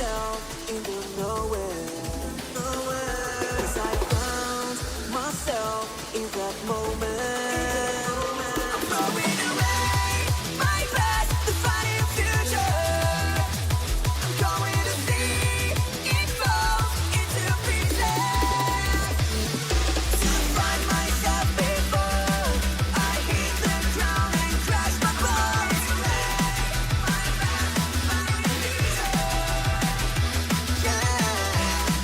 myself in the nowhere, because I found myself in that moment. I'm throwing away my past to find a future. I'm going to see it fall into pieces, to find myself before I hit the ground and crash my bones. My past to find a future. Yeah.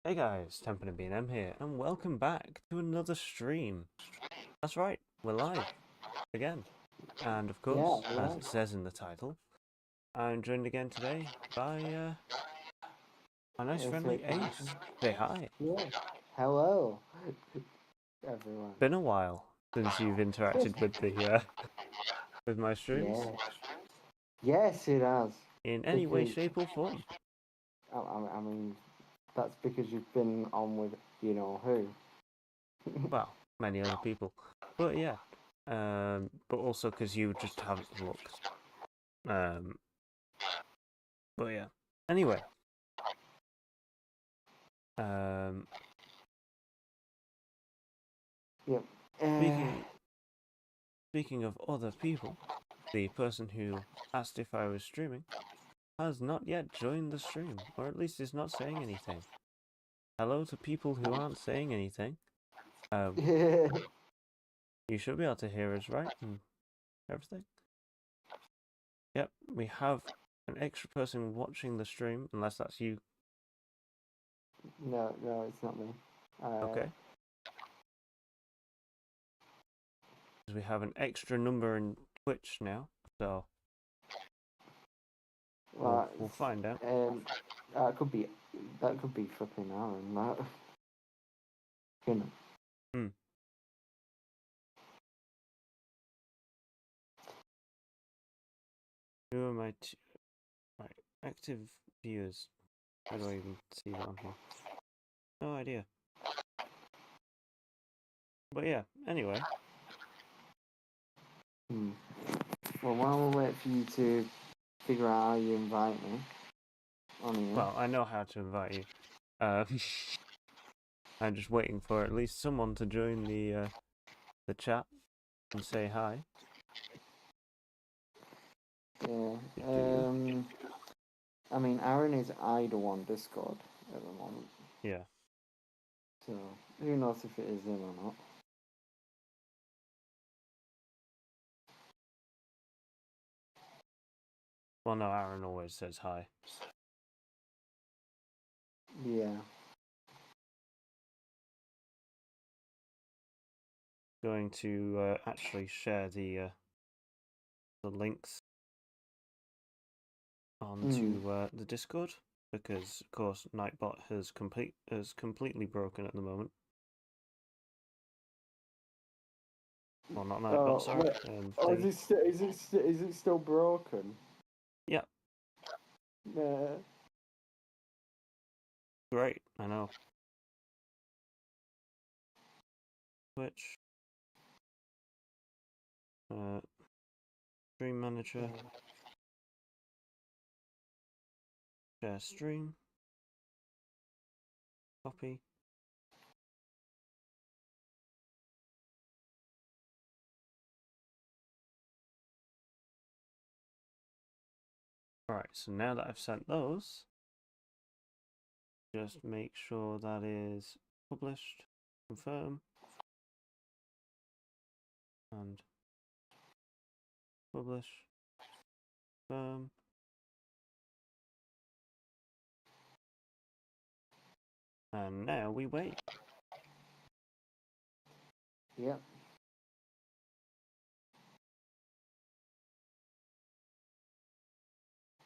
Hey guys, Temple and B&M here, and welcome back to another stream. That's right, we're live again. And of course, as it says in the title, I'm joined again today by my nice friendly Ace. Say hi. Yeah. Hello, everyone. Been a while since you've interacted with the with my streams. Yeah. Yes, it has. In any way, Because shape, or form. I mean, that's because you've been on with you know who. Well, many other people, but yeah. But also because you just haven't looked. But yeah. Anyway. Yep. Speaking of other people, the person who asked if I was streaming has not yet joined the stream, or at least is not saying anything. Hello to people who aren't saying anything. You should be able to hear us, right? And everything. Yep, we have an extra person watching the stream, unless that's you. No, it's not me. Okay. We have an extra number in Twitch now, so we'll find out. That could be flipping Aaron. That. You know. Who are my active viewers? How do I even see that on here? No idea. But yeah, anyway. Well, while we wait for you to figure out how you invite me on here. Well, I know how to invite you. I'm just waiting for at least someone to join the chat and say hi. Yeah. I mean, Aaron is idle on Discord at the moment. Yeah. So, who knows if it is him or not. Well, no, Aaron always says hi. Yeah. Going to actually share the links onto the Discord, because of course Nightbot has completely broken at the moment. Well, not Nightbot, sorry. Is it still broken? Yeah. Great, I know. Twitch. Stream manager. Share stream. Copy. Alright, so now that I've sent those, just make sure that is published, confirm, and publish, confirm. And now we wait. Yep.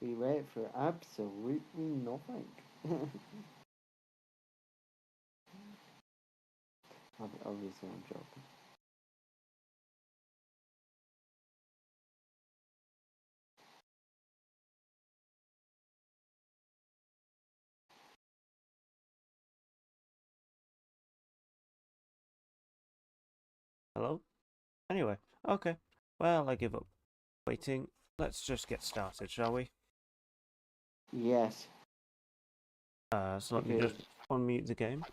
We wait for absolutely nothing. Obviously, I'm joking. Hello? Anyway, okay. Well, I give up waiting. Let's just get started, shall we? Yes. So let me just unmute the game.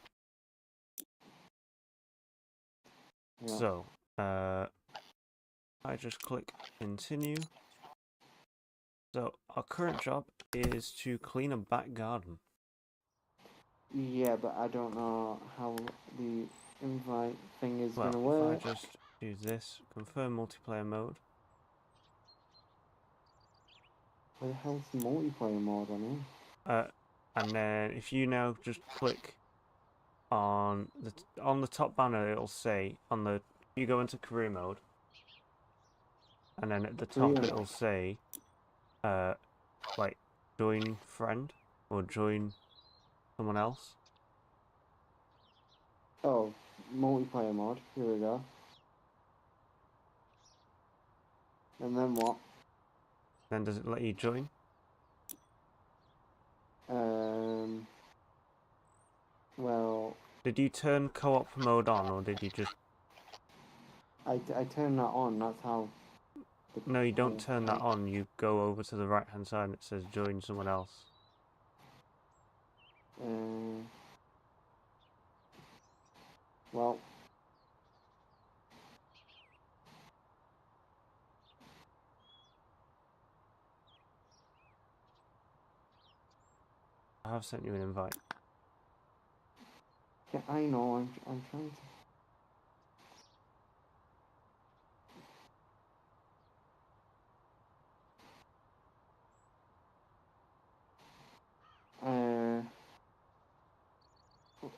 Yeah. So, I just click continue. So, our current job is to clean a back garden. Yeah, but I don't know how the invite thing is going to work. If I just do this, confirm multiplayer mode. Where the hell's the multiplayer mode on here? And then if you now just click on the top banner it'll say you go into career mode, and then at the top it'll say like join friend or join someone else. Oh, multiplayer mode. Here we go. And then what? Then does it let you join? Well, did you turn co-op mode on, or did you just... I turned that on. That's how. No, you don't turn that on. You go over to the right hand side and it says join someone else. Well. I have sent you an invite. Yeah, I know. I'm trying to.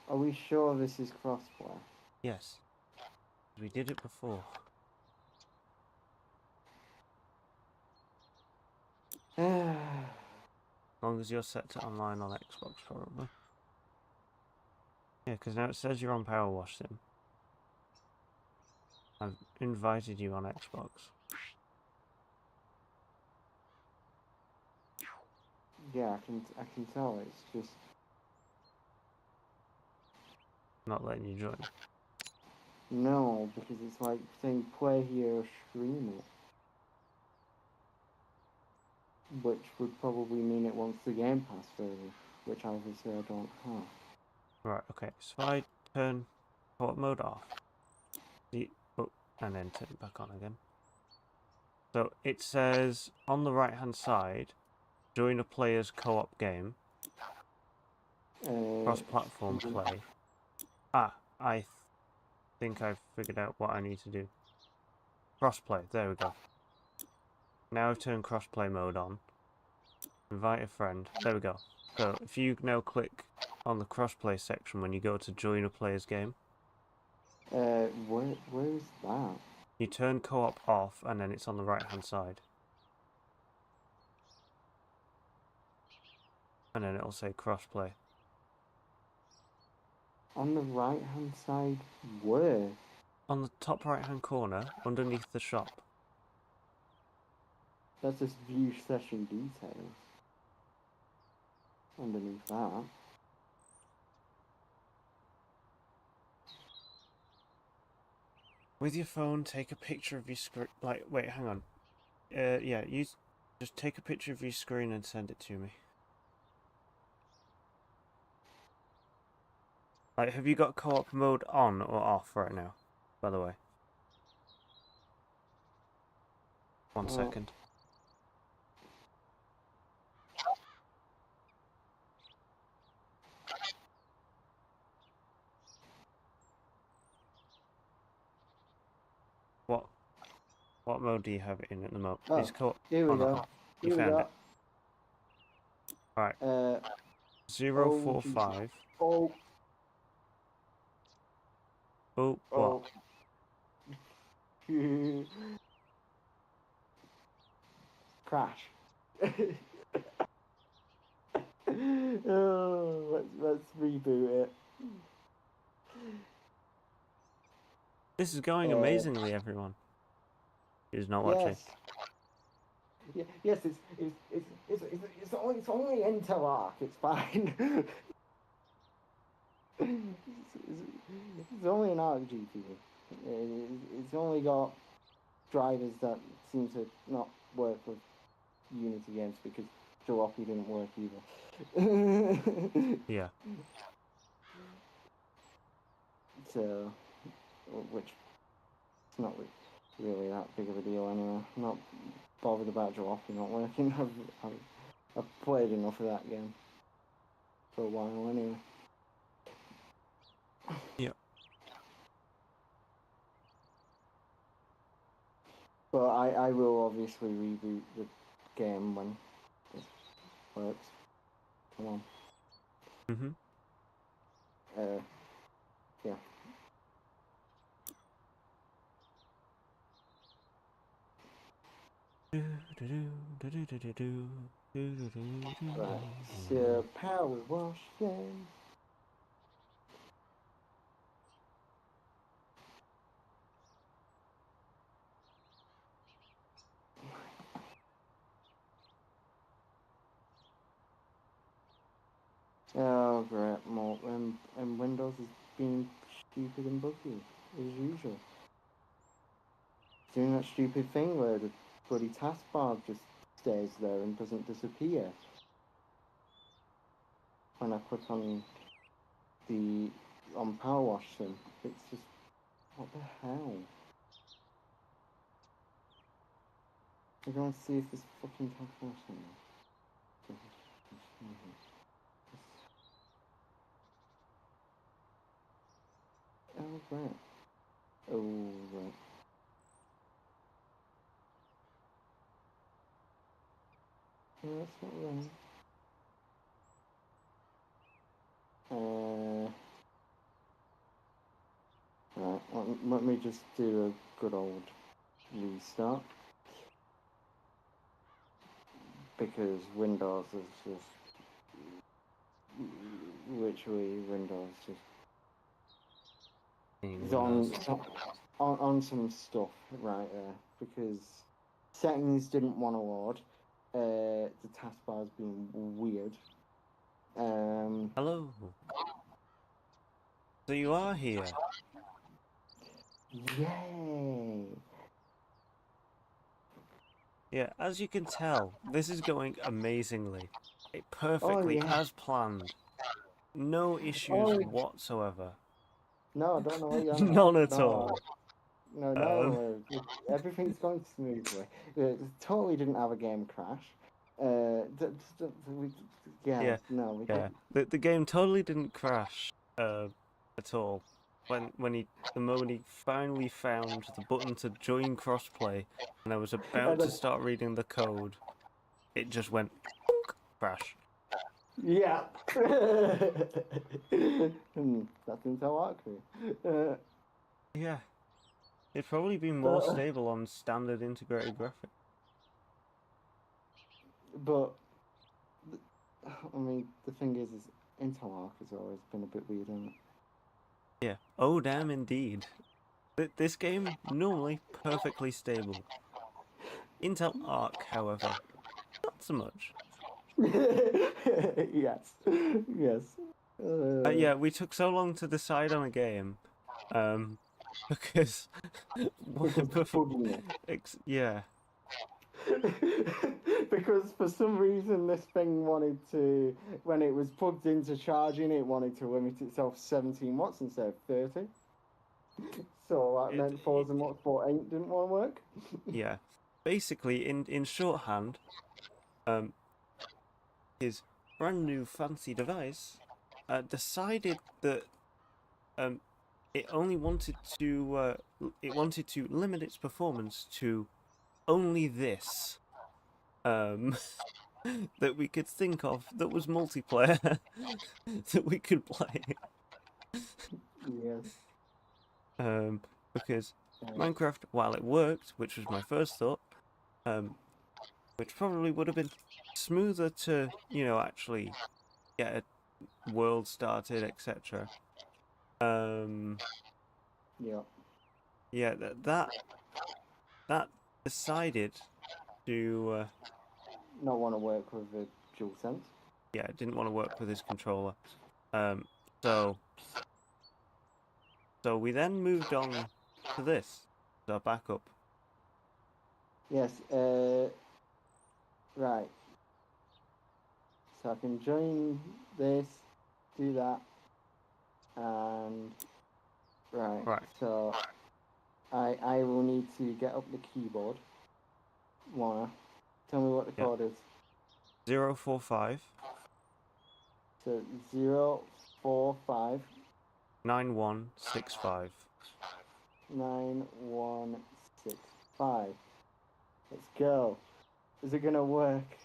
Are we sure this is crossplay? Yes. We did it before. As long as you're set to online on Xbox, probably. Yeah, because now it says you're on PowerWash Sim. I've invited you on Xbox. Yeah, I can tell. It's just Not letting you join. no, because it's like saying play here or stream it, which would probably mean it wants the Game Pass version, which obviously I don't have. Right, okay. So if I turn co-op mode off, and then turn it back on again. So it says on the right hand side, join a player's co-op game, cross-platform play. I think I've figured out what I need to do. Crossplay, there we go. Now I've turned crossplay mode on. Invite a friend, there we go. So if you now click on the crossplay section when you go to join a player's game. Where's that? You turn co-op off and then it's on the right hand side. And then it'll say crossplay. On the right hand side, where? On the top right hand corner, underneath the shop. That's just view session details. Underneath that. With your phone, take a picture of your screen. Like, wait, hang on. Yeah, just take a picture of your screen and send it to me. Like, have you got co-op mode on or off right now? By the way. 1 second. What mode do you have it in at the moment? Oh, Is co-op here we on or go. off? You found it. Alright. 045. Oh. Oh, what? Crash. Oh, let's reboot it. This is going amazingly, everyone. Who's not watching? Yes, it's only Interlock. It's fine. It's only an ARC GPU. It's only got drivers that seem to not work with Unity games because Jalopy didn't work either. Yeah. So, which it's not really that big of a deal anyway. I'm not bothered about Jalopy not working. I've played enough of that game for a while anyway. Yeah. But I will obviously reboot the game when it works. Come on. Yeah. Right. So power wash sim. Oh great, more and Windows is being stupid and buggy as usual. Doing that stupid thing where the bloody taskbar just stays there and doesn't disappear when I click on PowerWash Sim. It's just what the hell? We're going to see if this fucking taskbar thing. Oh great. Oh right. No, that's not right. Right, let me just do a good old restart. Because Windows is just... Literally, Windows just... is on some stuff right there. Because settings didn't want to load. The taskbar's been weird. Hello. So you are here. Yay! Yeah, as you can tell, this is going amazingly. It perfectly yeah. as planned. No issues whatsoever. No, I don't know what you're on None about. at all. No, everything's going smoothly. Totally didn't have a game crash. Yeah, No, we yeah. didn't. The game totally didn't crash at all. The moment he finally found the button to join crossplay and I was about to start reading the code, it just went crash. Yeah. That didn't sound like Yeah. It'd probably be more stable on standard integrated graphics. But I mean, the thing is Intel Arc has always been a bit weird, isn't it? Yeah. Oh damn indeed. This game normally perfectly stable. Intel Arc, however, not so much. Yes. Yes. Yeah, we took so long to decide on a game, because yeah, because for some reason this thing wanted to, when it was plugged into charging, it wanted to limit itself 17 watts instead of 30. So that meant Forza Motorsport 8 didn't want to work. yeah. Basically, in shorthand, his brand new fancy device decided that it only wanted to limit its performance to only this that we could think of that was multiplayer that we could play. Yes. Because Minecraft, while it worked, which was my first thought, which probably would have been smoother to, actually get a world started, etc. Yeah. Yeah, that decided to, Not want to work with the DualSense. yeah, it didn't want to work with his controller. So we then moved on to this, our backup. Yes. Right. So I can join this, do that, and right. So I will need to get up the keyboard. Wanna tell me what the code is? 045 So 045 9165. 9165. Let's go. Is it gonna work?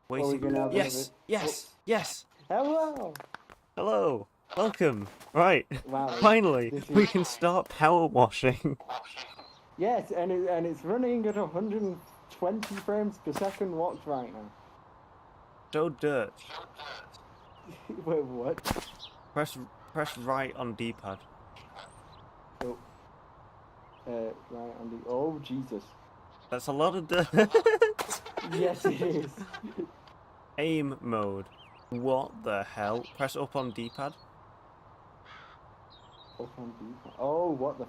Waiting. Gonna have Yes. another... Yes. Hello. Hello. Welcome. Right. Wow. Finally, This we is- can start power washing. Yes, and it's running at 120 frames per second. Watch right now. Show dirt. Wait, what? Press right on D-pad. Oh. Right on the. Oh Jesus. That's a lot of dirt. Yes, it is. Aim mode. What the hell? Press up on D-pad. Up on D. Oh, what the.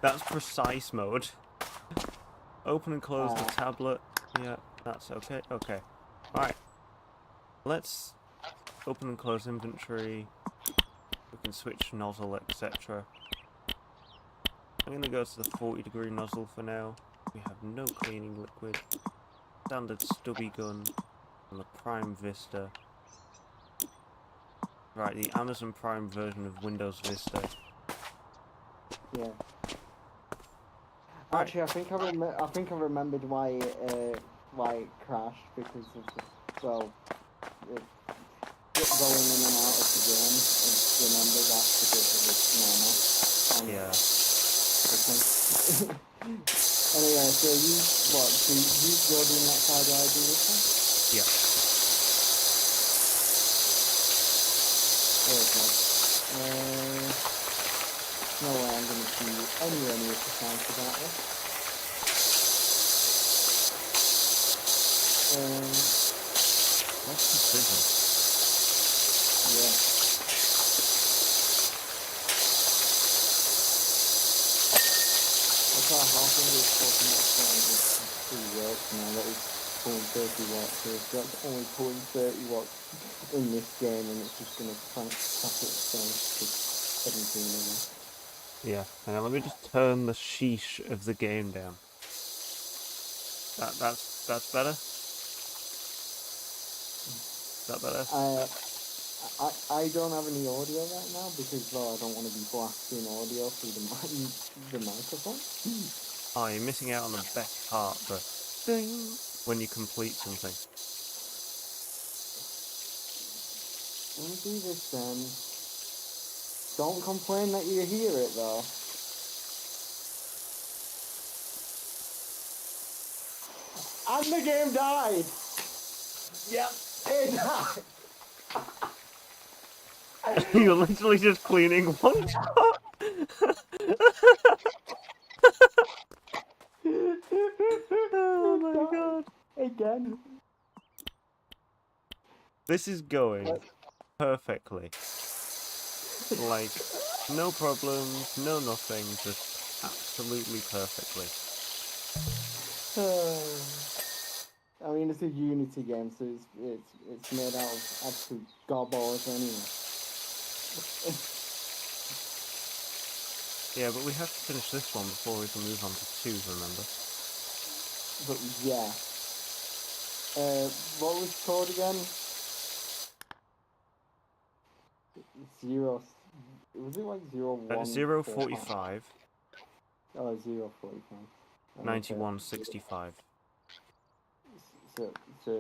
That's precise mode. Open and close the Ah. tablet. Yeah, that's okay. Okay. Alright. Let's open and close inventory. We can switch nozzle, etc. I'm going to go to the 40-degree nozzle for now. We have no cleaning liquid. Standard stubby gun. And the Prime Vista. Right, the Amazon Prime version of Windows Vista. Yeah. Right. Actually, I think I remembered why it crashed because of the, well, it going in and out of the game. I remember that because it was normal. Yeah. Anyway, so you go doing that side or I do this one? Yeah. Okay. No way I'm gonna see anywhere near the sound for that one. That's precision. Yeah. That's why half of this talking about flying is pretty works now that it's pulling 30 watts. So if that's only pulling 30 watts in this game and it's just gonna cap it down to 17 minutes. Yeah. Hang on, let me just turn the sheesh of the game down. That's better? Is that better? I don't have any audio right now because I don't want to be blasting audio through the microphone. Oh, you're missing out on the best part, the ding when you complete something. Let me do this then. Don't complain that you hear it though. And the game died! Yep, it died! You're literally just cleaning one spot. Oh my god. Again. This is going perfectly. Like, no problems, no nothing, just absolutely perfectly. I mean, it's a Unity game, so it's made out of absolute garbage anyway. Yeah, but we have to finish this one before we can move on to 2, remember? But yeah. What was it called again? Zero. Was it like 045, Oh, 045. 9165. So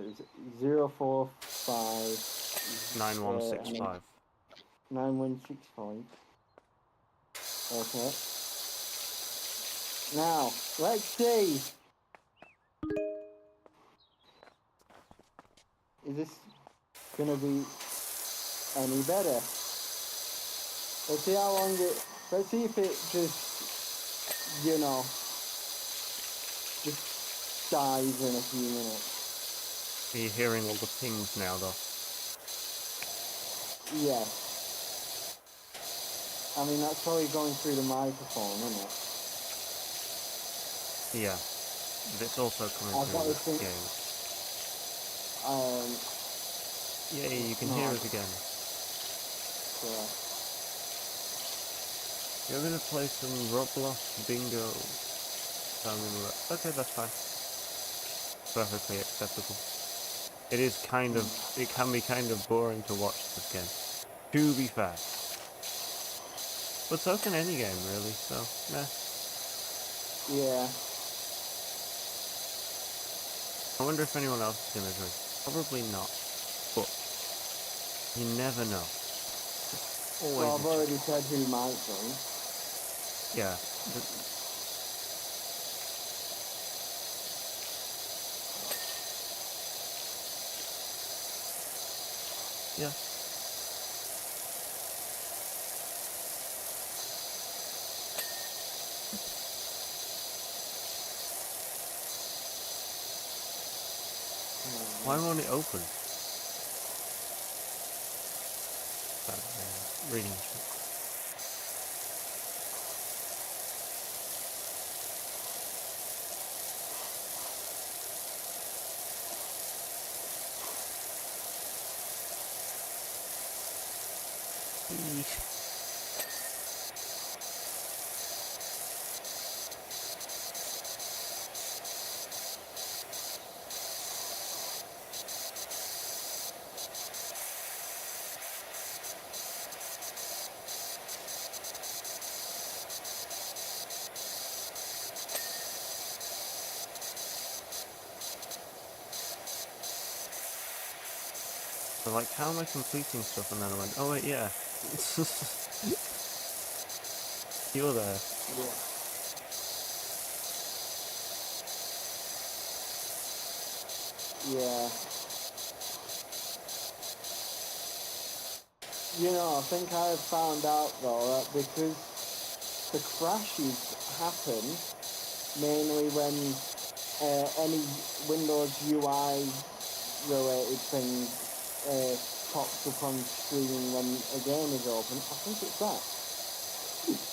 it's 045. 9165. 9165. Okay. Now, let's see. Is this gonna be any better? Let's see how long it. Let's see if it just, just dies in a few minutes. Are you hearing all the pings now, though? Yeah. I mean, that's probably going through the microphone, isn't it? Yeah. But it's also coming I've got through to the think- game. Um, Yay, you can No, hear I- us again. yeah. You're gonna play some Roblox Bingo. So I'm gonna okay, that's fine. Perfectly acceptable. It is kind of, it can be kind of boring to watch this game. To be fair. But so can any game, really, so, nah. Yeah. I wonder if anyone else is gonna agree. Probably not. But, you never know. always Well, I've itching. already said who might join. Yeah. Yeah. Why won't it open? Reading. So like, how am I completing stuff? And then I went, oh wait, yeah. You're there. Yeah. You know, I think I have found out though that because the crashes happen mainly when any Windows UI related thing pops up on screen when a game is open. I think it's that.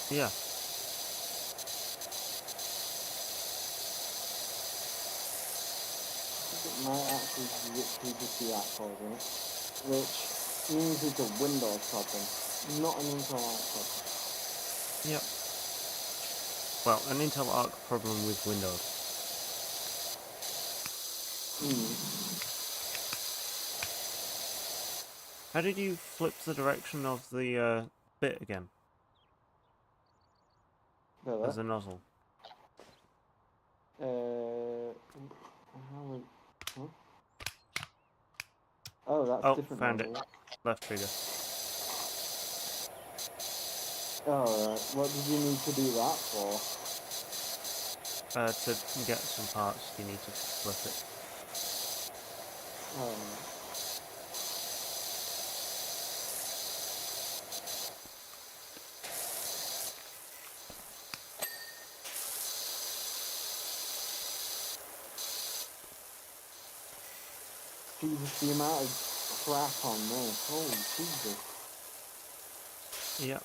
Yeah. It might actually literally just be that causing it, which means it's a Windows problem, not an Intel Arc problem. Yep. Well, an Intel Arc problem with Windows. How did you flip the direction of the bit again? Really? As a nozzle. How would, huh? Oh, that's Oh, different. found Nozzle. it. Left trigger. Oh, right. What did you need to do that for? To get some parts, you need to flip it. Oh. Jesus, the amount of crap on this. Holy Jesus. Yep.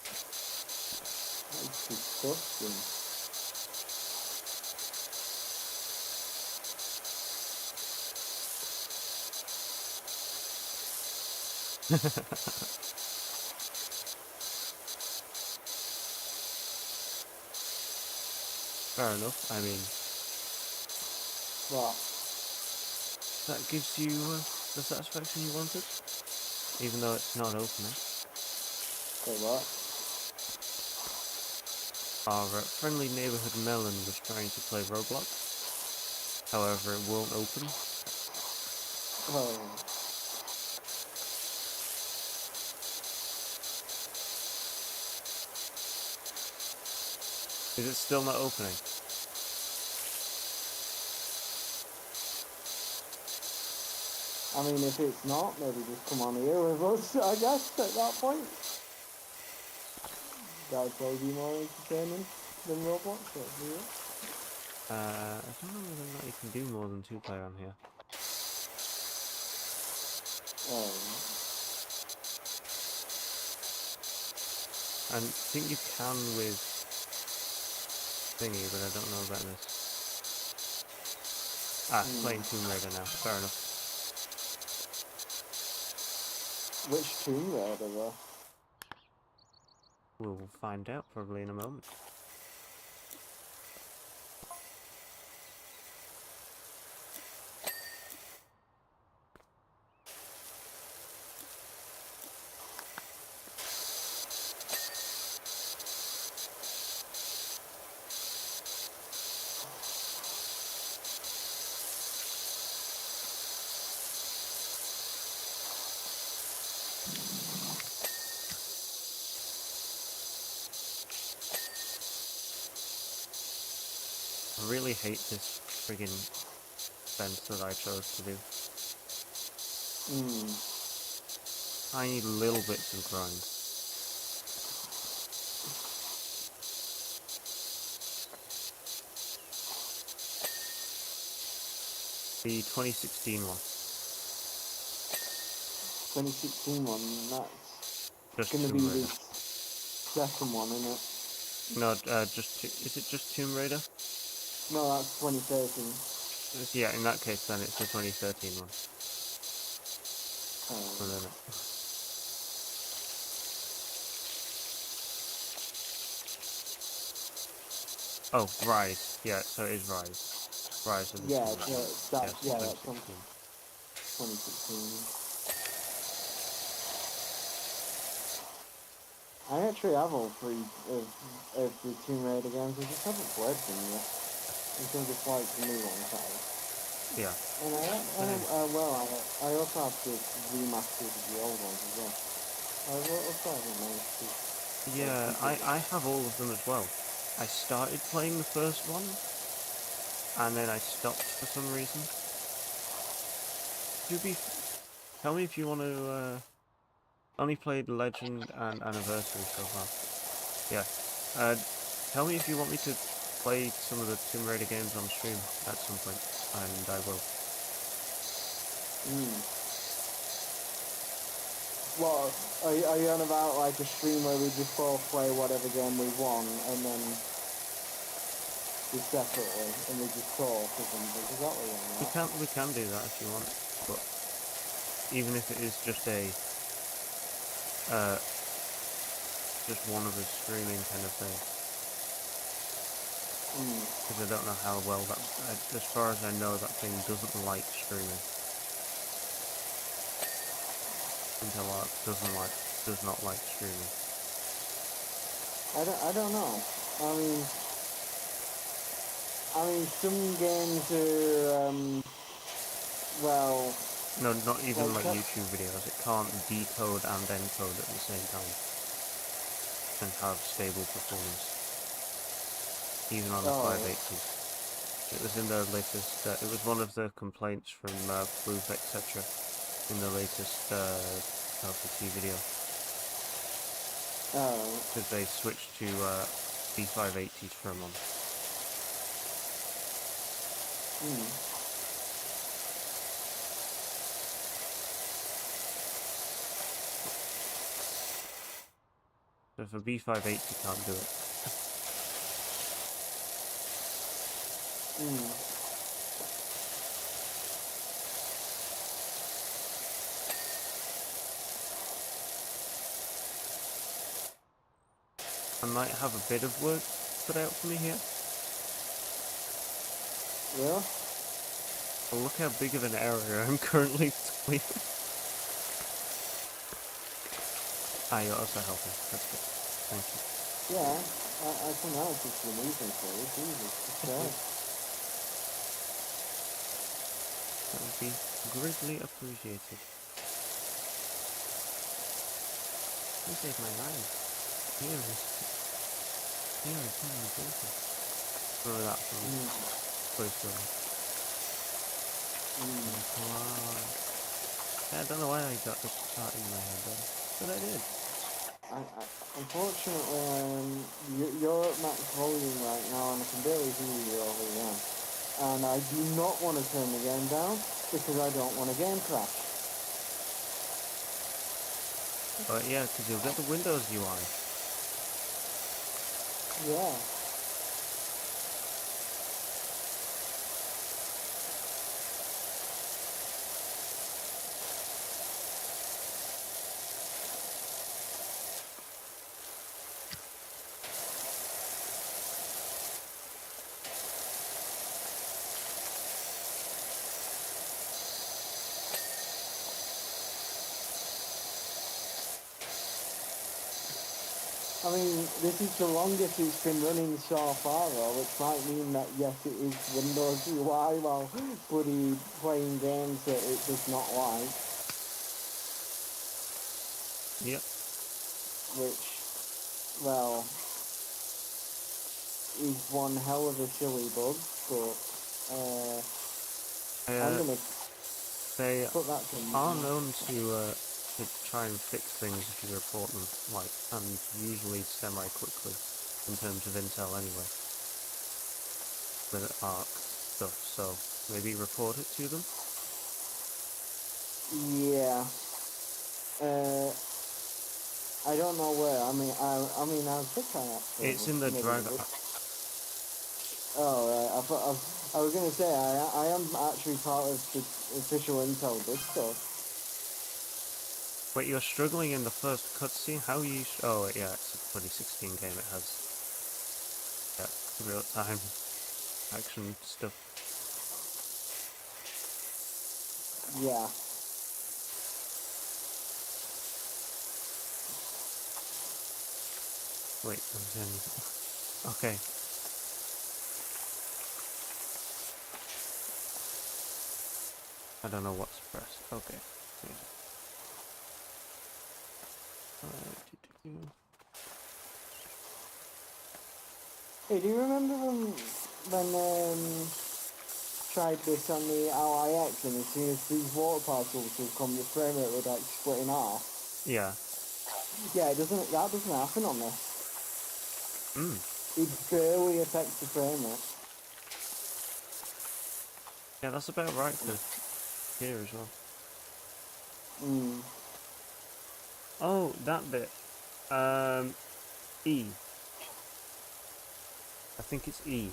That's disgusting. Fair enough. I mean, What? that gives you the satisfaction you wanted, even though it's not opening. Say what? Our friendly neighborhood Melon was trying to play Roblox. However, it won't open. Oh. Is it still not opening? I mean, if it's not, maybe just come on here with us, I guess, at that point. That would probably be more entertaining than Roblox, let's do it. I don't know whether or not you can do more than 2-player on here. I think you can with thingy, but I don't know about this. Playing Tomb Raider now. Fair enough. Which Tomb Raider, though? We'll find out probably in a moment. really hate this friggin' fence that I chose to do. Tiny little bits of grind. The 2016 one. 2016 one, that's Just gonna Tomb be Raider. the second one, isn't it? No, is it just Tomb Raider? No, that's 2013. Yeah, in that case then it's the 2013 one. And then oh, Rise. Yeah, so it is Rise. Rise of the Yeah, Tomb Raider. that's Yes, from 2016. 2016. I actually have all three of the Tomb Raider games. I just haven't played them yet. I think it's like the new ones out. Yeah. And I also have the remasters of the old ones as well. I also haven't managed to. Yeah, I have all of them as well. I started playing the first one, and then I stopped for some reason. Tell me if you want to, only played Legend and Anniversary so far. Yeah. Tell me if you want me to play some of the Tomb Raider games on stream at some point, and I will. Well, are you on about like a stream where we just both play whatever game we want and then just separately and we just talk or something? Is that what you're on about? We can do that if you want, but even if it is just just one of us streaming kind of thing. Because I don't know how well that, as far as I know, that thing doesn't like streaming. Interlock does not like streaming. I don't know. I mean, some games are, well... No, not even like that... YouTube videos. It can't decode and encode at the same time. And have stable performance. Even on the 580. It was in the latest, it was one of the complaints from Proof, etc. in the latest LCT video. Because they switched to B580s for a month. So if a B580 can't do it. I might have a bit of work put out for me here. Yeah? Well, look how big of an area I'm currently toiling. You're also helping. That's good. Thank you. Yeah, I can manage if you're moving for it. Jesus, okay. That would be greatly appreciated. You saved my life. Here is someone guilty. Remember that from Toy Story? Wow. I don't know why I got this shot in my head then, but I did. Unfortunately, you're at max volume right now and I can barely hear you over here. And I do not want to turn the game down because I don't want a game crash. But yeah, because you'll get the Windows UI. Yeah. I mean, this is the longest it's been running so far, though, which might mean that, yes, it is Windows UI while bloody playing games that it does not like. Yep. Which, well, is one hell of a silly bug. but I'm Uh, gonna they put that to are known to try and fix things if you report them, like, and usually semi-quickly, in terms of intel anyway, with ARC stuff, so maybe report it to them? Yeah. I don't know where. I mean, I think I actually It's in the maybe drag... would. Oh, right. I was gonna say I am actually part of the official Intel Discord. Wait, you're struggling in the first cutscene? How are you... Oh, yeah, it's a 2016 game, it has... Yeah, real-time action stuff. Yeah. Wait, I'm in... Okay. I don't know what's pressed. Okay. Yeah. Hey, do you remember when tried this on the LIX, and as soon as these water particles would come, the frame rate would like split in half? Yeah. Yeah, that doesn't happen on this. Mm. It barely affects the frame rate. Yeah, that's about right for here as well. Mm. Oh, that bit. E. I think it's E.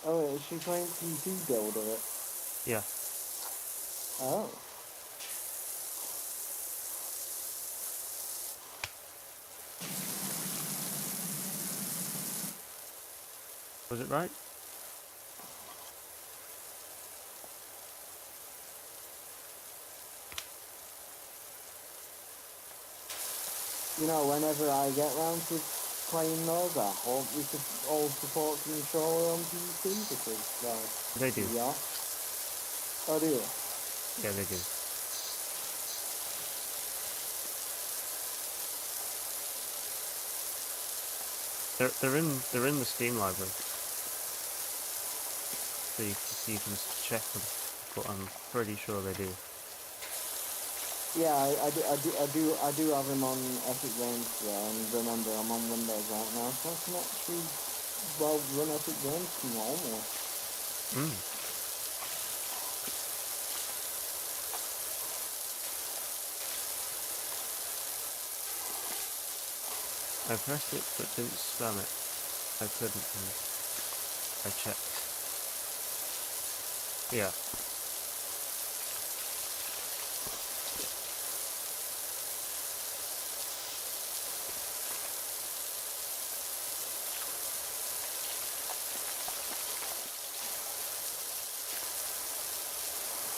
Oh, is she playing PC build of it? Yeah. Oh. Was it right? You know, whenever I get round to playing those, I hope we could all support controller on PC because, well, They do. yeah. Oh, do you? Yeah, they do. They're in the Steam library. So you can check them. But I'm pretty sure they do. Yeah, I do have him on Epic Games there, and remember, I'm on Windows right now, so I can actually, well, run Epic Games normally. Mm. I pressed it but didn't spam it. I couldn't, and I checked. Yeah.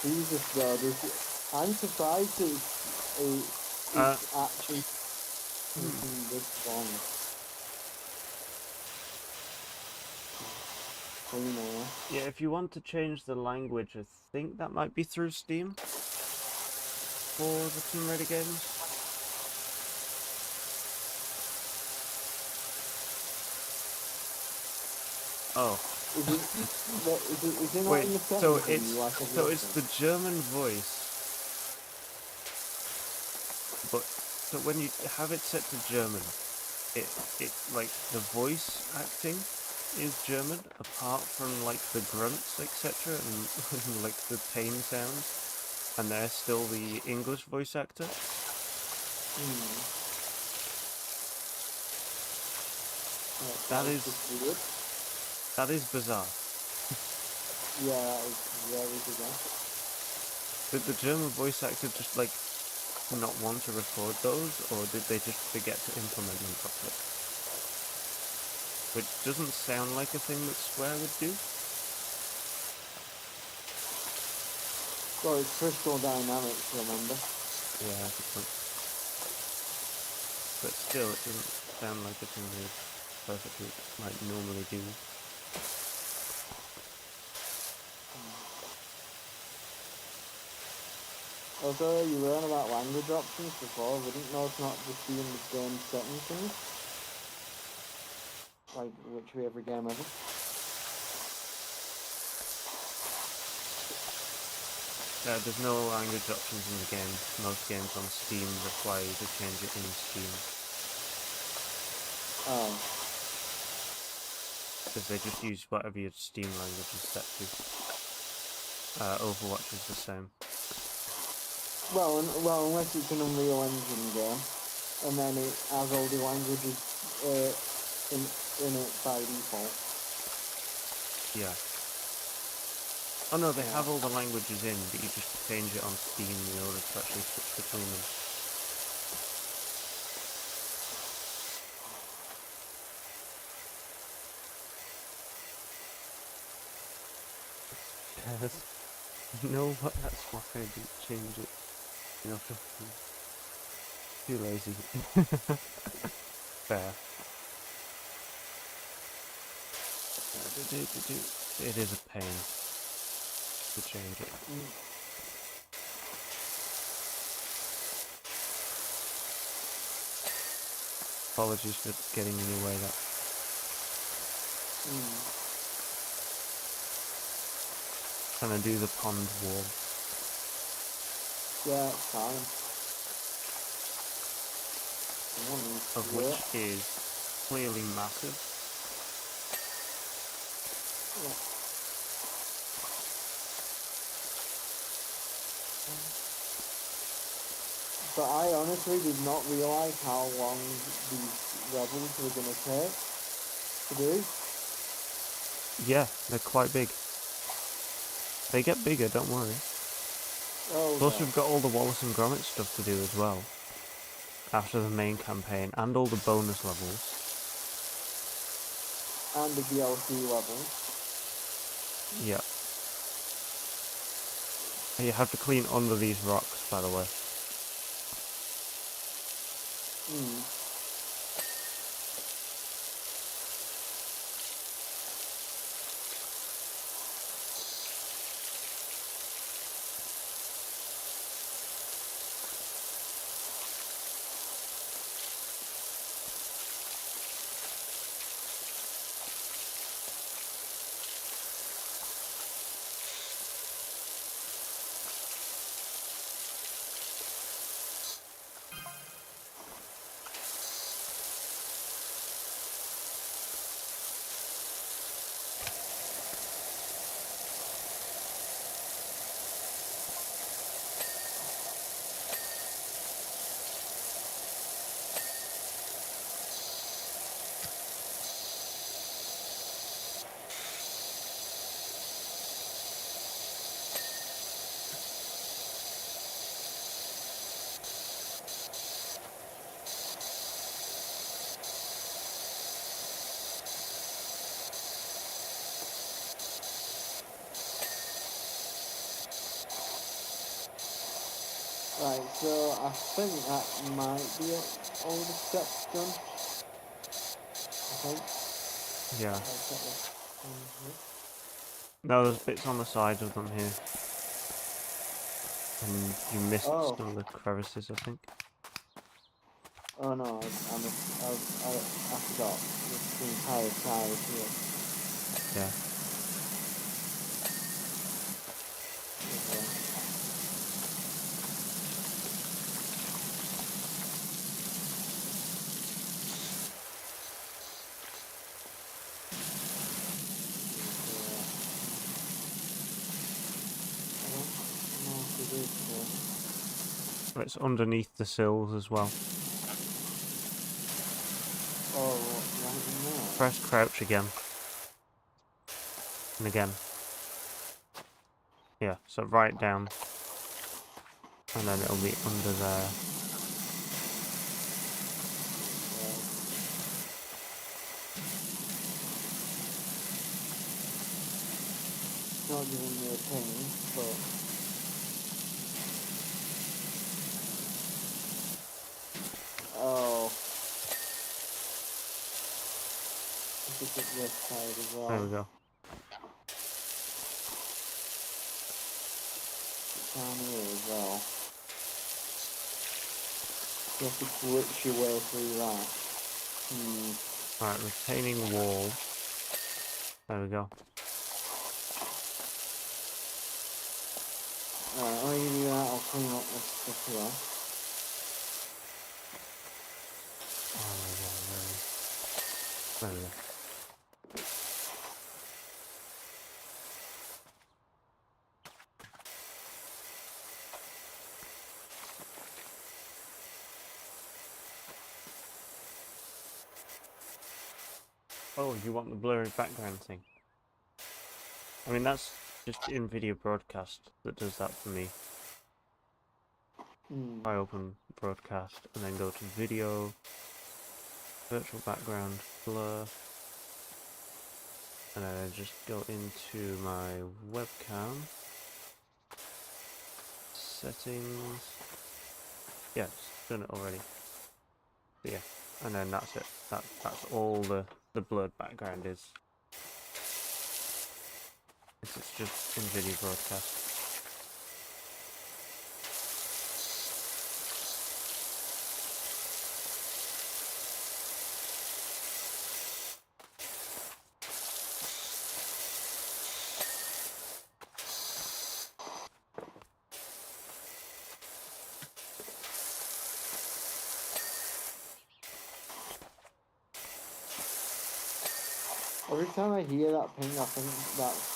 Jesus God, I'm surprised it's actually making this one cleaner. Yeah, if you want to change the language, I think that might be through Steam for the Team Ready games. Oh. Is it not Wait, in the so settings? it's the German voice, but so when you have it set to German, it like the voice acting is German apart from like the grunts, etc., and like the pain sounds, and they're still the English voice actor. That is bizarre. Yeah, that is very bizarre. Did the German voice actor just like not want to record those, or did they just forget to implement them properly? Which doesn't sound like a thing that Square would do. Well, it's Crystal Dynamics, remember? Yeah, that's a point. But still, it doesn't sound like a thing they perfectly might normally do. Also, you learn about language options before. Wouldn't those not just be in the game settings things? Like literally every game ever. There's no language options in the game. Most games on Steam require you to change it in Steam. Oh. Because they just use whatever your Steam language is set to. Overwatch is the same. Well, unless it's an Unreal Engine game, and then it has all the languages in it by default. Yeah. Oh no, they have all the languages in, but you just change it on Steam in order to actually switch between them. Yes. No, but that's why I didn't change it. You know, too lazy. Fair. It is a pain to change it. Apologies for getting in your way that. Trying to do the pond wall. Yeah, it's fine. Of which is clearly massive. Yeah. But I honestly did not realise how long these levels were going to take to do. Yeah, they're quite big. They get bigger, don't worry. Oh, Plus, no. we've got all the Wallace and Gromit stuff to do as well. After the main campaign, and all the bonus levels. And the DLC level. Yeah. You have to clean under these rocks, by the way. Right, so I think that might be all the steps done. I think. Yeah. No, there's bits on the sides of them here. And you missed some of the crevices, I think. Oh no, I forgot. It's the entire side here. Yeah. It's underneath the sills as well. Oh, right in there. Press crouch again. And again. Yeah, so right down. And then it'll be under there. Not giving me a ping, but... Oh. I think it's this side as well. There we go. Down here as well. You have to glitch your way through that. Alright, retaining wall. There we go. Alright, while you do that, I'll clean up this stuff here. Oh my god, really? There we go. Oh, you want the blurry background thing? I mean, that's just in-video broadcast that does that for me. I open broadcast and then go to video, virtual background, blur, and then I just go into my webcam, settings, yeah, it's done it already. But yeah, and then that's it. That's all the blurred background is. It's just in video broadcast. Every time I hear that ping, I think that's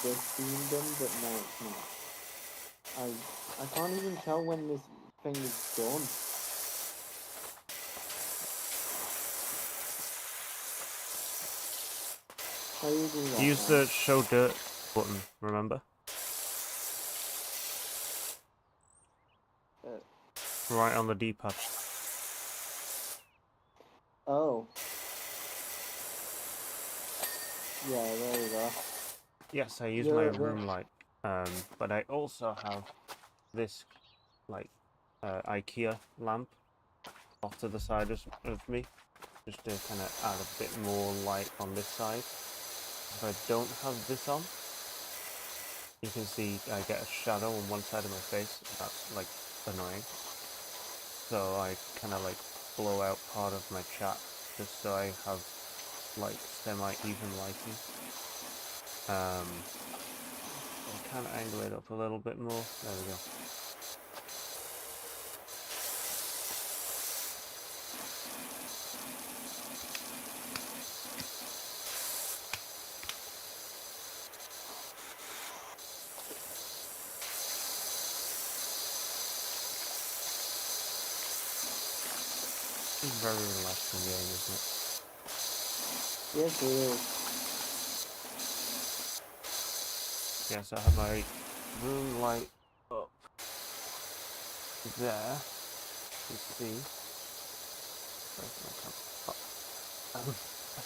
this being done, but no, it's not. I can't even tell when this thing is done. How do you do that? Use the show dirt button, remember? Right on the D-pad. Oh. Yeah, there we go. Yes, I use Yeah, my yeah. room light, but I also have this, like, IKEA lamp off to the side of me, just to kind of add a bit more light on this side. If I don't have this on, you can see I get a shadow on one side of my face. That's, like, annoying. So I kind of, like, blow out part of my chat, just so I have, like, semi-even lighting. I'll kind of angle it up a little bit more. There we go. It's a very relaxing game, isn't it? Yes, it is. Yeah, so I have my room light up there. You see. Where's my camera?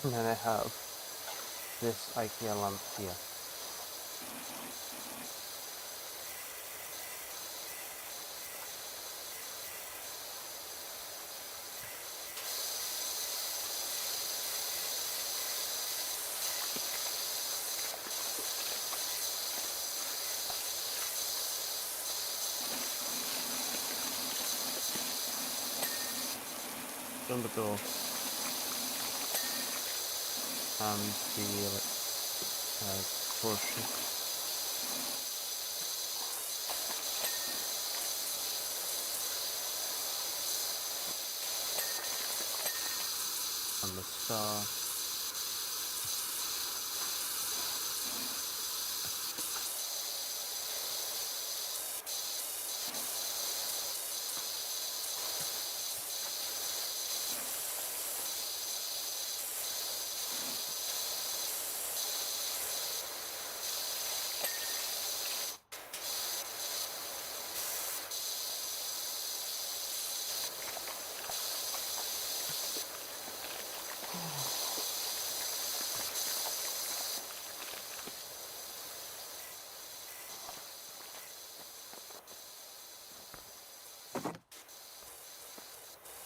And then I have this IKEA lamp here. Done the door. And the push. And the star.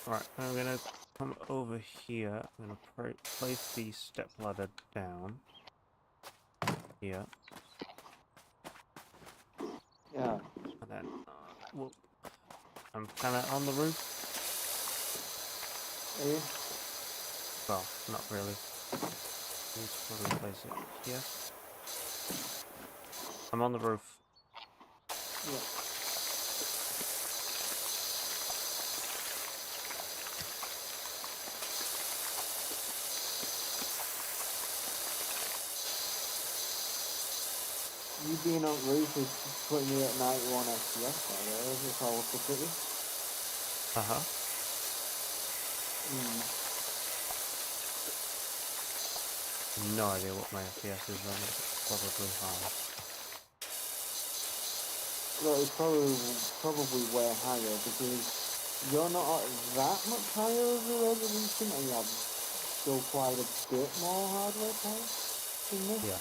Right, I'm gonna come over here. I'm gonna place the step ladder down here, Yeah. and then I'm kind of on the roof. Are you? Well, not really. Need to probably place it here. I'm on the roof. Yeah. You being on roof is putting me at 91 FPS, by the way, if I was to put you. Uh-huh. No idea what my FPS is on it. Probably high. Well, it's probably way higher because you're not that much higher of a resolution and you have still quite a bit more hardware power than this. Yeah.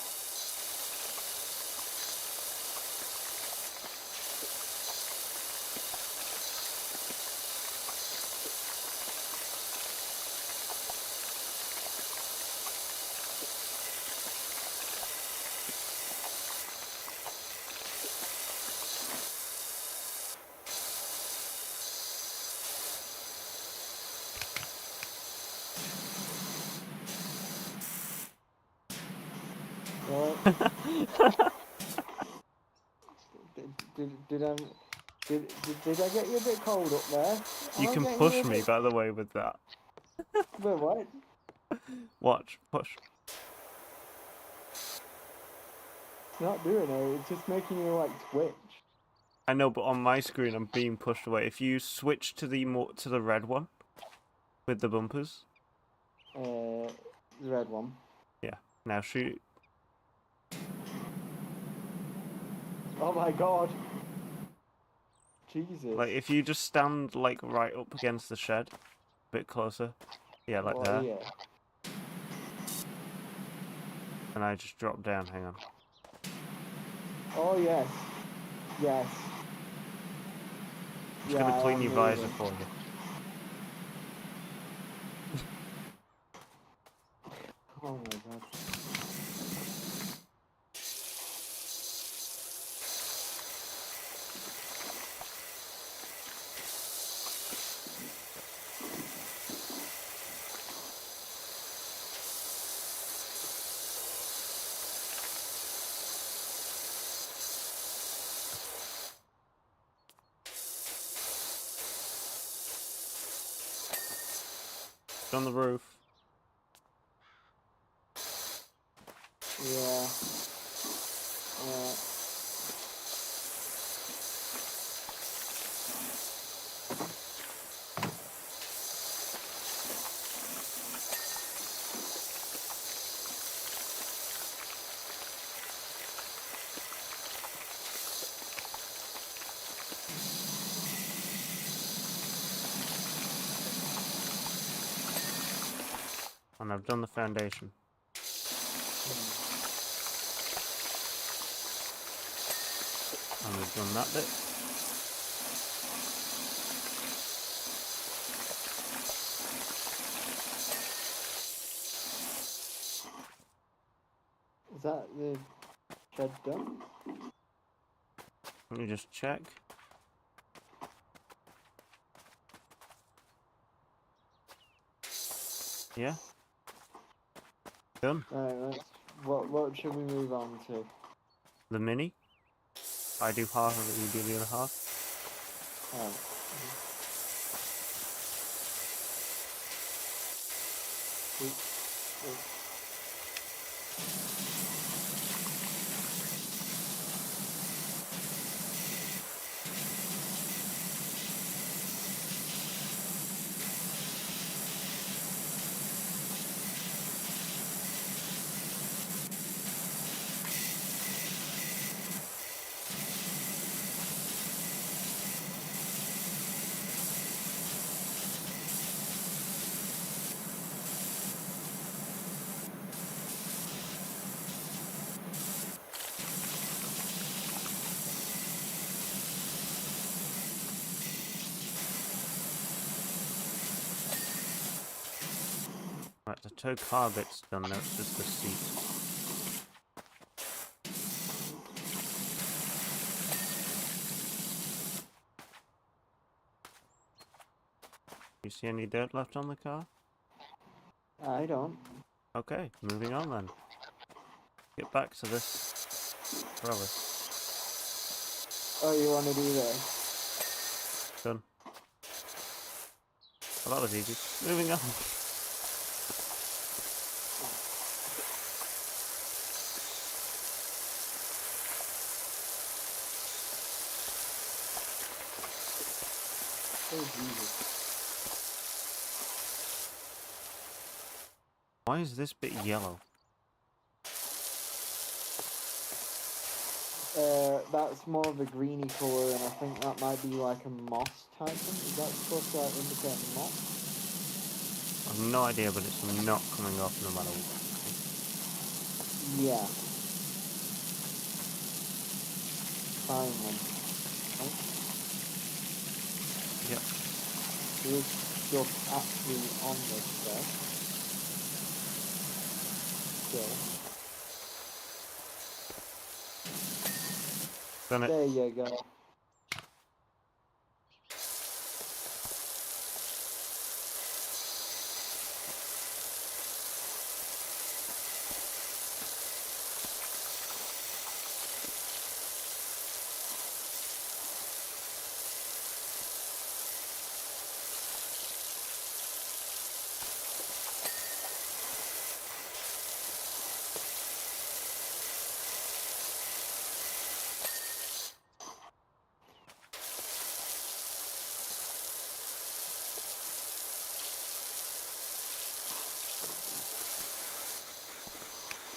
Right? did I get you a bit cold up there? You Am I can getting you push a me, bit... by the way, with that. Wait, what? Watch. Push. It's not doing it, it's just making you like twitch. I know, but on my screen, I'm being pushed away. If you switch to the red one with the bumpers. The red one. Yeah. Now shoot. Oh my god. Jesus. Like, if you just stand, like, right up against the shed, a bit closer. Yeah, like What, there. yeah. And I just drop down, hang on. Oh yes. Yes. Just gonna I clean am your visor moving. for you. Oh my god. It's on the roof. Yeah. Yeah. And I've done the foundation. And we've done that bit. Is that the shed done? Let me just check. Yeah. Done. Alright, what should we move on to? The mini. I do half of it, you do the other half. Oh. Right, the tow car bit's done, now it's just the seat. You see any dirt left on the car? I don't. Okay, moving on then. Get back to this trellis. Oh, you want to do this? Done. Well, that was easy. Moving on. Oh, Jesus. Why is this bit yellow? That's more of a greeny colour, and I think that might be like a moss type thing. Is that supposed to like indicate moss? I've no idea, but it's not coming off no matter what. Yeah. Fine then. Okay. Yep. There is stuff actually on this stuff. Still. Done it. There you go.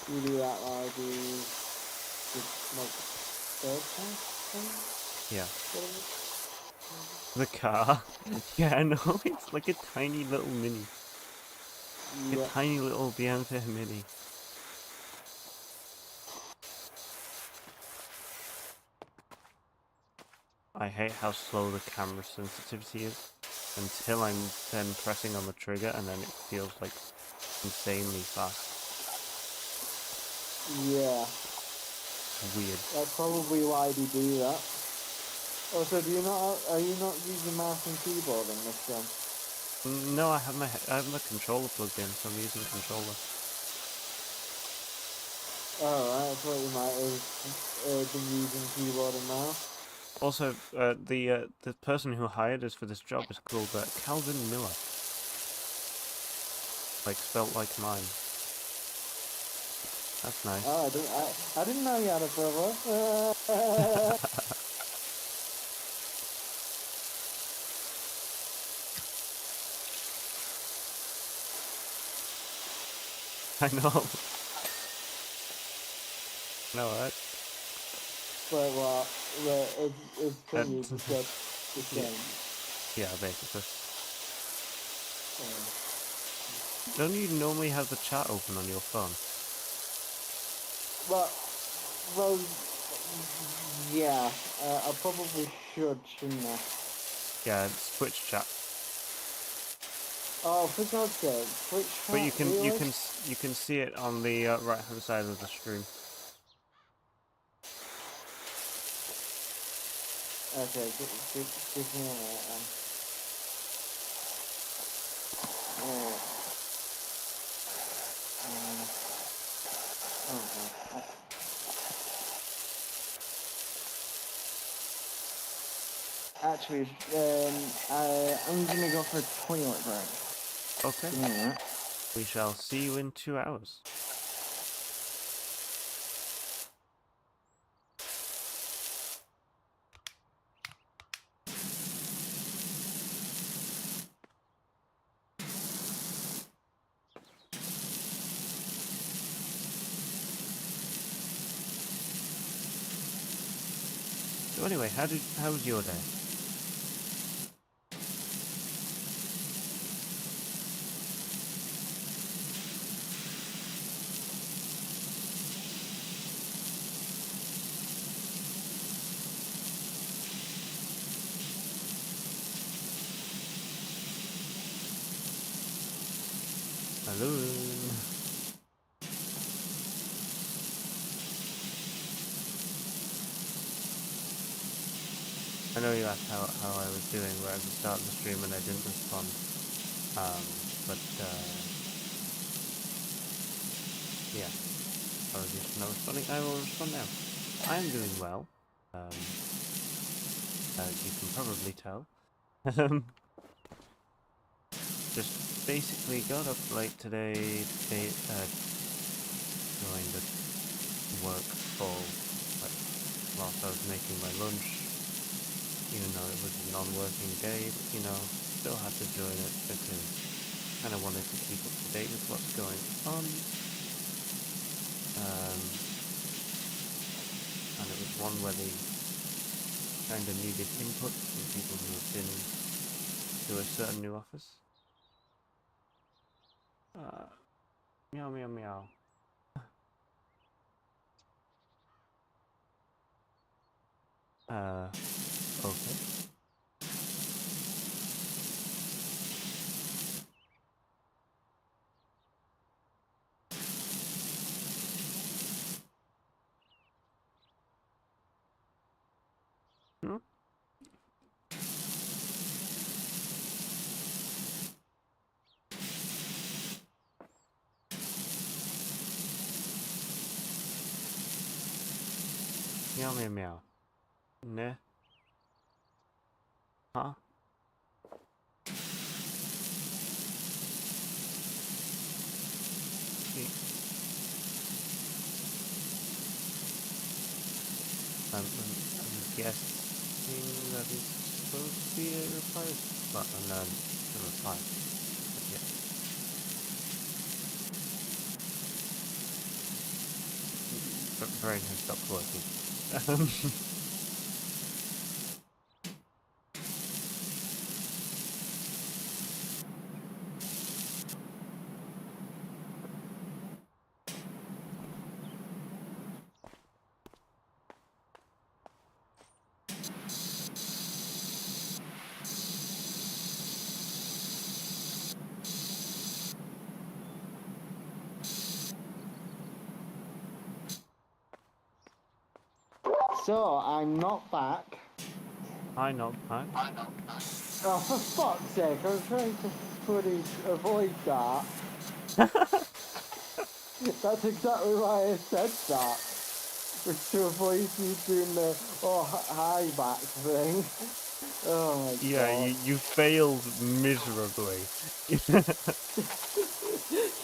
You do that while I do the smoke third tank thing? Yeah. Whatever. The car? Yeah, no, it's like a tiny little mini. A Yeah. tiny little Bianca mini. I hate how slow the camera sensitivity is. Until I'm then pressing on the trigger and then it feels like insanely fast. Yeah. Weird. That's probably why they do that. Also, are you not using mouse and keyboard on this one? No, I have my controller plugged in, so I'm using the controller. Alright, I thought you might have been using keyboard and mouse. Also, the person who hired us for this job is called Calvin Miller. Like spelt like mine. That's nice. Oh, I didn't know you had a brother. I know. No, right? But what? It's funny, it's just the same. Yeah, basically. Yeah. Don't you normally have the chat open on your phone? Well, yeah, I probably shouldn't I? Yeah, it's Twitch chat. Oh, for God's sake, Twitch chat, But you can really? you can see it on the right hand side of the screen. Okay, give me a minute then. Oh, okay. Actually, I'm gonna go for a toilet break. Okay. Give me a minute. We shall see you in 2 hours. So anyway, how was your day? Hello. I know you asked how I was doing right at the start of the stream and I didn't respond. But yeah, apologies for not responding. I will respond now. I am doing well. As you can probably tell. Just basically got up late today. Joined a work call like whilst I was making my lunch. Even though it was a non-working day, but, you know, still had to join it because kind of wanted to keep up to date with what's going on. And it was one where they kind of needed input from people who have been to a certain new office. Meow meow meow. Okay. Hmm? Meow meow meow. Ne? Huh? I'm guessing that it's supposed to be a reply. Well, no, a reply. But yeah. Brain has stopped working. So, I'm not back. Hi, not back. Oh, for fuck's sake, I was trying to avoid that. That's exactly why I said that. Was to avoid you doing the, hi back thing. Oh my Yeah, god. you failed miserably.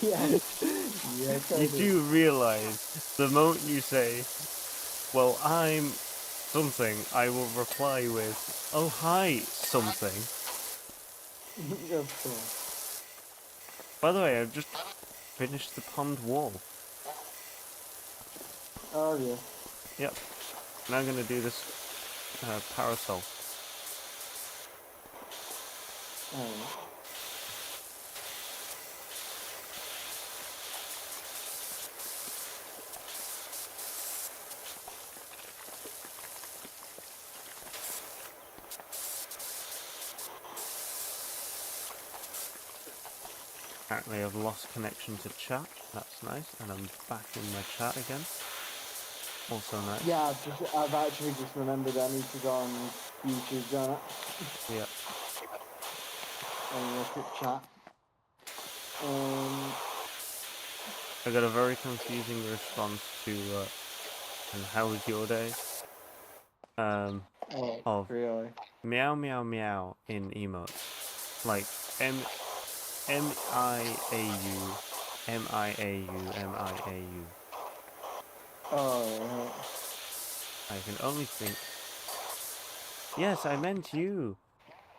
Yes. Yes, I You did. do realize the moment you say, well, I'm something, I will reply with, oh, hi, something. Of course. By the way, I've just finished the pond wall. Oh yeah. Yep. Now I'm going to do this parasol. Oh. Apparently I've lost connection to chat. That's nice. And I'm back in my chat again. Also nice. Yeah, I've actually just remembered I need to go on YouTube, don't I? Yeah. And look at chat. I got a very confusing response to, and how was your day? Of Really? meow meow meow in emotes. Like M-I-A-U, M-I-A-U, M-I-A-U. Oh, right. I can only think... Yes, I meant you!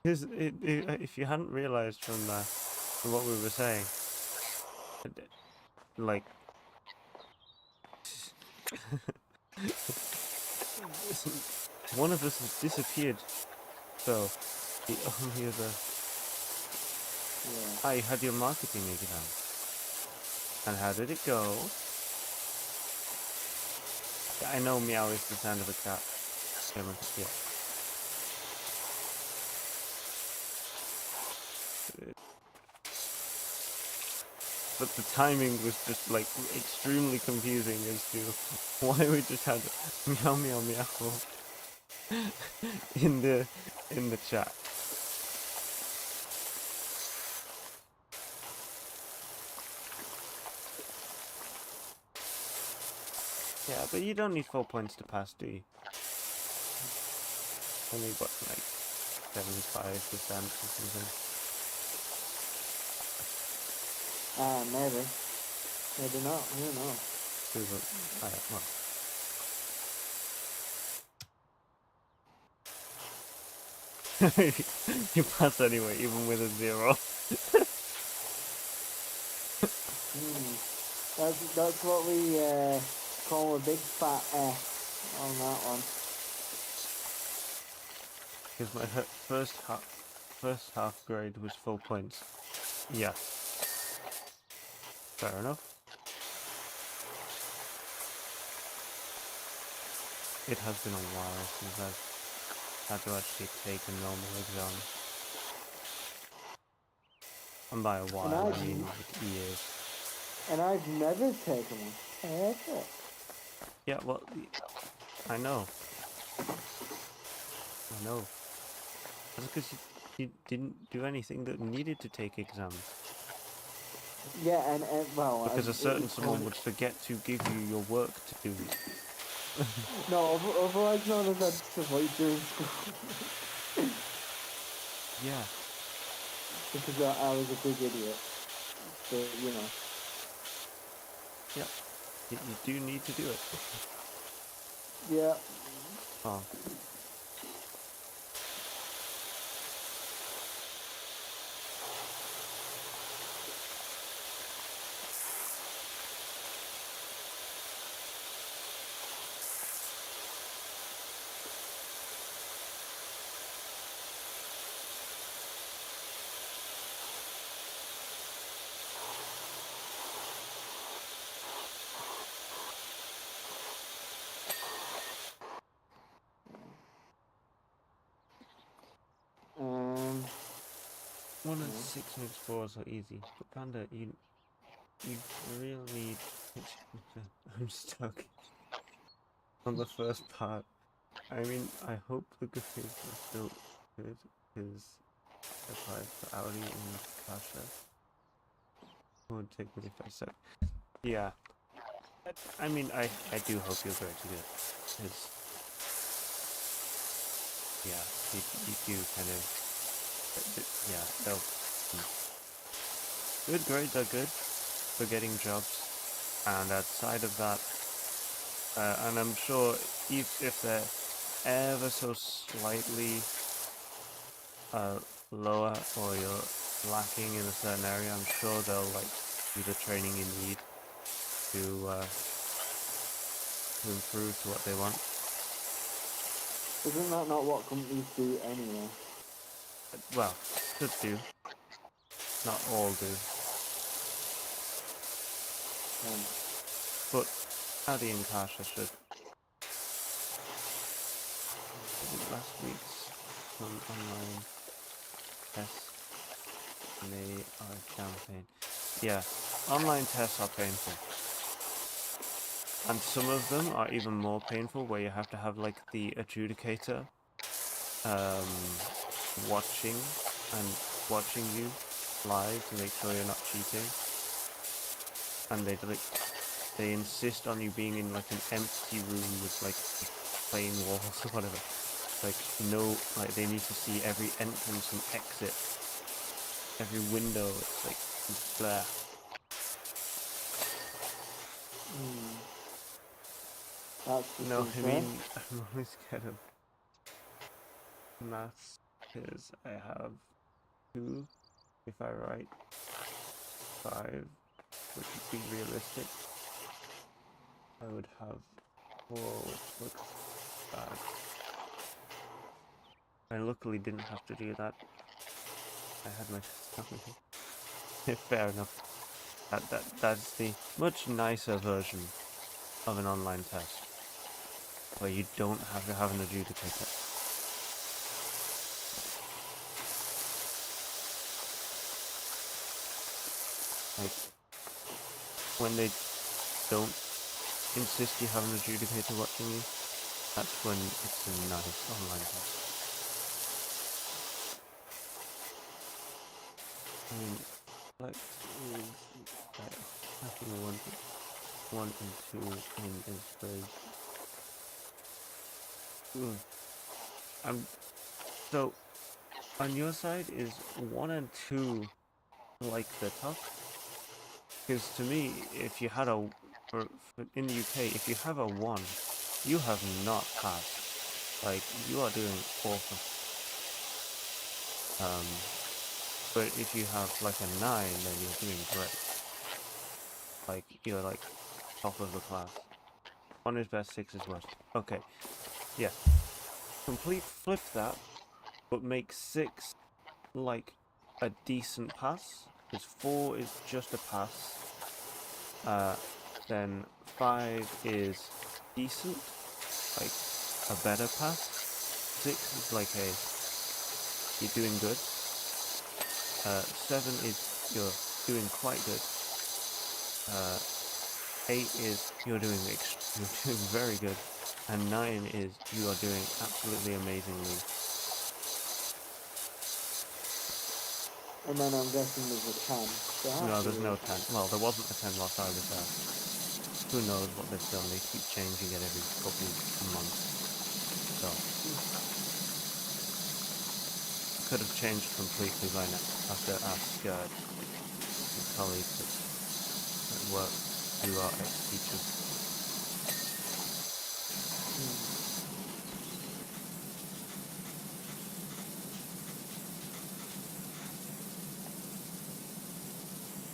Because if you hadn't realised from what we were saying, like... one of us has disappeared, so the only other... Yeah. I had your marketing exam. And how did it go? I know meow is the sound of a cat. Yeah. But the timing was just like extremely confusing as to why we just had meow meow meow in the chat. Yeah, but you don't need 4 points to pass, do you? Only what, like 75% or something. Maybe. Maybe not. I don't know. Well. You pass anyway, even with a 0. That's what we call a big fat F on that one. Because my first half grade was 4 points. Yeah. Fair enough. It has been a while since I've had to actually take a normal exam. And by a while, I mean like years. And I've never taken one. Ever. Yeah, well, I know. That's because you didn't do anything that needed to take exams. Yeah, and well... Because a certain someone would forget to give you your work to do. No, otherwise known as I'd survive during school. Yeah. Because I was a big idiot. But, you know. Yeah. You do need to do it. Yeah. Oh. One and 6 makes 4 so easy. But Panda, you really... I'm stuck on the first part. I mean, I hope the grades are still good, because I applied for Audi and Kasha. It would take me 5 seconds. Yeah. I mean, I do hope your grades are good, because... Yeah, you do kind of... Yeah, so... Good grades are good for getting jobs, and outside of that, and I'm sure if they're ever so slightly lower, or you're lacking in a certain area, I'm sure they'll like do the training you need to improve to what they want. Isn't that not what companies do anyway? Well, should do. Not all do. But Audi and Kasha should. I did last week's online tests, and they are damn pain. Yeah, online tests are painful. And some of them are even more painful, where you have to have like the adjudicator watching you live to make sure you're not cheating. And they insist on you being in like an empty room with like plain walls or whatever. Like they need to see every entrance and exit, every window. It's like blah. No, I mean, I'm only scared of maths because I have 2, if I write 5, which would be realistic. I would have 4, which looks bad. I luckily didn't have to do that. I had my stomach. Fair enough. That's the much nicer version of an online test, where you don't have to have an adjudicator. Like, when they don't insist you have an adjudicator watching you, that's when it's a nice online test. I mean, like, nothing I wanted. 1 and 2 in is very... So, on your side, is 1 and 2 like the top? Because to me, if you had a... in the UK, if you have a 1, you have not passed. Like, you are doing awesome. But if you have like a 9, then you're doing great. Like, you're like top of the class. 1 is best, 6 is worst. Okay, yeah. Complete flip that, but make 6 like a decent pass. Because 4 is just a pass. Then 5 is decent, like a better pass. 6 is like you're doing good. 7 is you're doing quite good. 8 is you're doing very good, and 9 is you are doing absolutely amazingly. And then I'm guessing there's a 10. No, there's no 10. Well, there wasn't a 10 whilst I was there. Who knows what they've done? They keep changing it every couple of months. So could have changed completely by now. I have to ask colleagues at work who are ex-teachers.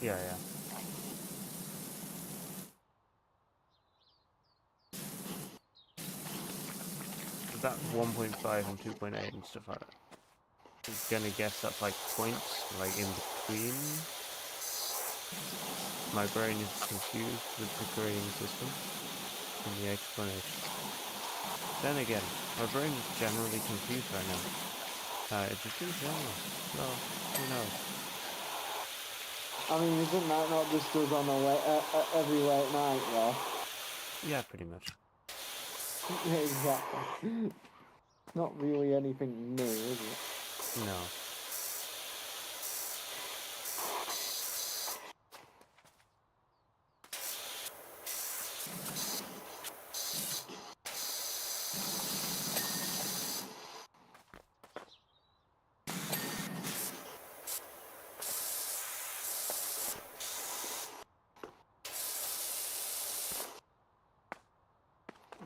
Yeah. But that 1.5 and 2.8 and stuff like that. I'm gonna guess that's like points, like in between. My brain is confused with the grading system and the explanation. Then again, my brain is generally confused right now. It's just in general, so who knows? I mean, isn't that not just us on every late night, though? Yeah, pretty much. Exactly. Not really anything new, is it? No.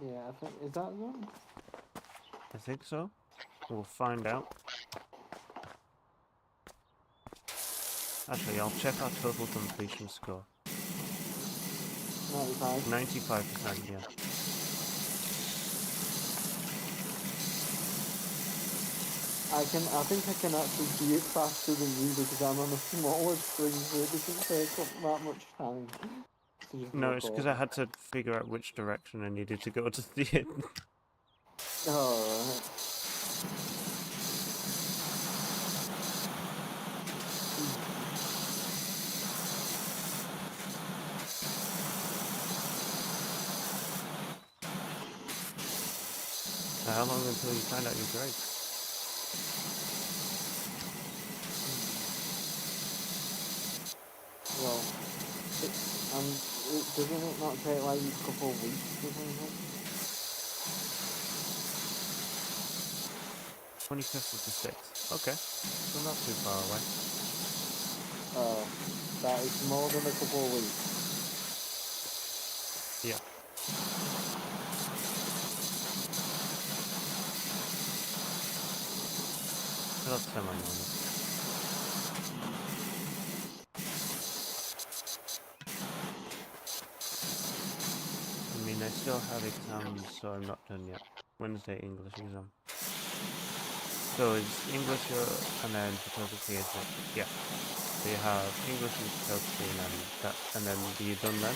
Yeah, I think, is that one? I think so. We'll find out. Actually, I'll check our total completion score. 95. 95%, yeah. I think I can actually do it faster than you because I'm on a smaller screen, so it doesn't take up that much time. No, it's because I had to figure out which direction I needed to go to see it. Alright. How long until you find out your grade? Well, doesn't it not take like a couple of weeks or something? 25th of the 6th. Okay. So not too far away. That is more than a couple of weeks. Yeah. That's semi-normal. I mean, I still have exams, so I'm not done yet. Wednesday English exam. So is English and then photography is it? Yeah. So you have English and photography and then are you done then?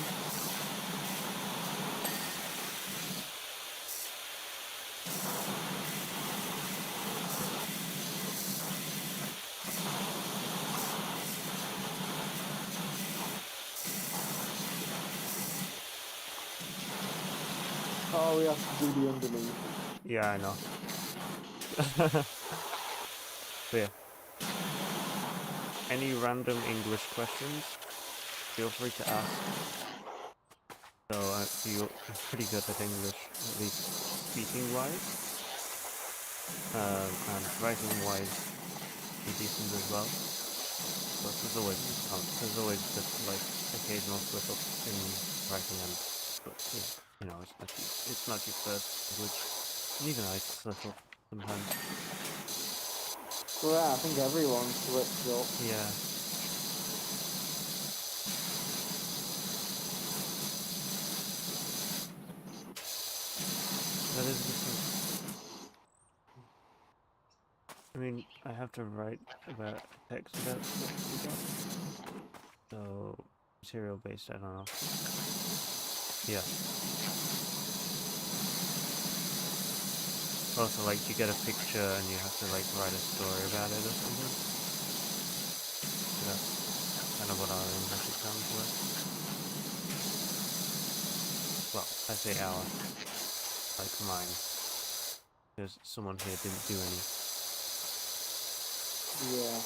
Oh, we have to do the underneath. Yeah, I know. So yeah. Any random English questions? Feel free to ask. So you're pretty good at English, at least speaking-wise. And writing-wise, you're decent as well. But there's always just like occasional slip-ups in writing, and but you know it's not your first language. And even I slip up sometimes. Well, yeah, I think everyone slips up. Yeah. That is different. I mean, I have to write about text about stuff we got. So material based, I don't know. Yeah. Also, like you get a picture and you have to like write a story about it or something. So that's kind of what our English exams were. Well, I say our, like mine, because someone here didn't do any. Yeah.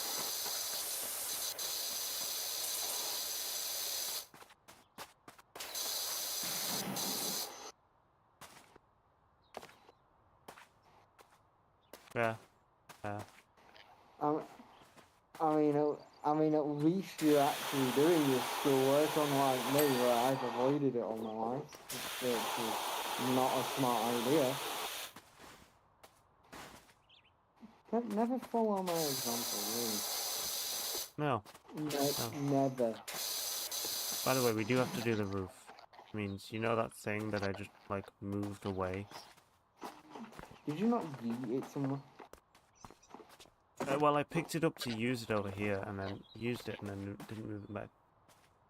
Yeah. I mean, at least you're actually doing your schoolwork, unlike me, where I've avoided it all my life, which is not a smart idea. Never follow my example, really. No. Never. By the way, we do have to do the roof. Means, you know that thing that I just like moved away? Did you not yeet it somewhere? Well, I picked it up to use it over here, and then used it, and then didn't move it back.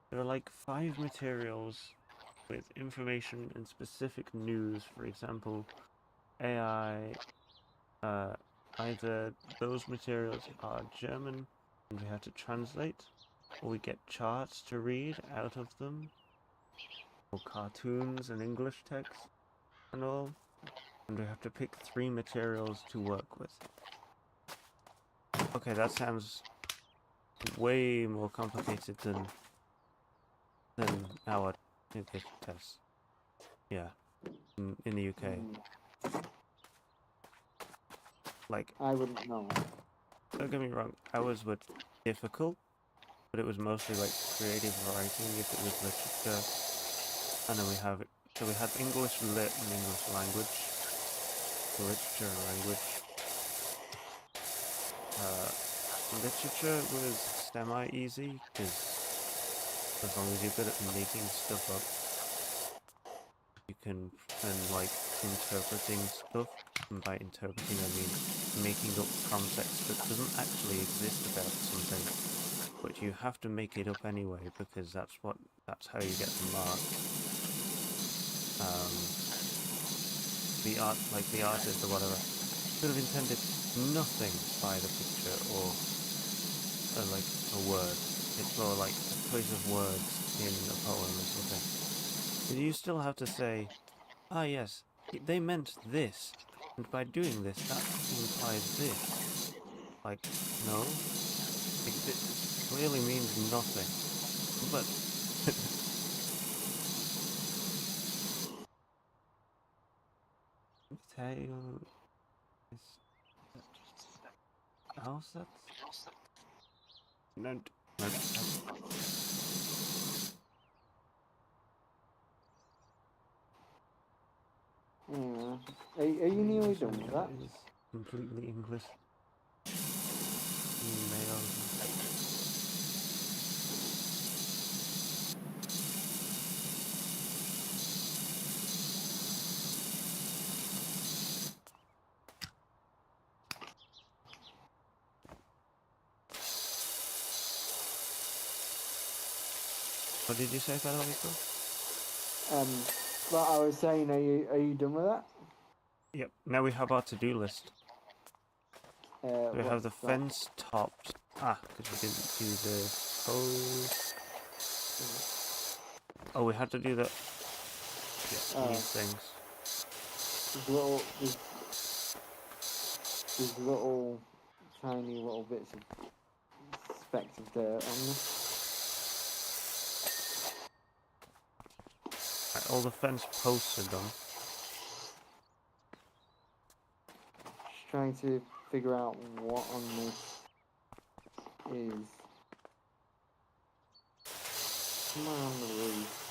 There are like 5 materials with information and specific news. For example, AI. Either those materials are German, and we have to translate, or we get charts to read out of them, or cartoons and English text, and all. And we have to pick 3 materials to work with. Okay, that sounds way more complicated than our English test. Yeah, in the UK. Like, I wouldn't know. don't get me wrong, ours were difficult, but it was mostly like creative writing if it was literature. And then we have English lit and English language, literature and language. Literature was semi-easy, because as long as you're good at making stuff up, you can, and like interpreting stuff, and by interpreting I mean making up context that doesn't actually exist about something, but you have to make it up anyway, because that's how you get the mark. The artist or whatever could have intended nothing by the picture, or like a word, or like a choice of words in a poem or something. But you still have to say, ah yes, they meant this, and by doing this, that implies this. Like, no, it clearly means nothing. But tail is how's that? No, no. Yeah. Are you nearly done with that? Is completely English. Emails. What did you say, Federico? But I was saying, are you done with that? Yep. Now we have our to-do list. We have the what's that? fence topped. Because we didn't do the hose. Oh, we had to do the these things. There's little tiny little bits of specks of dirt on them. all the fence posts are done. Just trying to figure out what on this is. Somewhere on the roof.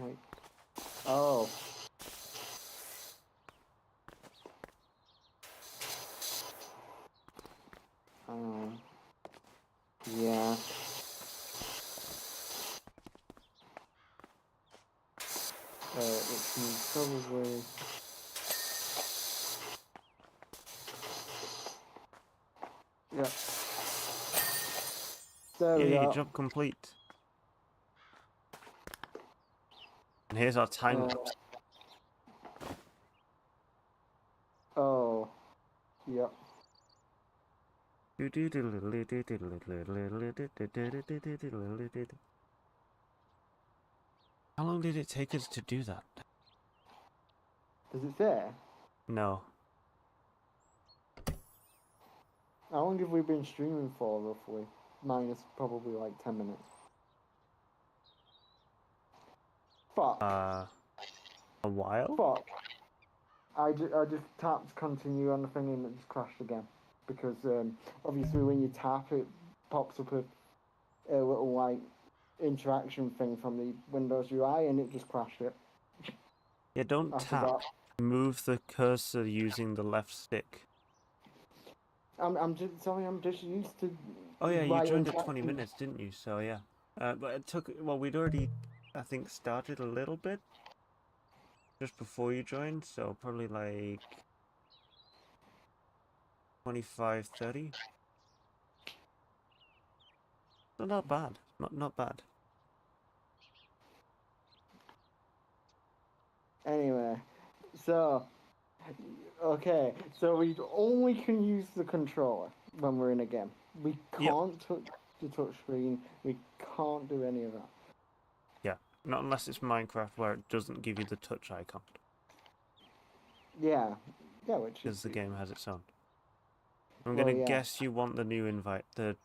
Like, oh. Yeah. It can probably. Yeah. There we Yay, go. job complete. And here's our time lapse. Oh. Yep. How long did it take us to do that? Does it say? No. How long have we been streaming for, roughly? Minus probably like 10 minutes. Fuck. A while? Fuck. I just tapped continue on the thing and it just crashed again. Because obviously when you tap it pops up a little like interaction thing from the Windows UI and it just crashed it. Yeah, don't I tap. forgot. Move the cursor using the left stick. I'm just used to. Oh yeah, you right joined at 20 interacting. minutes, didn't you? So yeah. But it took, well, we'd already, I think, started a little bit just before you joined, so probably like 25, 30. So not bad. Not bad. Anyway, so okay, so we only can use the controller when we're in a game. We can't touch the touch screen. We can't do any of that. Yeah, not unless it's Minecraft where it doesn't give you the touch icon. Yeah, which is Because the game has its own. I'm Well, gonna yeah. guess you want the new invite, the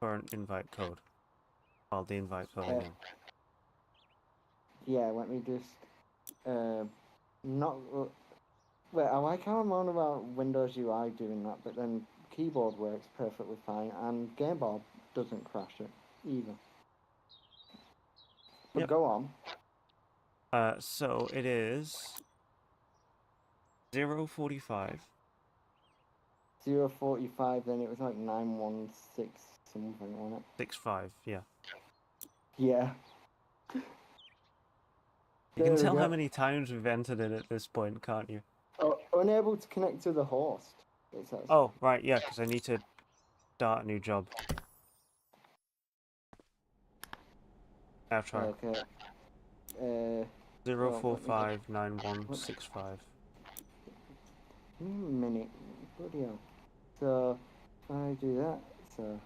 current invite code. Well, the invite code again. Yeah. Let me just not. Wait, I like how I'm on about Windows UI doing that, but then keyboard works perfectly fine, and Game Boy doesn't crash it either. But Yep. go on. So it is 045. 045, then it was like 916 something, wasn't it? 65, yeah. Yeah. You There can we tell go. how many times we've entered it at this point, can't you? Oh, unable to connect to the host, it says. Oh, right, yeah, because I need to start a new job. Now try. Okay. 0459165. Minute. Bloody hell. So, if I do that, so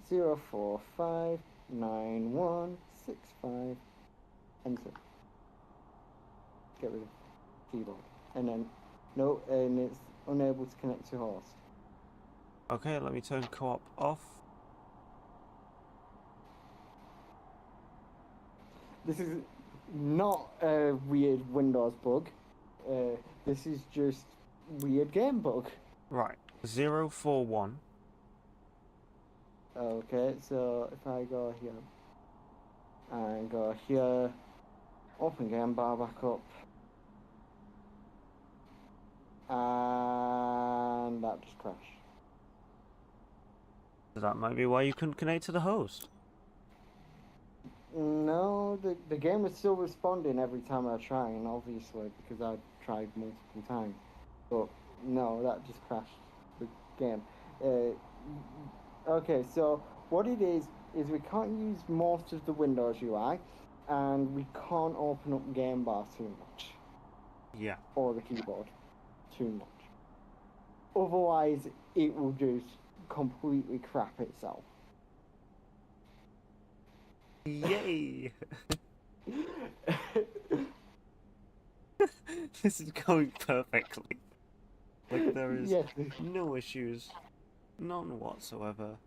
0459165, enter. Get rid of keyboard. And then, no, and it's unable to connect to host. Okay, let me turn co-op off. This is not a weird Windows bug. This is just weird game bug. Right, 041. Okay, so if I go here and go here, open game bar back up, and that just crashed. So that might be why you couldn't connect to the host. No, the game is still responding every time I try, and obviously because I tried multiple times. But no, that just crashed the game. Okay, so what it is we can't use most of the Windows UI, and we can't open up game bar too much. Yeah. Or the keyboard too much. Otherwise, it will just completely crap itself. Yay! This is going perfectly. Like there is Yes. no issues. None whatsoever.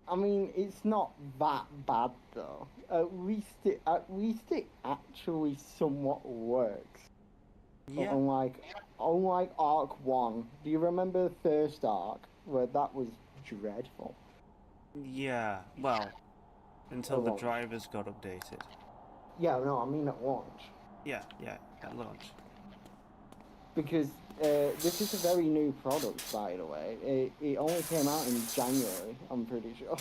I mean, it's not that bad though. At least it actually somewhat works. Yeah. Unlike Arc 1, do you remember the first arc where that was dreadful? Yeah. Well, until At the launch. drivers got updated. Yeah, no, I mean at launch. Yeah, at launch. Because this is a very new product, by the way. It only came out in January, I'm pretty sure.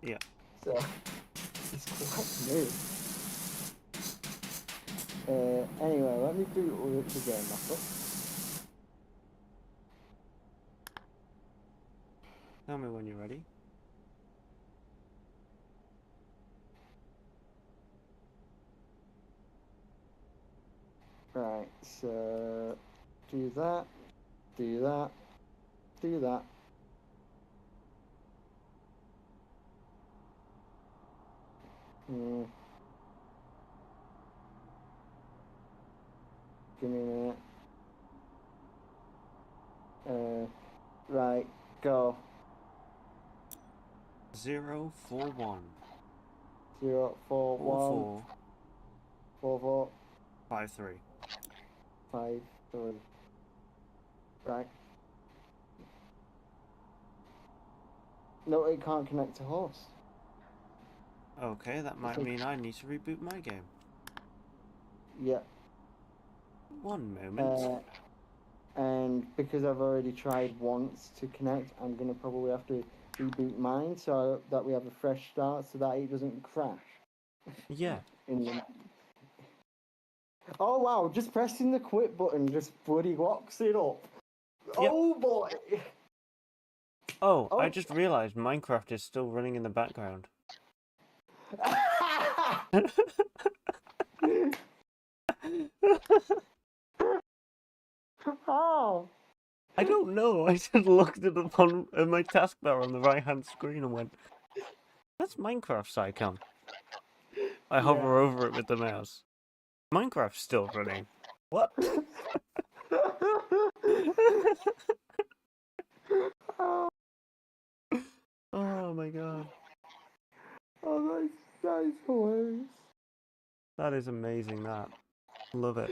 Yeah. So, it's quite new. Anyway, let me do the game back up. Tell me when you're ready. Right, so do that, do that, do that. Give me a minute. Right, go. 041 0, 4, 1, 44 4, 4, 53. 5, 3. Right. No, it can't connect to horse. Okay, that might mean I need to reboot my game. Yeah. One moment. And because I've already tried once to connect, I'm gonna probably have to reboot mine so that we have a fresh start so that it doesn't crash. Yeah. Oh wow, just pressing the quit button just bloody locks it up. Yep. Oh boy! Oh, I just realized Minecraft is still running in the background. Oh! I don't know. I just looked at my taskbar on the right-hand screen and went, "That's Minecraft's icon." I hover over it with the mouse. Minecraft's still running. What? Oh my god. Oh, that is hilarious. That is amazing, that. Love it.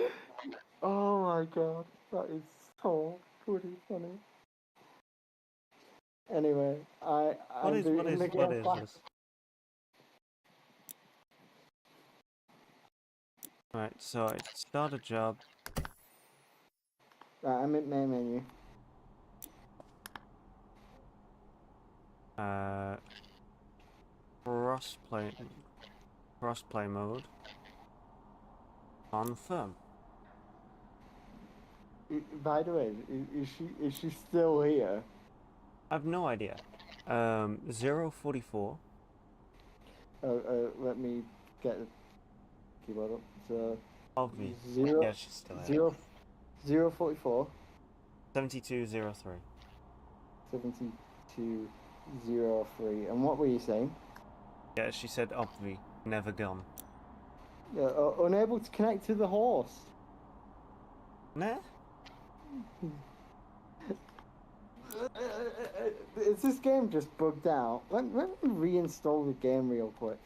Oh my god, that is so pretty funny. Anyway, I'm booting the What game is back. this? Right, so I start a job. Right, I'm in main menu. Crossplay mode. Confirm. By the way, is she still here? I've no idea. 044. Let me get the keyboard up. So Obvi. zero, Yeah, she's still here. 044 7203. 7203. And what were you saying? Yeah, she said obvi. Never gone. Unable to connect to the horse. Nah? Is this game just bugged out? Let me reinstall the game real quick.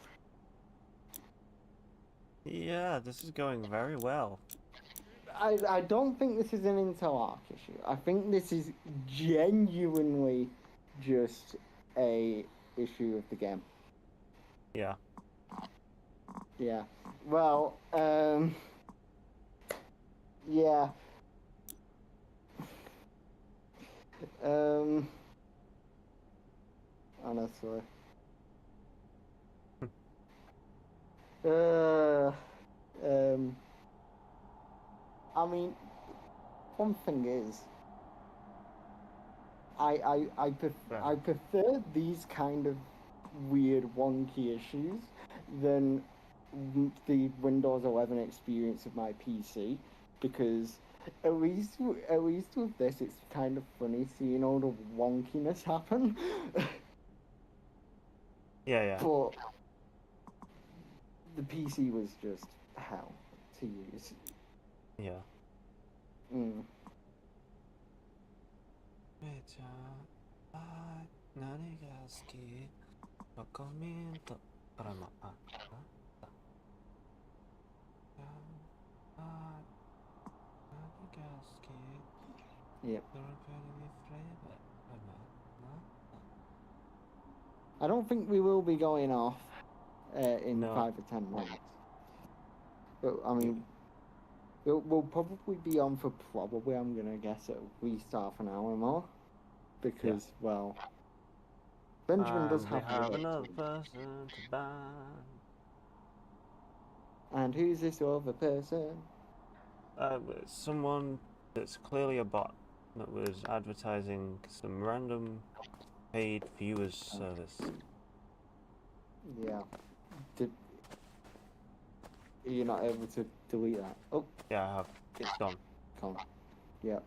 Yeah, this is going very well. I don't think this is an Intel Arc issue. I think this is genuinely just a issue of the game. Yeah. Yeah. Well, yeah. Honestly. I mean, one thing is, I prefer these kind of weird wonky issues than the Windows 11 experience of my PC, because at least with this it's kind of funny seeing all the wonkiness happen. Yeah. But the PC was just hell to use. Yeah. Yep. I don't think we will be going off in No. 5 or 10 minutes. But I mean, we'll probably be on for probably, I'm gonna guess, at least half an hour more, because well, Benjamin does And we have have work another to do. person to ban. And who's this other person? Someone that's clearly a bot that was advertising some random paid viewers service. Yeah. You're not able to delete that. Oh, Yeah, I have. It's gone. come. Yeah.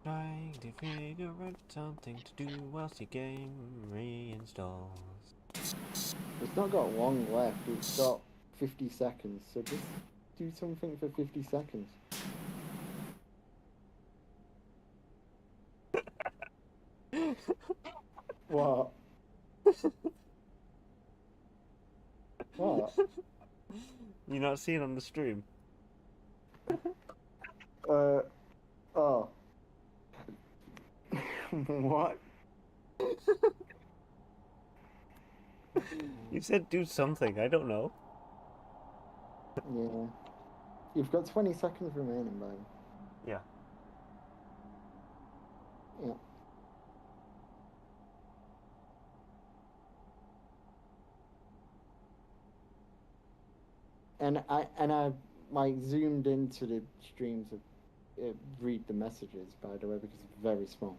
Trying to figure out something to do whilst your game reinstalls. It's not got long left. It's got 50 seconds. So just do something for 50 seconds. What? What? You're not seeing on the stream? Oh. What? You said do something, I don't know. Yeah. You've got 20 seconds remaining, buddy. Yeah. Yeah. And I like zoomed into the stream to read the messages, by the way, because it's very small.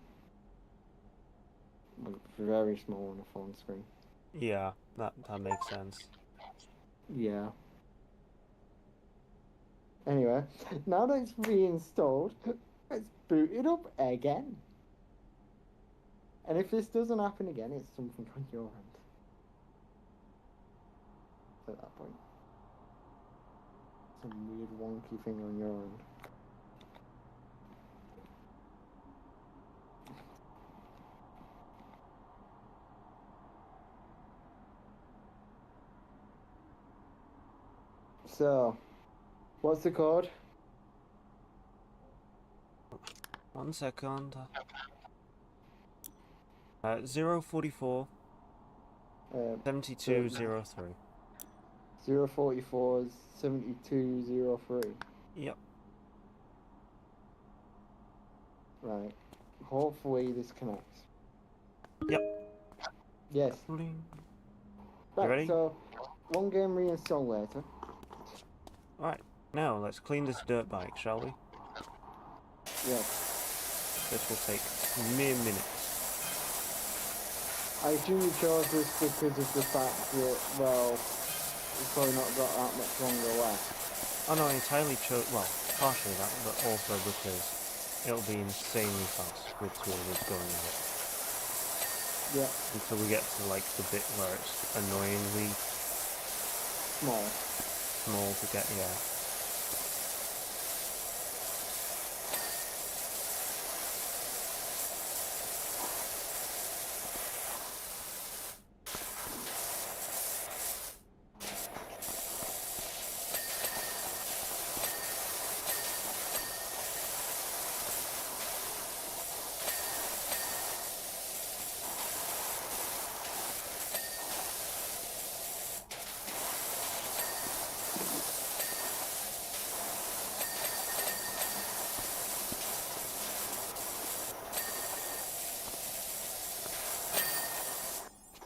Like, very small on a phone screen. Yeah, that makes sense. Yeah. Anyway, now that it's reinstalled, let's boot it up again. And if this doesn't happen again, it's something on your end. At that point. Some weird wonky thing on your end. So, what's the code? 1 second. 044 7203. 044 7203. Yep. Right. Hopefully this connects. Yep. Yes. Bling. Right, ready? so one game reinstall later. Alright, now let's clean this dirt bike, shall we? Yes. This will take mere minutes. I assume you chose this because of the fact that, well, it's probably not got that much longer left. Oh no, I entirely chose, well, partially that, but also because it'll be insanely fast with 2 of us going at it. Yeah. Until we get to like the bit where it's annoyingly small to get, yeah.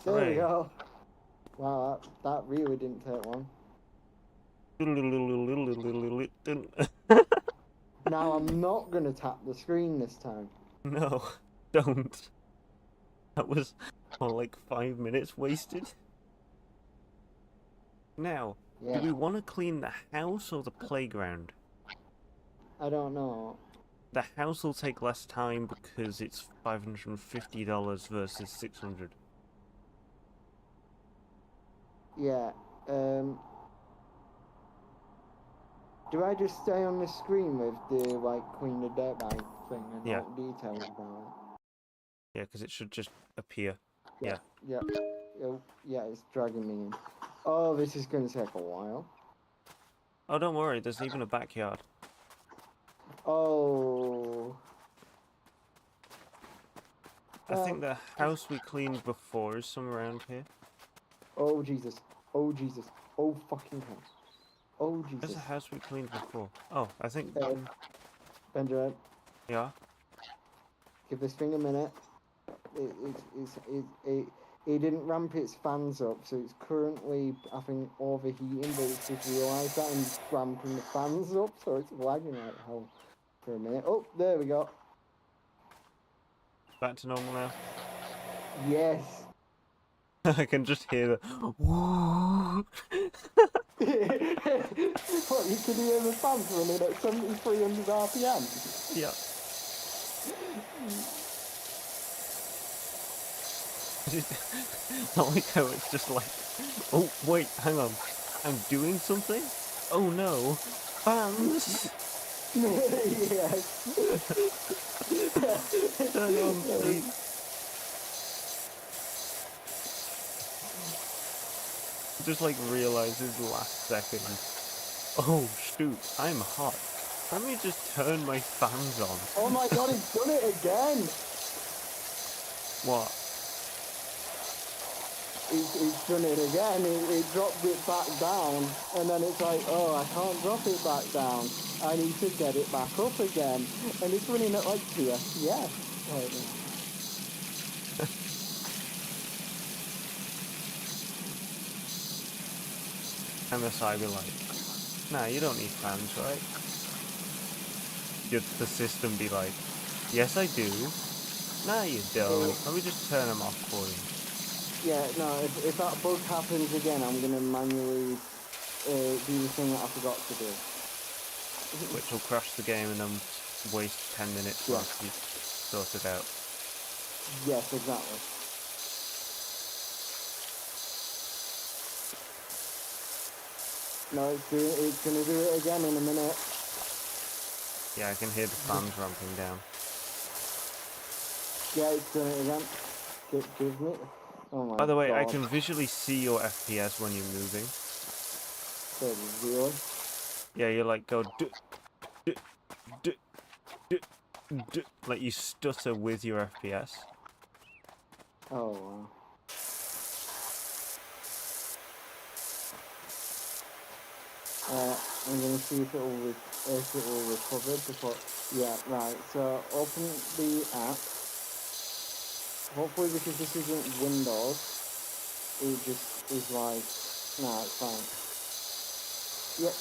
There we Hooray. go. Wow, that really didn't take long. Now I'm not going to tap the screen this time. No, don't. That was like 5 minutes wasted. Now, Yeah. do we want to clean the house or the playground? I don't know. The house will take less time because it's $550 versus 600. Yeah. Do I just stay on the screen with the like Queen of Dirtbag thing and Yeah. not details about Yeah, because it should just appear. it? Yeah. Yeah. Oh, yeah, it's dragging me in. Oh, this is gonna take a while. Oh, don't worry. There's even a backyard. Oh. I think the house we cleaned before is somewhere around here. Oh Jesus. Oh Jesus. Oh fucking hell. Oh Where's Jesus. the house we cleaned before? Oh, I think. Benjamin, Yeah. give this thing a minute. It didn't ramp its fans up, so it's currently, I think, overheating, but it's just realised that and it's ramping the fans up, so it's lagging like hell for a minute. Oh, there we go. Back to normal now. Yes. I can just hear the. Whoa. What, you can hear the fans running at 7,300 RPM? Yeah. I like how it's just like, oh wait, hang on, I'm doing something? Oh no, fans! Yes. Turn on, please. Just like realizes last second, oh shoot, I'm hot. Let me just turn my fans on. Oh my god, he's done it again! What? He's done it again. He dropped it back down, and then it's like, oh, I can't drop it back down. I need to get it back up again. And it's running at like 2 FPS. Right now. MSI be like, nah, you don't need fans, right? The system be like, yes I do. Nah, you don't. Let me just turn them off for you. Yeah, no, if that bug happens again, I'm going to manually do the thing that I forgot to do. Which will crash the game and then waste 10 minutes Yeah. once you sort it out. Yes, exactly. No, it's going to do it again in a minute. Yeah, I can hear the fans ramping down. Yeah, it's done it again. Give me... Oh my god. By the way, I can visually see your FPS when you're moving. Really? Yeah, you like go like you stutter with your FPS. Oh wow. I'm gonna see if it will recover before. Yeah, right. So open the app. Hopefully, because this isn't Windows, it just is like, nah, it's fine. Yep,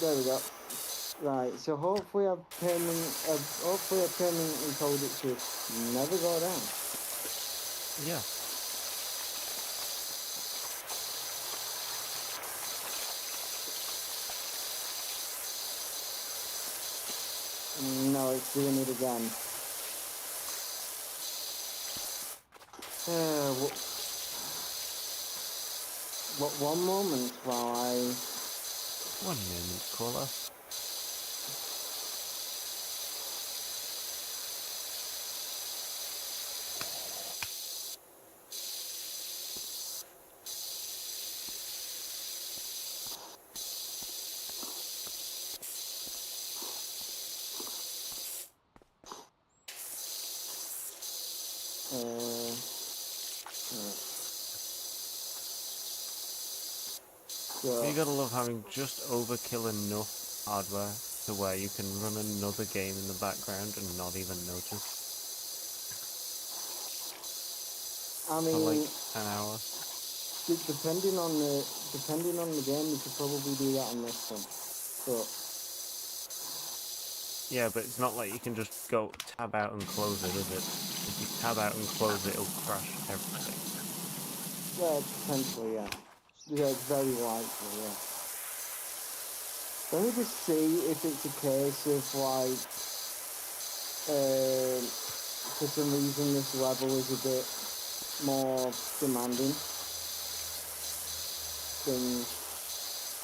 there we go. Right. So hopefully our payment encoded to never go down. Yeah. No, it's doing it again. One moment while I... 1 moment, caller. So, You gotta love having just overkill enough hardware to where you can run another game in the background and not even notice. I For like mean, an hour. depending on the game, you could probably do that on this one. But Yeah, but it's not like you can just go tab out and close it, is it? If you tab out and close it, it'll crash everything. yeah, potentially, yeah. Yeah, it's very likely, yeah. Let me just see if it's a case of like, for some reason this level is a bit more demanding than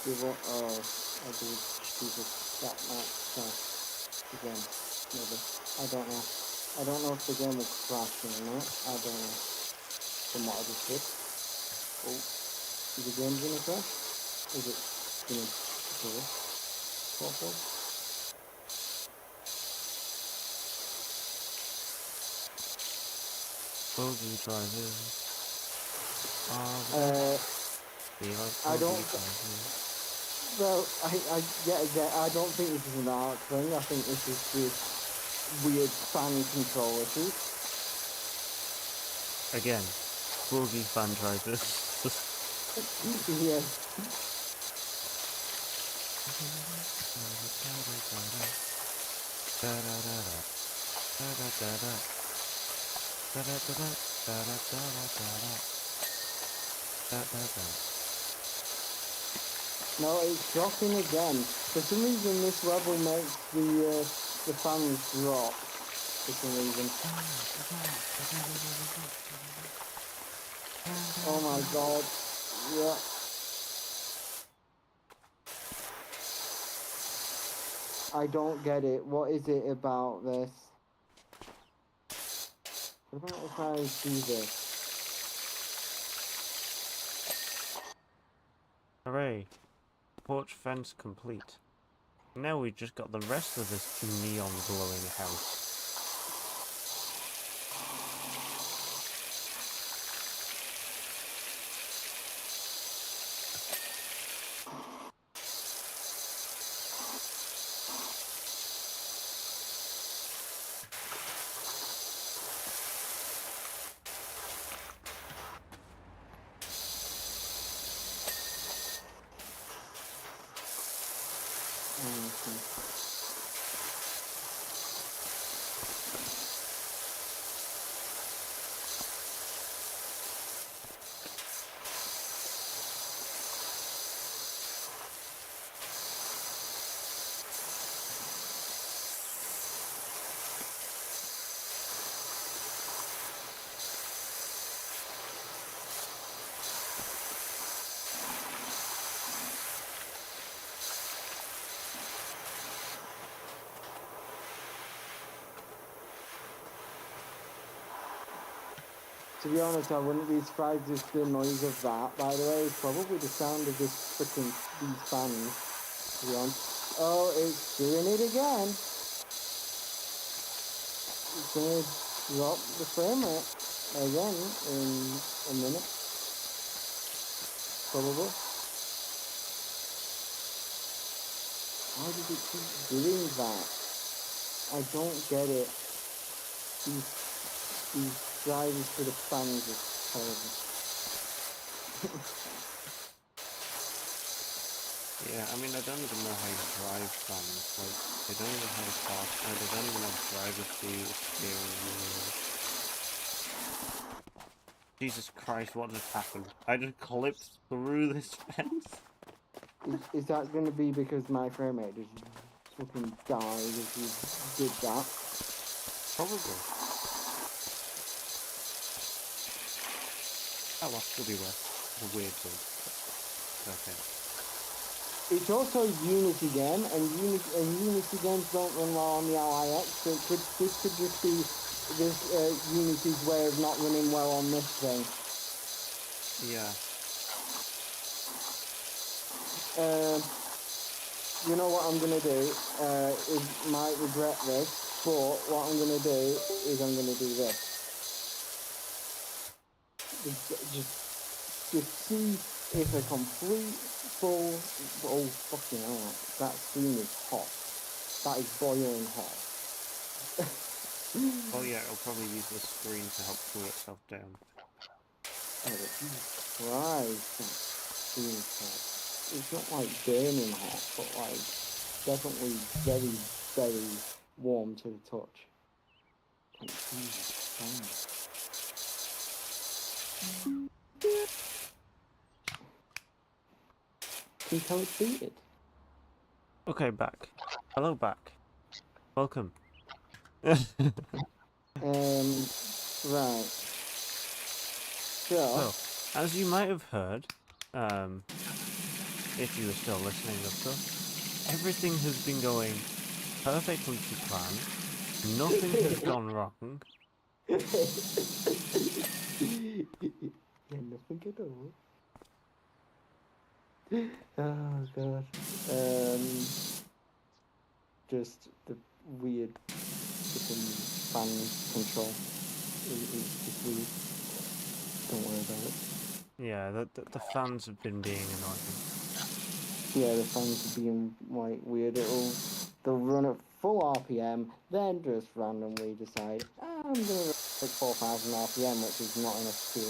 the one. Oh, I did stupid that much. Again, maybe. I don't know. I don't know if the game will crash in a minute. I don't know. From what I just did. Oh, is the game gonna crash? Is it gonna go? Pop. Bogey drivers. Be like I don't. bogey drivers. Well, I don't think this is an art thing. I think this is just weird fan control issues. Again, bogey fan drivers. Yes. No, it's dropping again. For some reason, this level makes the fans drop. For some reason. Oh my god. Yeah. I don't get it. What is it about this? What about if I do this? Hooray! Porch fence complete. Now we've just got the rest of this neon glowing house. To be honest, I wouldn't be surprised if the noise of that, by the way, is probably the sound of this freaking these fans. To be honest. Oh, it's doing it again. It's gonna drop the frame rate again in a minute. Probably. Why did it keep doing that? I don't get it. These drivers for the fans is terrible. Yeah, I mean, I don't even know how you drive fans. Like, they don't even have a car. They don't even have driver's seat, steering wheel. Jesus Christ, what just happened? I just clipped through this fence? Is that going to be because my frame rate just fucking died if you did that? Probably. Oh, well, still be worth a weird thing. Okay. It's also a Unity game, and Unity games don't run well on the LIX, so this could just be Unity's way of not running well on this thing. Yeah. You know what I'm gonna do? Is might regret this, but what I'm gonna do is I'm gonna do this. Just see if a complete full. Oh fucking hell! That steam is hot. That is boiling hot. Oh yeah, it'll probably use the screen to help cool itself down. Oh, but Jesus Christ, that steam is hot. It's not like burning hot, but like definitely very, very warm to the touch. Like, Jesus Christ. Can you tell it's heated? Okay, back. Hello, back. Welcome. Right. So, So, as you might have heard, if you were still listening, of course, everything has been going perfectly to plan. Nothing has gone wrong. yeah, nothing at all. Oh god. Just the weird flipping fan control is just weird. Don't worry about it. Yeah, the fans have been being annoying. Yeah, the fans are being like weird. They'll run at full RPM, then just randomly decide, I'm gonna run like 4,000 RPM, which is not enough to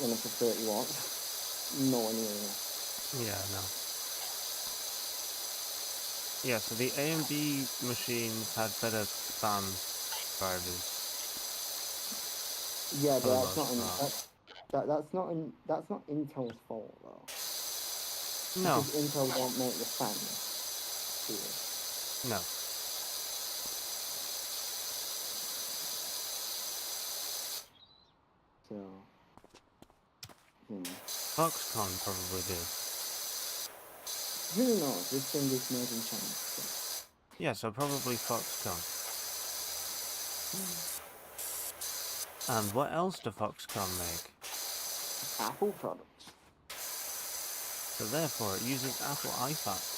run up to 30 watts. Nowhere near enough. Yeah, no. Yeah, so the AMD machines had better fan drivers. Yeah, For the but that's not most part. that's not Intel's fault though. No, Because Intel won't make the fans. Do it. no. So, Foxconn probably did. who knows? This thing is made in China. So. Yeah, so probably Foxconn. And what else do Foxconn make? Apple products. So therefore, it uses Apple iPads.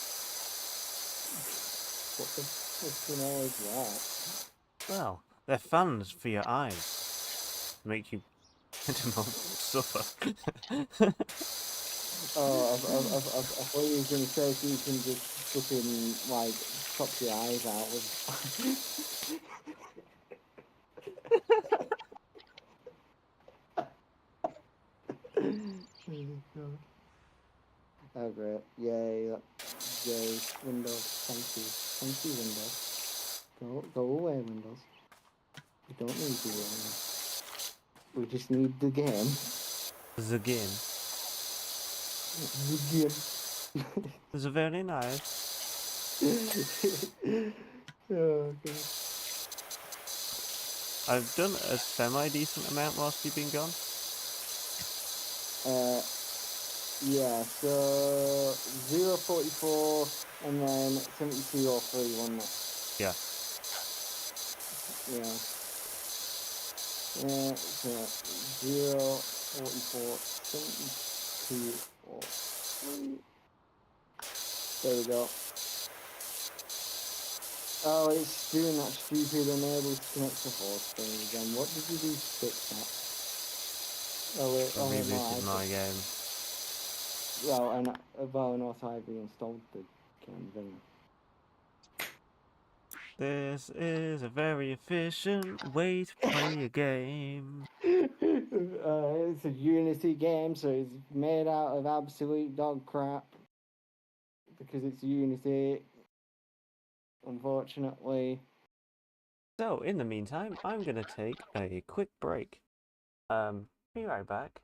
What the hell is that? Well, they're fans for your eyes. Make you, I don't know, suffer. Oh, I thought you were going to say if you can just fucking, like, chop your eyes out with... Oh, great. Yay. Yay. Windows. Thank you. Thank you, Windows. Go away, Windows. We don't need you anymore. We just need the game. The game. The game. It's very nice. Oh, God. I've done a semi-decent amount whilst you've been gone. Yeah, so 044 and then 7203, wasn't it? Yeah. Yeah. So 044 7203. There we go. Oh, it's doing that stupid unable to connect to host thing again. What did you do to fix that? Oh wait, I rebooted my game. Well, and also I reinstalled the game, didn't This is a very efficient way to play a game. It's a Unity game, so it's made out of absolute dog crap. Because it's Unity, unfortunately. So, in the meantime, I'm gonna take a quick break. Be right back.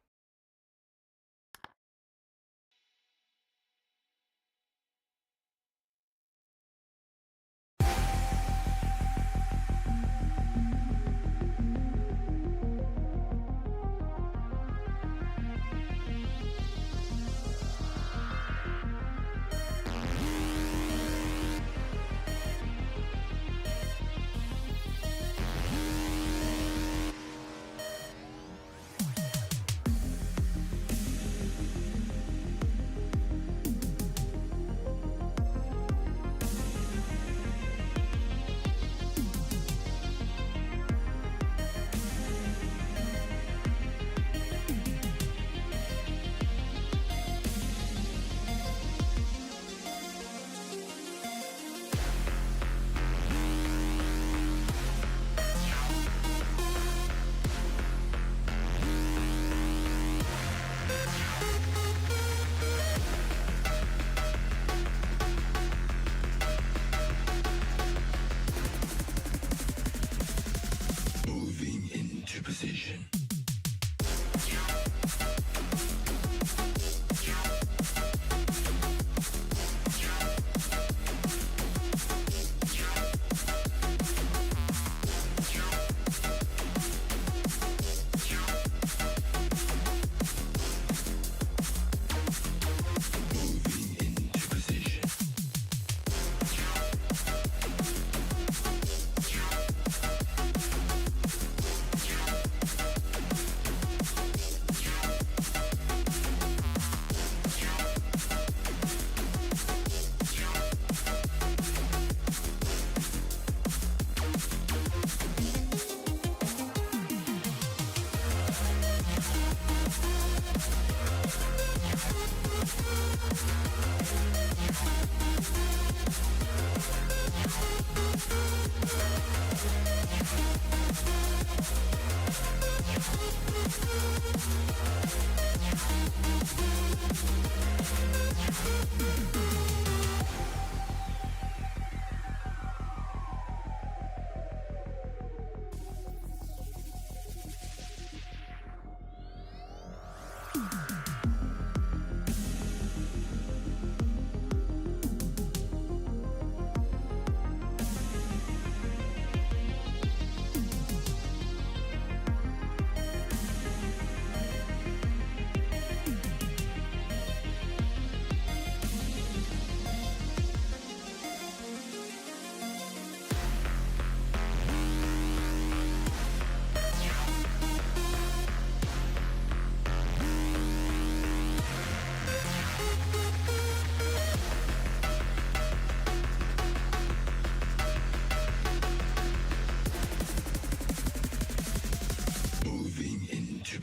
Moving into position.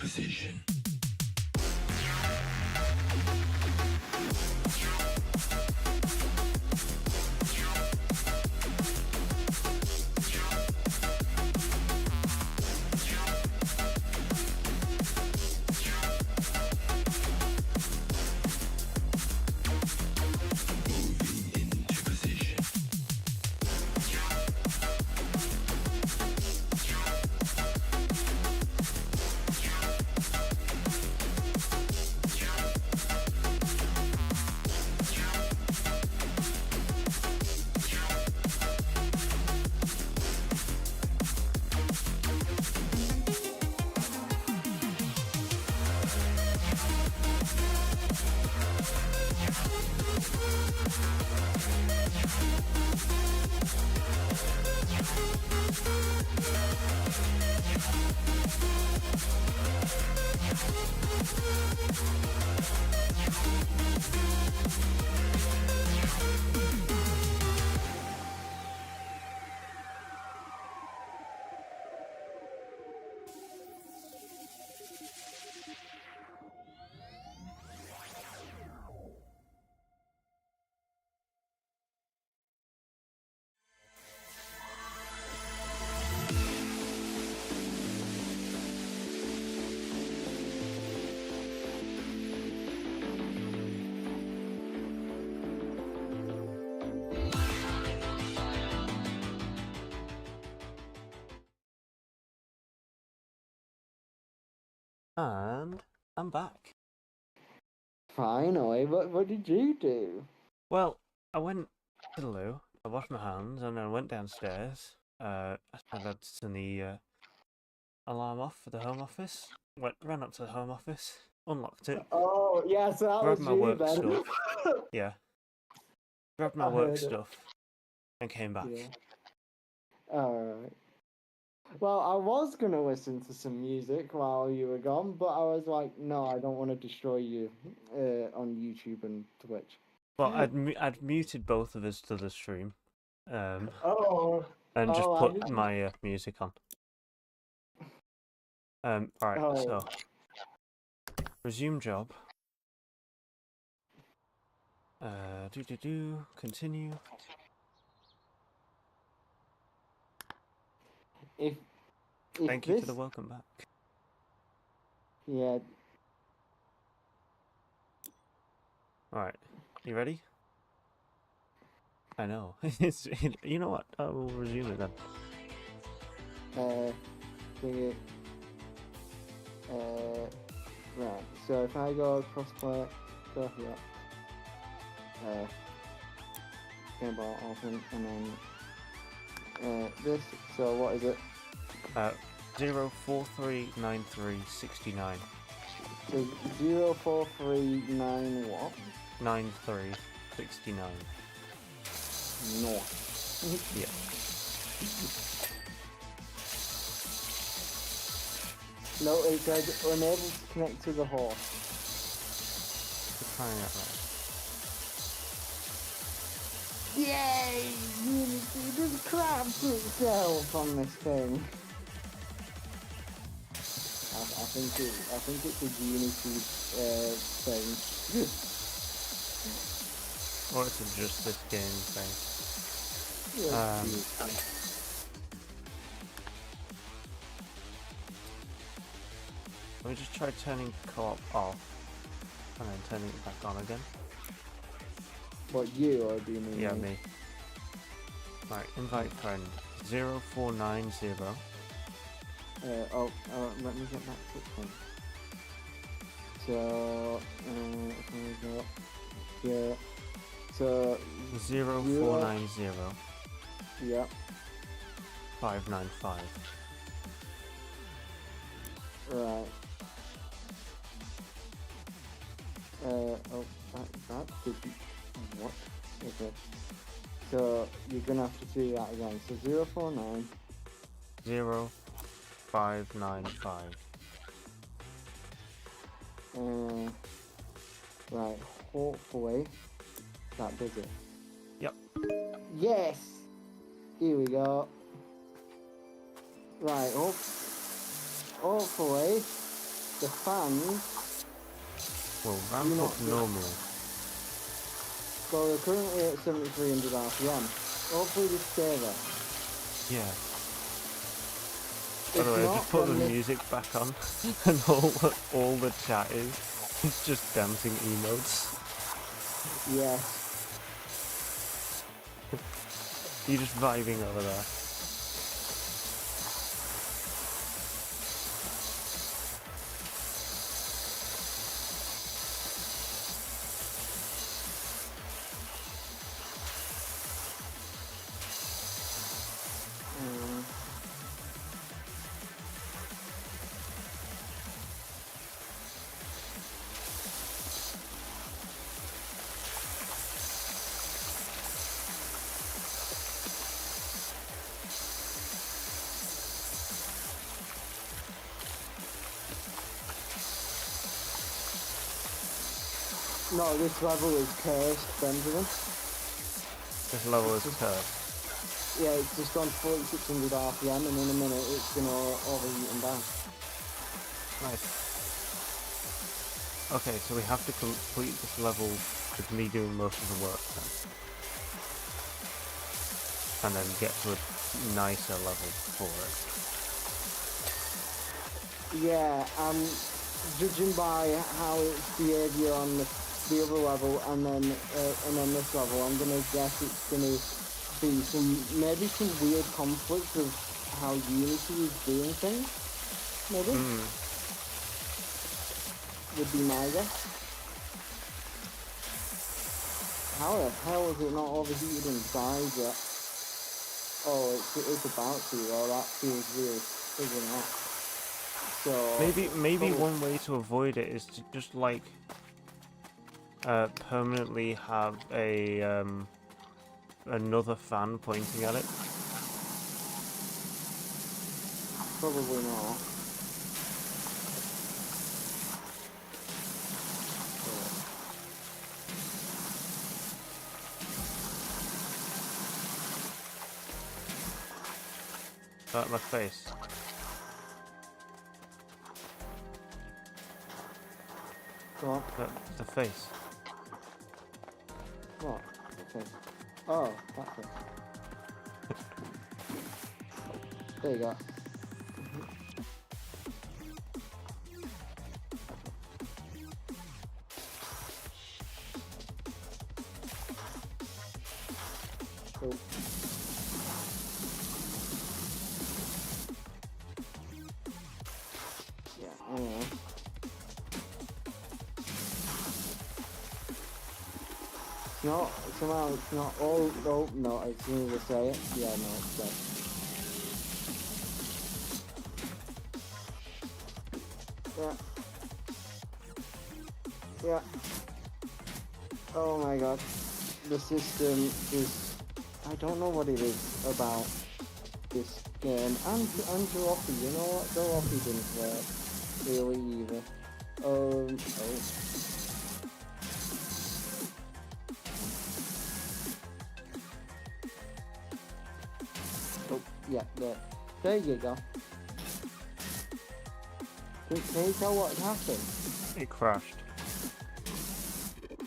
position. Moving into position. And I'm back. Finally, what did you do? Well, I went to the loo, I washed my hands, and then I went downstairs. I had to turn the alarm off for the home office. Ran up to the home office, unlocked it, Oh, yeah, so that grabbed was my you work then. stuff. Yeah. Grabbed my I work heard it. stuff and came back. Yeah. Alright. Well, I was going to listen to some music while you were gone, but I was like, no, I don't want to destroy you on YouTube and Twitch. Well, I'd muted both of us to the stream, and Oh. just Oh, I put didn't- my music on. Alright, Oh. so resume job. Continue. If Thank you this... for the welcome back. Yeah. Alright, you ready? I know. You know what? I will resume it then. Thingy. Right, so if I go crossplay, go here. Game ball open, and then this, so what is it? 0439369. So 0439 what? 9369. No. Yeah. No, it says unable to connect to the horse. We're trying out right. Yay! Unity just craps itself on this thing. I think it's a Unity thing. Or it's just this game thing. Let me just try turning co-op off and then turning it back on again. What, you, or do you mean Yeah, me. Right, invite friend 0490. Let me get back to it then. So, if we go, yeah, so, 0490 yeah, 595. right. That didn't, what? Okay. So, you're gonna have to do that again. So, 049. 0595. Right, hopefully that does it. Yep. Yes! Here we go. Right, hopefully the fans, Well, You ramp know, up normally. well, they're currently at 7,300 RPM. Hopefully they stay there. Yeah. By If the way, I not, just put the then this- music back on, and all the chat is just dancing emotes. Yes. You're just vibing over there. Um, no, this level is cursed, Benjamin. This level is cursed. Yeah, it's just on 4,600 RPM, and in a minute it's gonna overheat and down. Nice. Okay, so we have to complete this level with me doing most of the work then. And then get to a nicer level for it. Yeah, judging by how it's behaviour on the other level and then this level, I'm gonna guess it's gonna be maybe some weird conflicts of how Unity is doing things. Maybe would be my guess. How the hell is it not overheated and died yet? Oh, it's about to. Well, that feels weird. Figuring out. So Maybe probably- one way to avoid it is to just like permanently have a another fan pointing at it. Probably not. At my face. What? That's the face. What? Okay. Oh, that's it. There you go. Cool. Yeah, anyway. No, somehow it's not all. No, as soon as I say it, yeah, no, it's dead. Yeah. Yeah. Oh my god. The system is. I don't know what it is about this game. And Jalopy, you know what? Jalopy didn't work really either. Oh. Oh, yeah, there you go. Can you tell what happened? It crashed.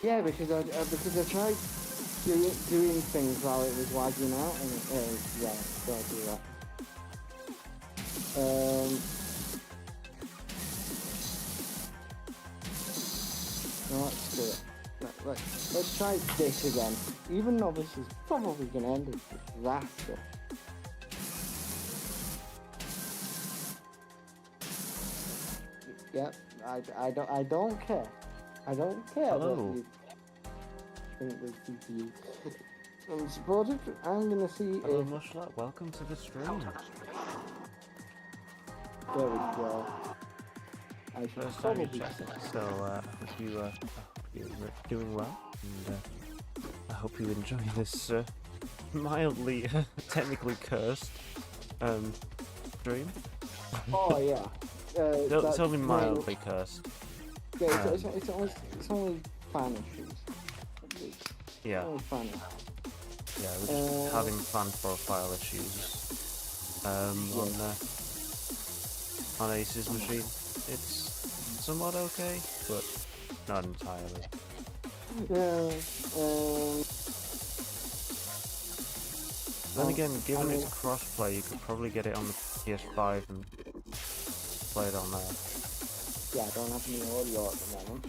Yeah, because I tried doing things while it was lagging out, and yeah, don't do that. No, let's do it. Let's try this again. Even though this is probably gonna end in disaster. Yep, I don't care. I don't care Hello. what you think the CPU unsupported. I'm gonna see Hello, if Mushlat. Welcome to the stream. there we go. I should First time you probably checked say. it, so I hope you're doing well, and I hope you enjoy this mildly technically cursed stream. Oh yeah. It's that's only no- mildly cursed. Yeah, it's only fan issues. It's Yeah, only fan issues. yeah, we're just having fan profile issues on Ace's machine. It's somewhat okay, but not entirely. Yeah. Then Well, again, given I mean, it's crossplay, you could probably get it on the PS5 and play it on there. yeah, I don't have any audio at the moment.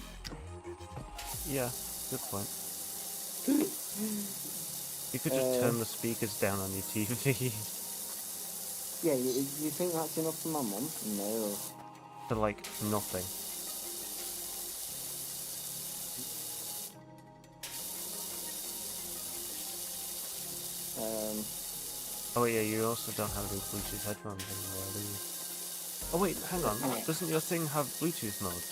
Yeah, good point. You could just turn the speakers down on your TV Yeah, you think that's enough for my mum? No. to like nothing. Um, Oh yeah, you also don't have any Bluetooth headphones anymore, do you? Oh wait, hang on. Doesn't your thing have Bluetooth mode?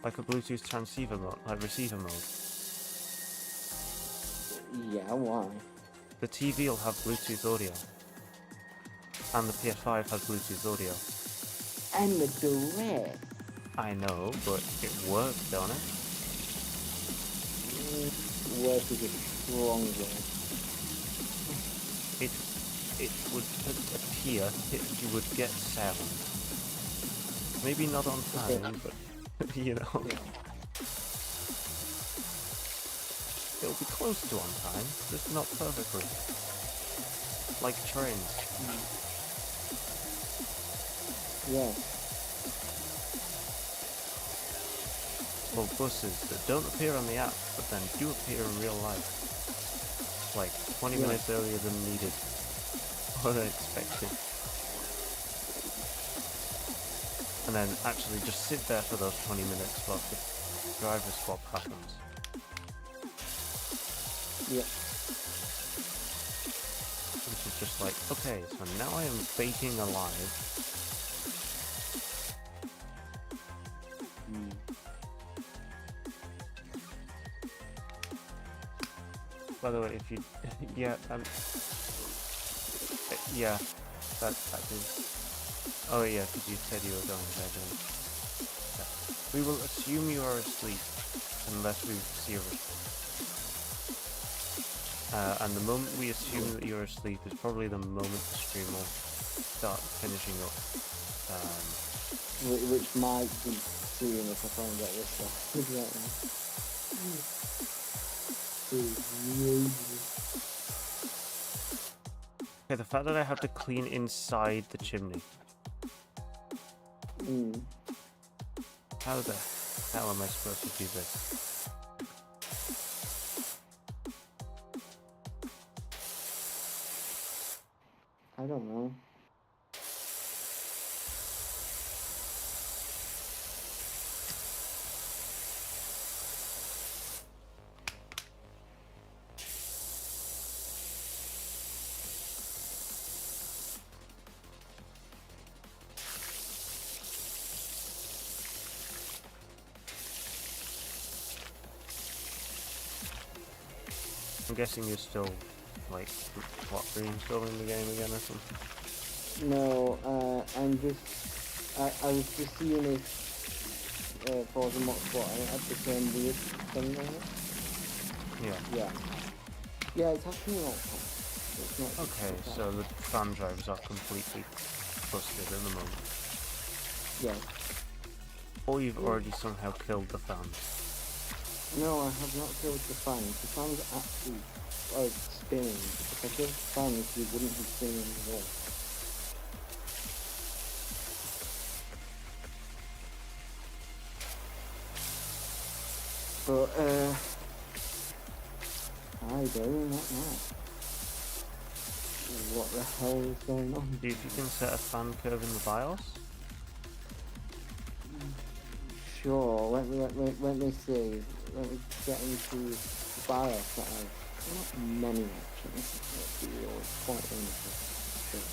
Like a Bluetooth transceiver mode, like receiver mode? yeah, why? The TV will have Bluetooth audio. And the PS5 has Bluetooth audio. And the direct. I know, but it works, don't it? Work is a strong word. It would appear you would get sound. Maybe not on time, but you know. Yeah. It'll be close to on time, just not perfectly. Like trains. Yeah. Or buses that don't appear on the app, but then do appear in real life. Like 20 minutes earlier than needed. Or than expected. And then actually just sit there for those 20 minutes whilst the driver swap happens. Yeah. Which is just like, okay, so now I am baking alive. By the way, if you, yeah, yeah, that is. Oh yeah, because you said you were going to bed. Yeah. We will assume you are asleep unless we see a. And the moment we assume that you're asleep is probably the moment the stream will start finishing up. Which might be soon if I try and get this stuff. Okay, the fact that I have to clean inside the chimney. How the hell am I supposed to do this? I don't know. I'm guessing you're still, like, what, reinstalling the game again or something? No, I'm just. I was just seeing if Forza Motorsport had the same weird thing on it. Yeah. Yeah. Yeah, it's happening all the time. It's not just Okay, like so the fan drives are completely busted at the moment. Yeah. Or you've already somehow killed the fans. No, I have not killed the fans. The fans are actually spinning. If I killed the fans, we wouldn't be spinning at all. But, I do not know. What the hell is going on? See if you can set a fan curve in the BIOS. Sure, let me see. Let me get into the BIOS that I've not many options. Let's be real, it's quite limited. Sure.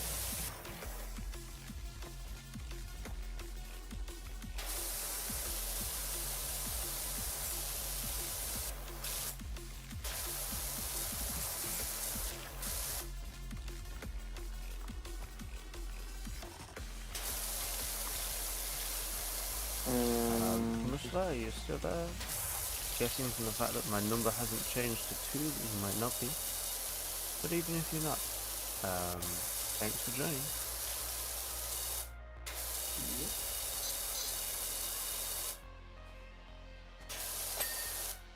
Mushla, are you still there? Guessing from the fact that my number hasn't changed to 2, you might not be. But even if you're not, thanks for joining.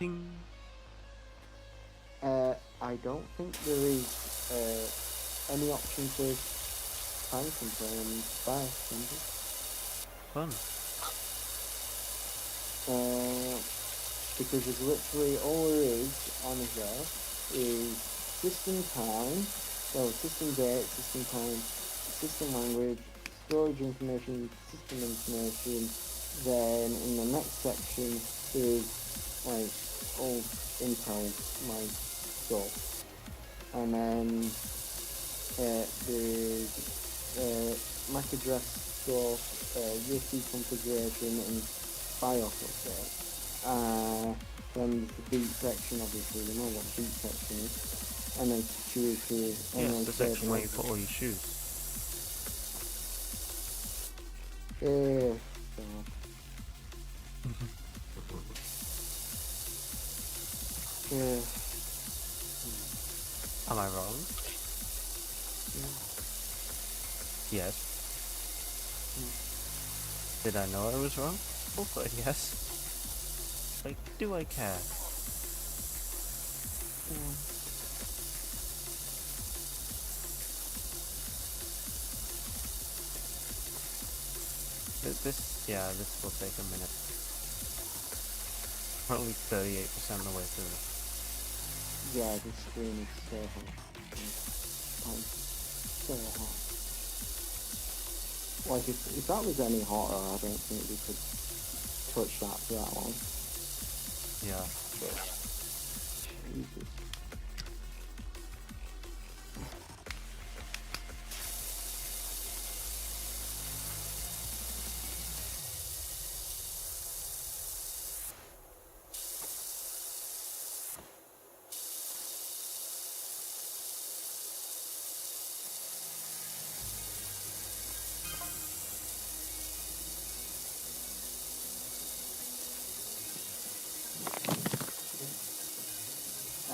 Ping. I don't think there is any option to time control in Fire Simple. Fun. Because it's literally all there is on there is system time, well, system date, system time, system language, storage information, system information. Then in the next section there is like all Intel like stuff, and then there's MAC address stuff, USB configuration, and BIOS update. Then there's the boot section, obviously, you know what the boot section is, and then security, and Yeah, then the section where you put all your shoes. Yeah. Yeah. Am I wrong? Yes. Did I know I was wrong? Also, yes. Like, do I care? This will take a minute. We're only 38% of the way through. Yeah, this screen is so hot. So hot. Like, if that was any hotter, I don't think we could touch that for that long. Yeah. But, Jesus.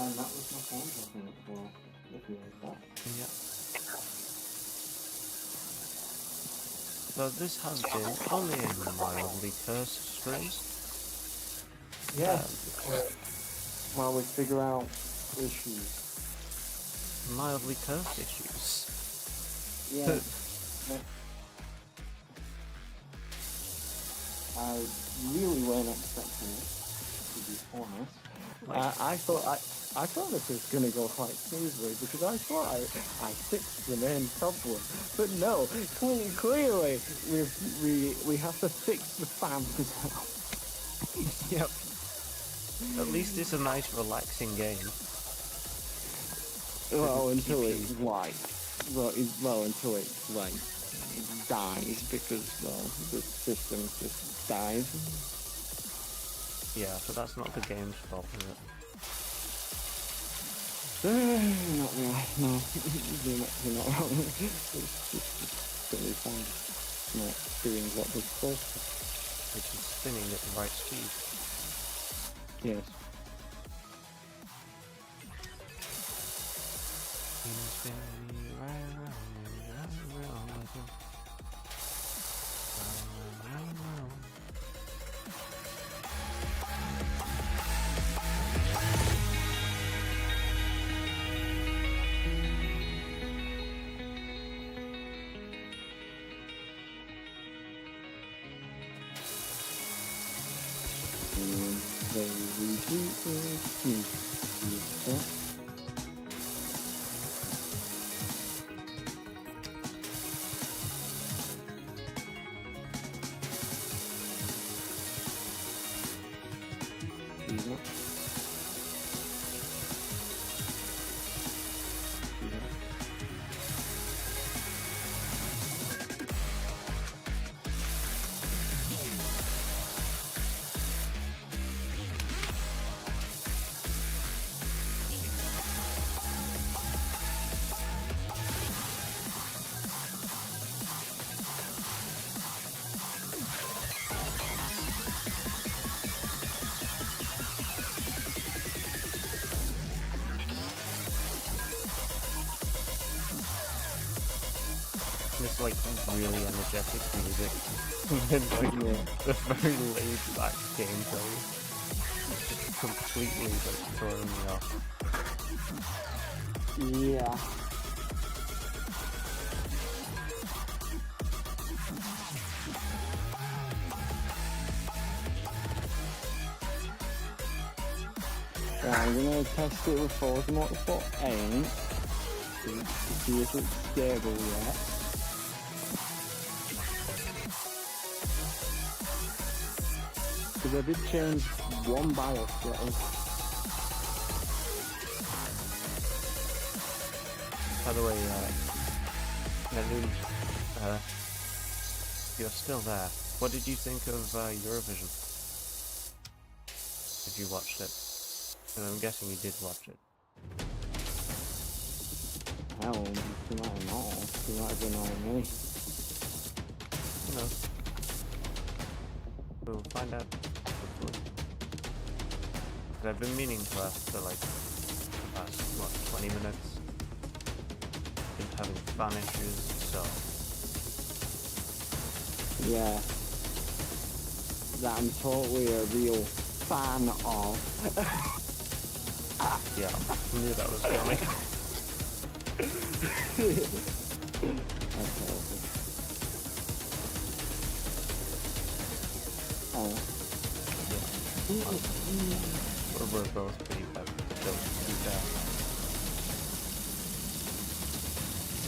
And that was my phone talking for a few years back. Yeah. So this has been only a mildly cursed stream. Yes. While we figure out issues. Mildly cursed issues. Yeah. I really weren't expecting it, to be honest. I thought this was gonna go quite smoothly because I thought I fixed the main problem, but no, clearly we have to fix the fans now. Yep. At least it's a nice, relaxing game. Well, until keep it's you- like, until it like dies because the system just dies. Yeah, but that's not the game's fault, is it? Not really, no. You're not wrong. It's just really fun. Not doing what we're supposed to. Which is spinning at the right speed. Yes. Spin me right around and round like a... round. They reboot it. This like really energetic music. And then like Yeah. the very laid back gameplay. completely like throwing me off. Yeah. Right, I'm gonna test it with Forza Motorsport 8 to see if it's stable yet. Because I did change one BIOS setting. By the way, Nanoon, you're still there. What did you think of Eurovision? Did you watch it? And I'm guessing you did watch it. Hell, you might have not. You might have been on me. No. We'll find out, hopefully. 'Cause I've been meaning to ask for like the past, 20 minutes. Been having fan issues, so Yeah. That I'm totally a real fan of. yeah, I knew that was coming. Okay. We're both pretty bad, so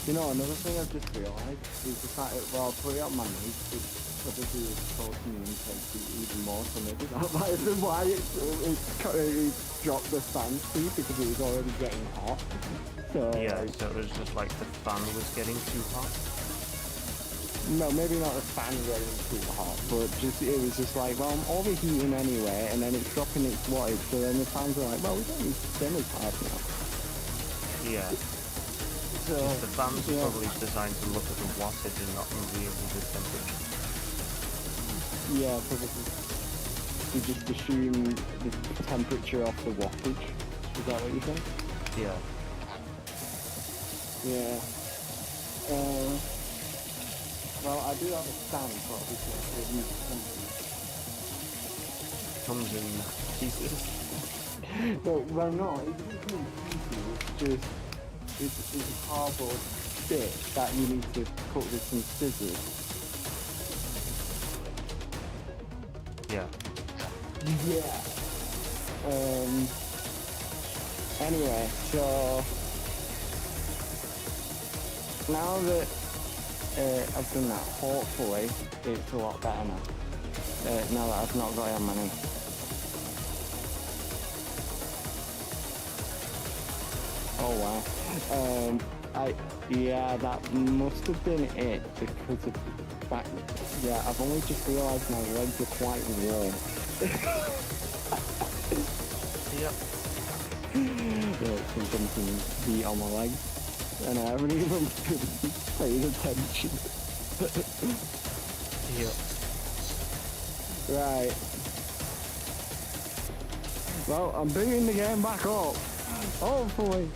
You know, another thing I've just realised is the fact that, well, I'll put it on my notes, which obviously is supposed to communicate even more, so maybe that might have been why it dropped the fan speed, because it was already getting hot. So, yeah, so it was just like the fan was getting too hot. no, maybe not the fan getting too hot, but just it was just like, well, I'm overheating anyway, and then it's dropping its wattage, so then the fans are like, well, we don't need to spin as hard now. Yeah. So, The fan's yeah. probably designed to look at the wattage and not really the temperature. Yeah, probably. You just assume the temperature off the wattage. Is that what you think? Yeah. Yeah. Well, I do have a stand, but obviously I could use Comes in pieces. something. Well, no, it doesn't come in pieces. It's a cardboard bit that you need to cut with some scissors. Yeah. Yeah. Anyway, so now that I've done that, hopefully it's a lot better now. Now that I've not got it on my knee. Oh wow. Yeah, that must have been it because of the fact that, yeah, I've only just realised my legs are quite warm. Yep. Something can be on my legs, and I haven't even paid attention. Yep. Right. Well, I'm bringing the game back up. Hopefully.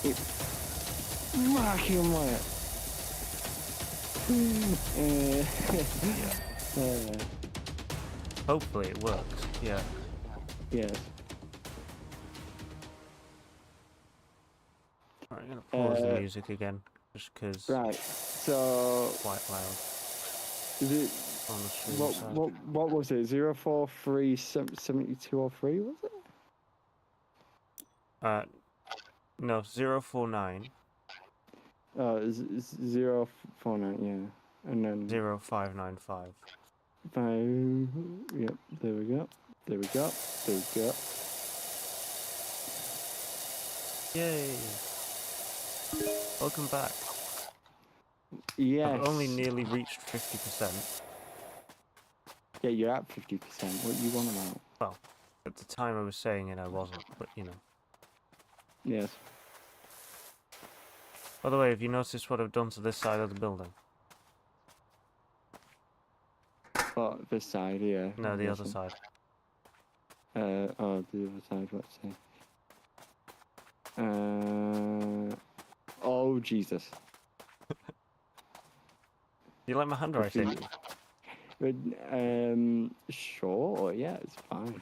It's fucking wet. Yeah. Hopefully it works. Yeah. Yes. Alright, I'm gonna pause the music again, just because Right. So quite loud is it on the stream side. what was it? 0437203 was it? No, 049 049, yeah. And then 0595. 5. Yep, there we go. There we go. There we go. Yay! Welcome back. Yes. I've only nearly reached 50%. Yeah, you're at 50%. What you want about? Well, at the time I was saying it, I wasn't, but you know. Yes. By the way, have you noticed what I've done to this side of the building? Oh, this side, yeah. No, the other side. Oh, the other side, let's see. Oh, Jesus. You like my handwriting? But, sure, yeah, it's fine.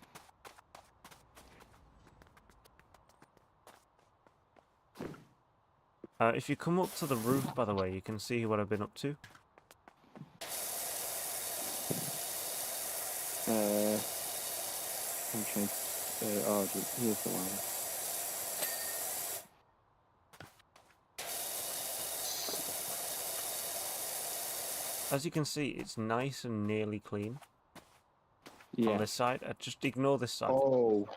If you come up to the roof, by the way, you can see what I've been up to. I'm trying. Here's the ladder. As you can see, it's nice and nearly clean Yeah. on this side. Just ignore this side. Oh.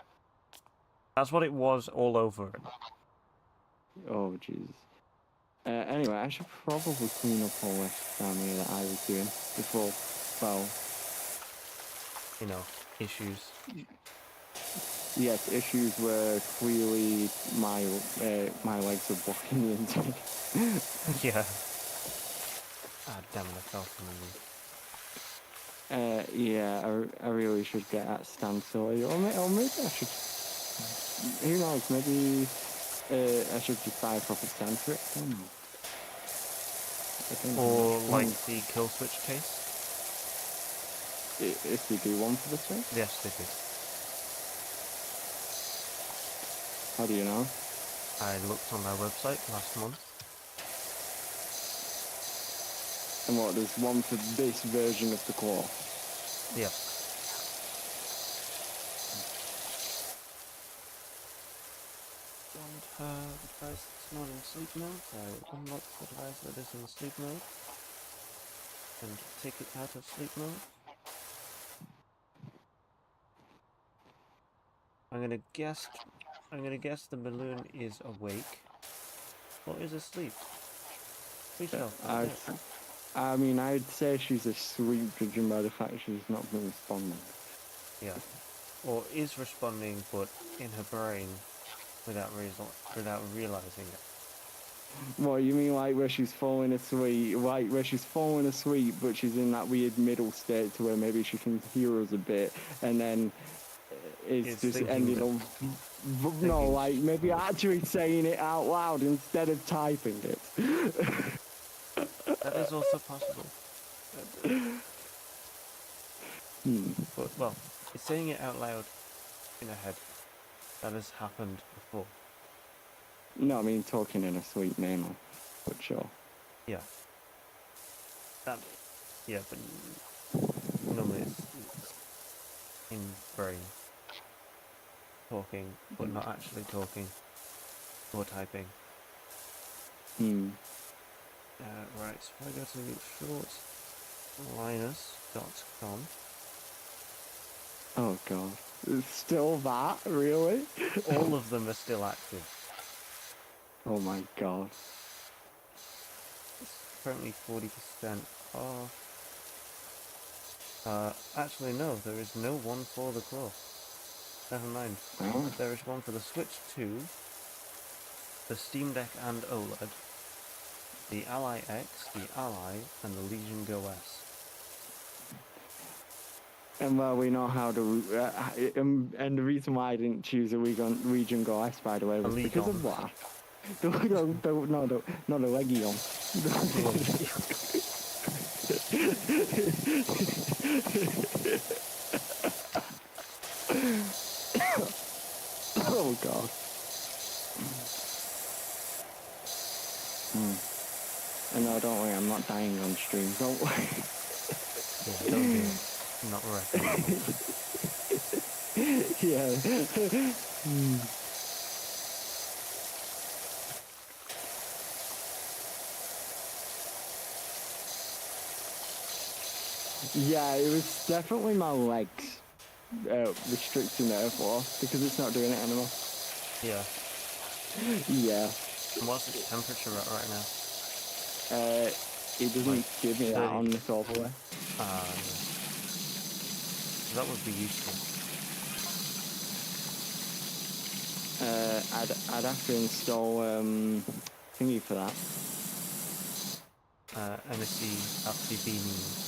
That's what it was all over it. Oh, Jesus. Anyway, I should probably clean up all this down here that I was doing before, well, You know, issues. yes, issues were clearly my legs are blocking the intake. Yeah. Ah, damn it, I fell from the roof. Yeah, I really should get at standstill, or maybe I should, who knows, maybe I should just buy a proper stand for it, I don't know. Or like the kill switch case. If they do one for the thing? Yes, they do. How do you know? I looked on their website last month. And what, there's one for this version of the claw? Yeah. And the device that's not in sleep mode, I unlock the device that is in sleep mode and take it out of sleep mode. I'm gonna guess the balloon is awake or is asleep. Please tell. I mean, I'd say she's asleep, judging by the fact she's not been responding. Yeah. Or is responding, but in her brain, without realizing it. What, you mean like where she's falling asleep, but she's in that weird middle state to where maybe she can hear us a bit, and then it's just ending up... No, like maybe actually saying it out loud instead of typing it. That is also possible. But, well, it's saying it out loud in her head. That has happened before. No, I mean talking in her sleep mainly, but sure. Yeah. Yeah, but normally it's in brain. Talking, but not actually talking. Or typing. Right, so if I go to shortlinus.com. Oh god. It's still that? Really? All of them are still active. Oh my god. It's currently 40% off. Actually no, there is no one for the claw. Never mind. Oh. There is one for the Switch 2, the Steam Deck and OLED, the Ally X, the Ally, and the Legion Go S. And well, we know how to... and the reason why I didn't choose a Legion Go S, by the way, was because of what? Not a Legion. Oh god. And no, don't worry, I'm not dying on stream, don't worry. Yeah, don't do it. Not right. Yeah. Yeah, it was definitely my legs restricting the airflow because it's not doing it anymore. Yeah. Yeah. And what's its temperature at right now? It doesn't give me that on this overlay. That would be useful. I'd have to install thingy for that. MSC FTP means.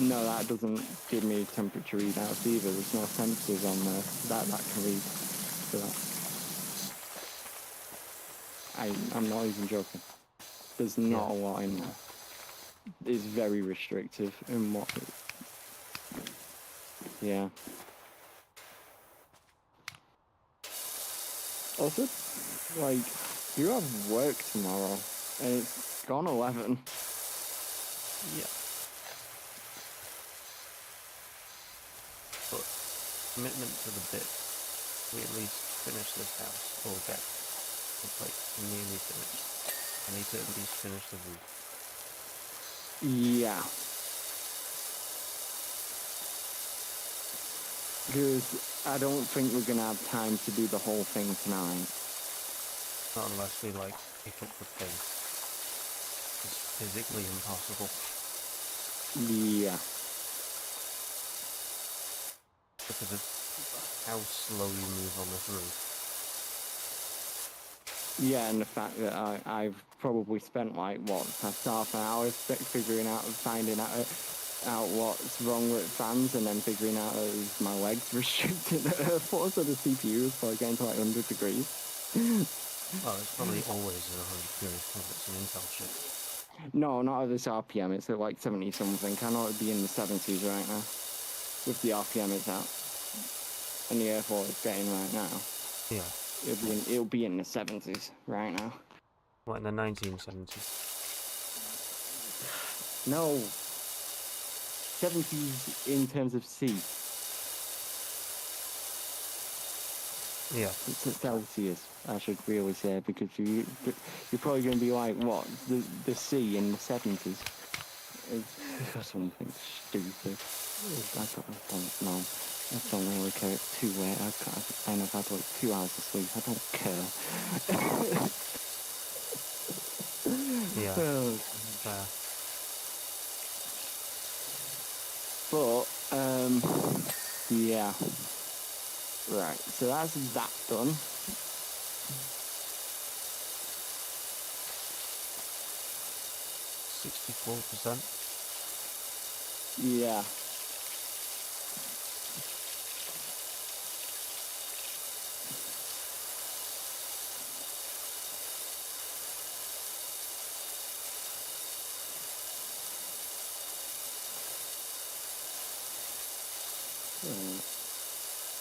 No, that doesn't give me temperature readouts either. There's no sensors on there that can read for that. I'm not even joking. There's not a lot in there. It's very restrictive in what Yeah. Also, like, you have work tomorrow, and it's gone 11. Yeah. But commitment to the bit. We at least finish this house, or get it like nearly finished. I need to at least finish the roof. Yeah. Because I don't think we're gonna have time to do the whole thing tonight. Not unless we like pick up the pace. It's physically impossible. Yeah. Because of how slow you move on this roof. Yeah, and the fact that I've probably spent like what past half an hour finding out what's wrong with fans, and then figuring out that it was my legs restricting the force of the CPU before getting to like 100 degrees. Well, it's probably always at 100 degrees because it's an Intel chip. No, not at this RPM. It's at like 70 something. I know it'd be in the 70s right now. With the RPM it's out, and the airflow it's getting right now. Yeah. It'll be in the 70s right now. What, in the 1970s? No. 70s in terms of C. Yeah. It's at Celsius, I should really say, because you're probably going to be like, what? The C in the 70s? It's something stupid. I don't know. I don't really care. It's too late. I've had like 2 hours of sleep. I don't care. Yeah. Oh, Fair. but, yeah. Right, so that's that done. %64%. Yeah.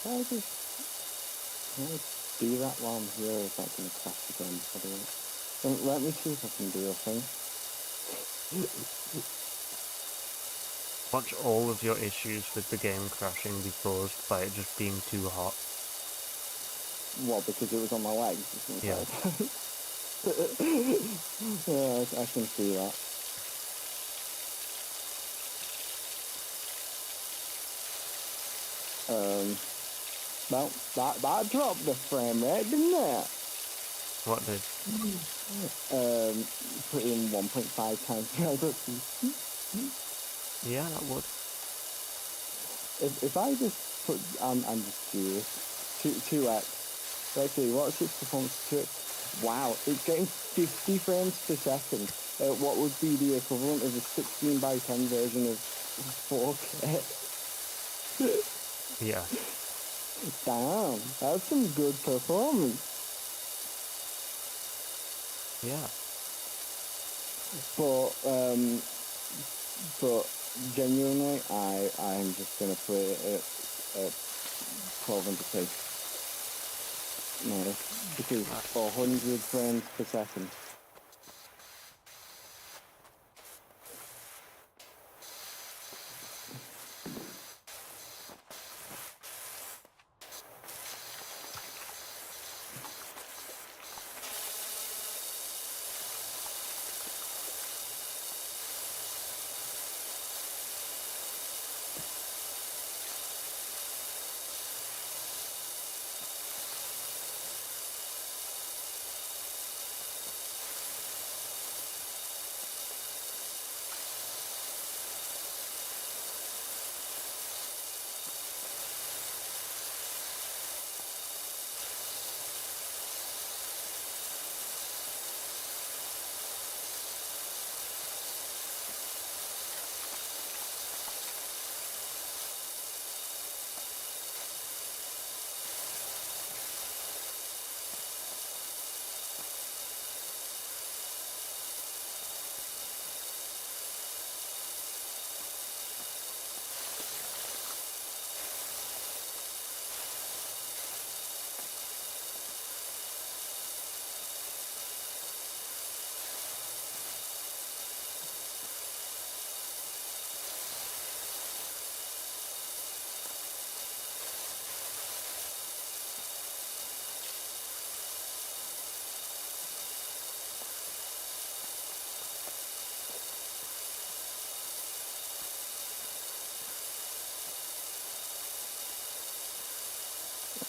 Can I do that while I'm here, or is that going to crash again? Let me see if I can do a thing. Watch all of your issues with the game crashing be caused by it just being too hot. What, because it was on my legs? Yeah. Yeah, I can see that. Well, that dropped the frame rate, didn't it? What did? Put in 1.5 times resolution. Yeah, that would. If I just put, I'm just curious, 2x, let's see, what's its performance to it? Wow, it's getting 50 frames per second. What would be the equivalent of a 16 by 10 version of 4K? Yeah. Damn, that's some good performance. Yeah. But genuinely, I'm just gonna put it at 1200p. No, because 400 frames per second.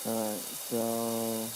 Alright, so...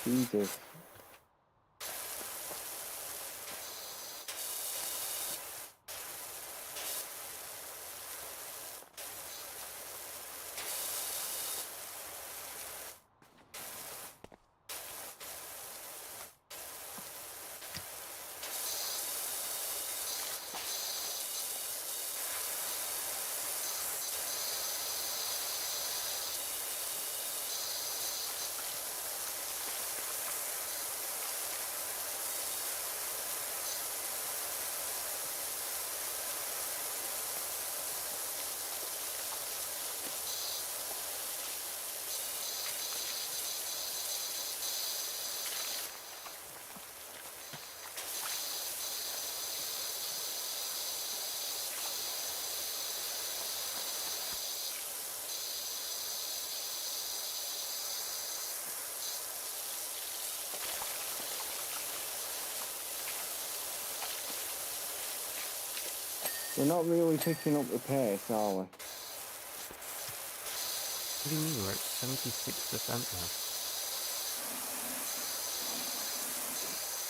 Jesus. We're not really picking up the pace, are we? What do you mean? We're at 76% now.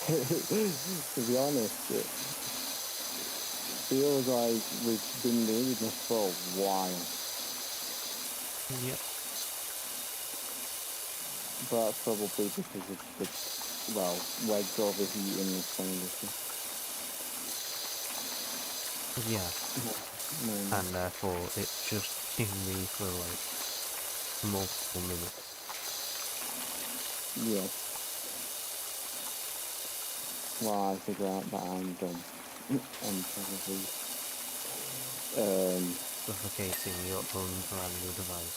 To be honest, it feels like we've been doing this for a while. Yep. But that's probably because of the, well, legs overheating this kind of thing. Yeah. No. And therefore it's just in me for like multiple minutes. Yeah. Well, I figure out that I'm dumb. I'm probably... Suffocating your own brand new device.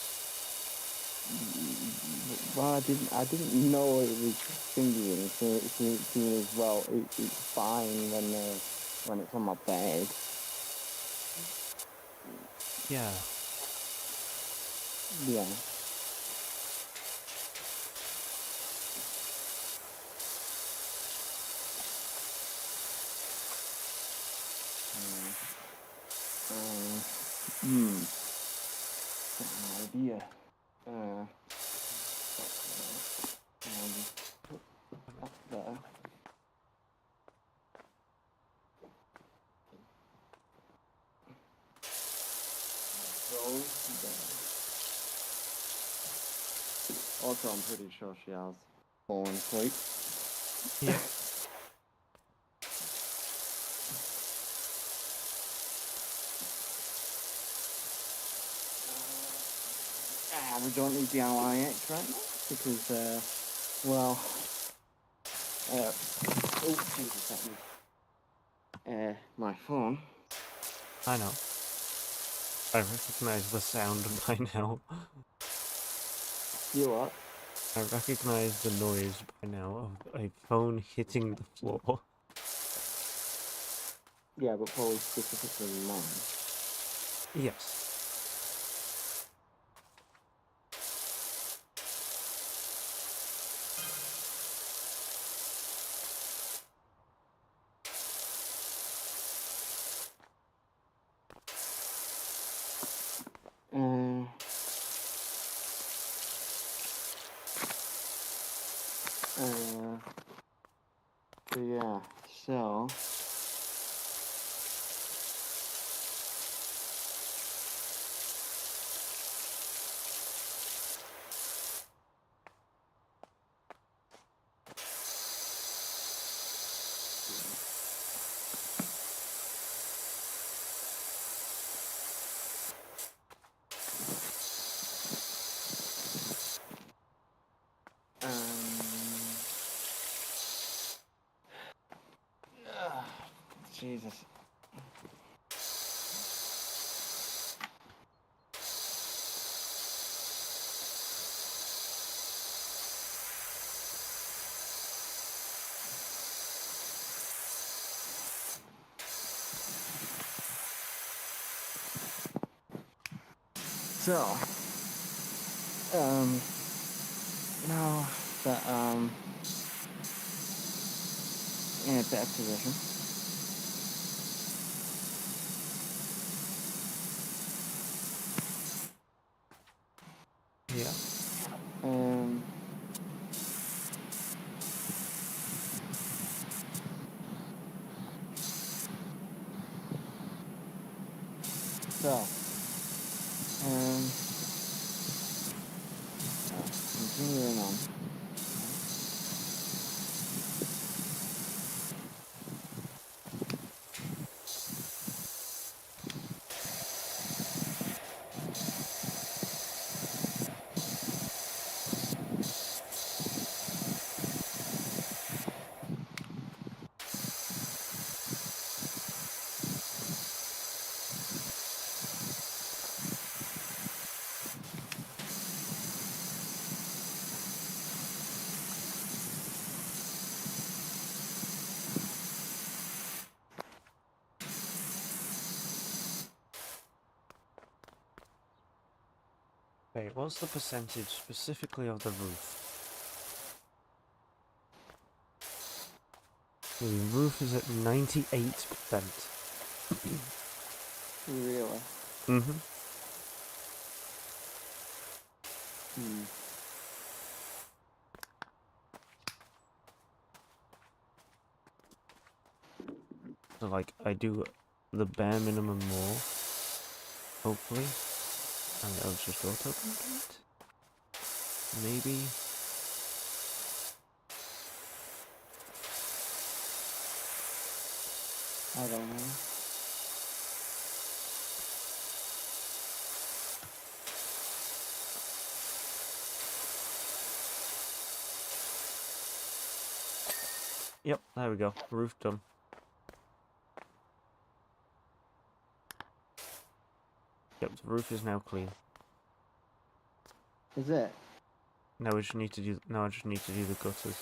Well, I didn't know it was thinking, so as well, it's fine when it's on my bed. Yeah. Yeah. Got an idea. Up there. Those there. Also, I'm pretty sure she has fallen asleep. Yeah. We don't need the LIX right now because, well, oh, Jesus, my phone. I know. I recognize the sound by now. You what? I recognize the noise by now of a phone hitting the floor. Yeah, but probably specifically mine. Yes. Uh, so yeah, so Jesus. So, now that in a better position, Yeah. so, continuing on. Wait, what's the percentage specifically of the roof? The roof is at 98%. Really? Mm-hmm. So, like, I do the bare minimum more, hopefully, and it'll just auto-complete? Maybe? I don't know. Yep, there we go. Roof done. Yep, the roof is now clean. Is it? Now we just need to do. Now I just need to do the gutters.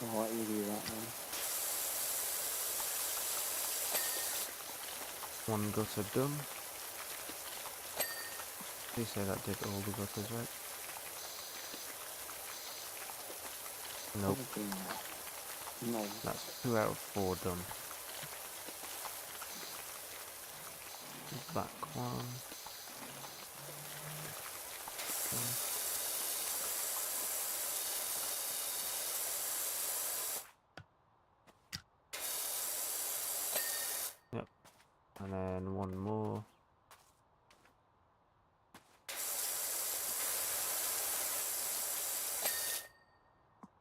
I'll let you do that then. One gutter done. Please say that did all the gutters, right? Nope, Probably not. No. that's 2 out of 4 done. Back one. Done. Yep, and then one more.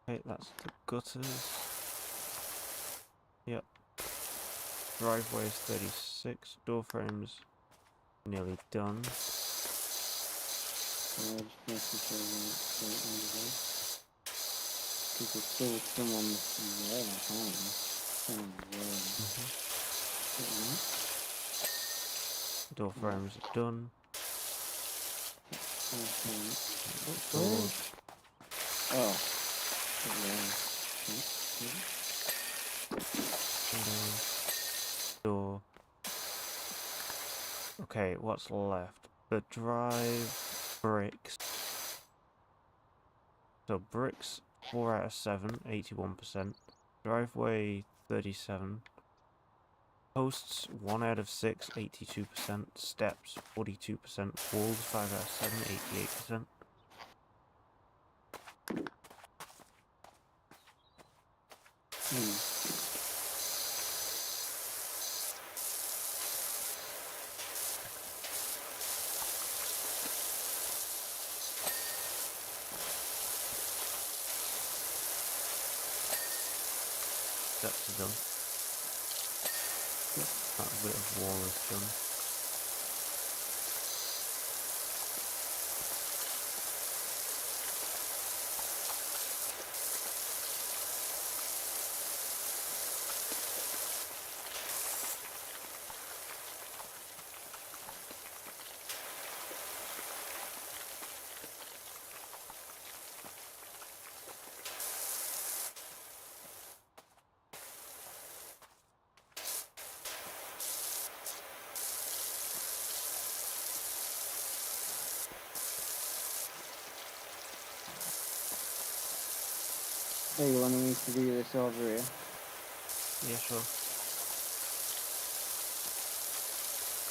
Okay, that's the gutters. Yep. Driveway is 36. Door frames nearly done. So I just making sure we're straight under there. Because there's still someone there, apparently. Someone there. Door frames are done. Okay. Doors. Oh. Door. Okay, what's left? The drive, bricks. So bricks, 4 out of 7, 81%. Driveway 37. Posts 1 out of 6, 82%. Steps 42%. Walls 5 out of 7, 88%. Steps are done. That bit of wall is done. Hey, you wanted me to do this over here? Yeah, sure.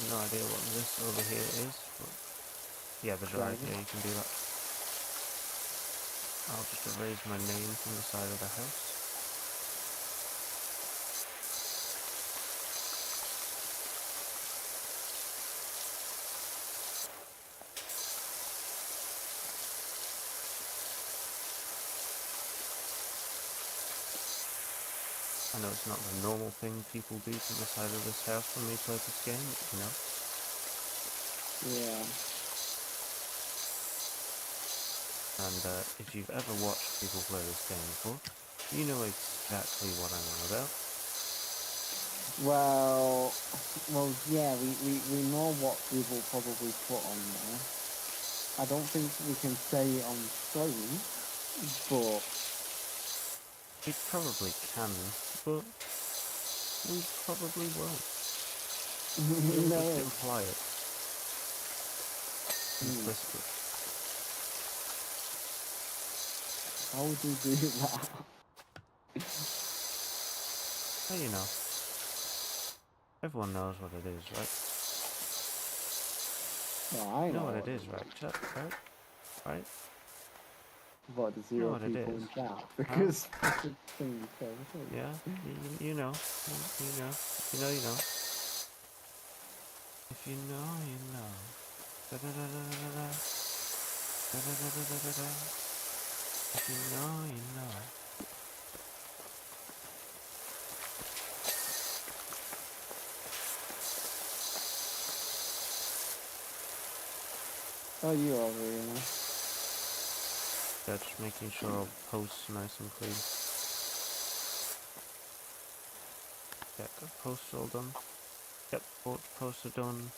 No idea what this over here is, but yeah, the drive, Driving. yeah, you can do that. I'll just erase my name from the side of the house. I know it's not the normal thing people do to the side of this house when they play this game, you know? Yeah. And if you've ever watched people play this game before, you know exactly what I'm on about. Well, yeah, we know what people probably put on there. I don't think we can say it on screen, but We probably can, but we probably won't. We'll no. just imply it implicitly. How would we do that? So, you know, everyone knows what it is, right? Well, I You know know what it it is, right, chat? Right? Right? What, the You know zero what it people in is. chat? Because that's a thing so Yeah, you know. You know. You know, you know. If you know, you know. Da-da-da-da-da-da. Da-da-da-da-da-da. If you know, you know. Oh, you over here now. Yeah, just making sure all posts are nice and clean. Yeah, got posts all done. Yep, posts are done.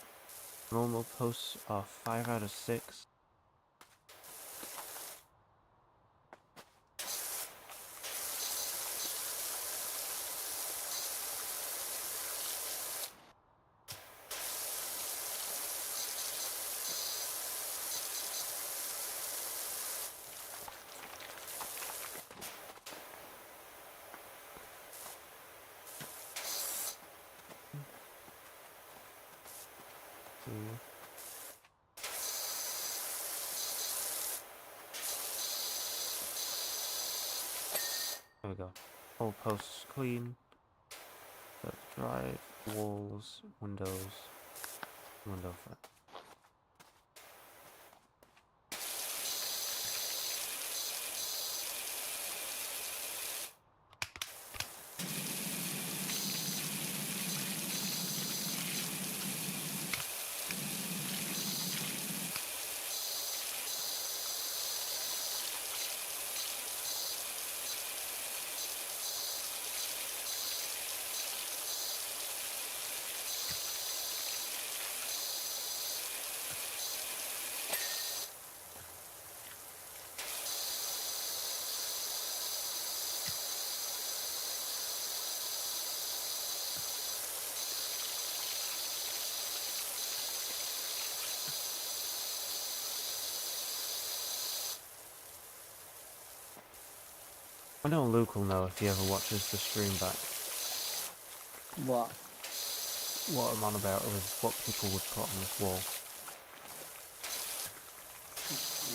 Normal posts are 5 out of 6. Mm. There we go. All posts clean. Got drive, walls, windows, window front. I know Luke will know if he ever watches the stream back What? what I'm on about with what people would put on this wall.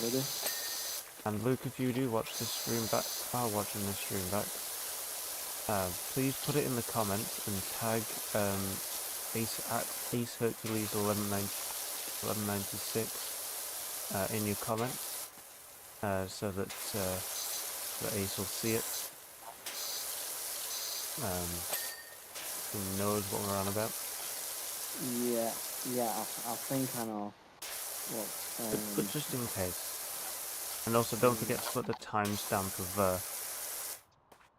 Really? And Luke, if you do watch this stream back, are watching this stream back, please put it in the comments and tag Ace Hercules 1196 in your comments, so that Ace will see it. He knows what we're on about. Yeah, I think I know. What? But just in case. And also don't forget to put the timestamp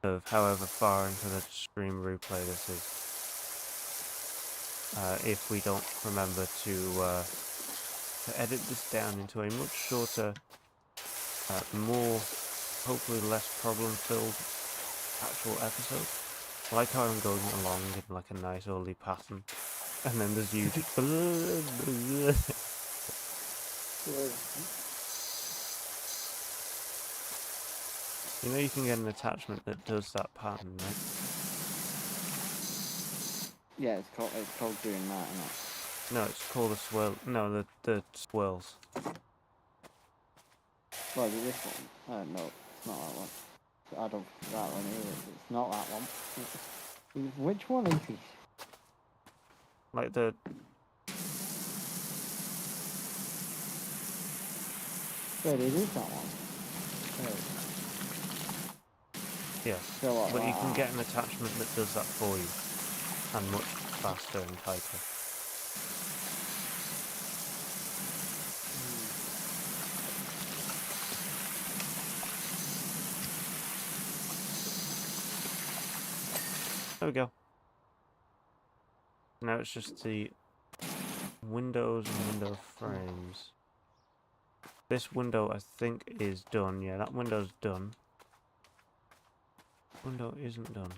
of however far into the stream replay this is. If we don't remember to edit this down into a much shorter, more, hopefully less problem-filled actual episode. I like how I'm going along in like a nice orderly pattern, and then there's you. You know you can get an attachment that does that pattern, right? Yeah, it's called doing that, isn't it? No, it's called a swirl. No, the swirls. Well, is it this one? No, it's not that one. I don't think that one either. It's not that one. Which one is it? Like the. Wait, it is that one. Wait. Yeah. So what? But you can get an attachment that does that for you, and much faster and tighter. There we go. Now it's just the windows and window frames. This window I think is done. Yeah, that window's done. Window isn't done.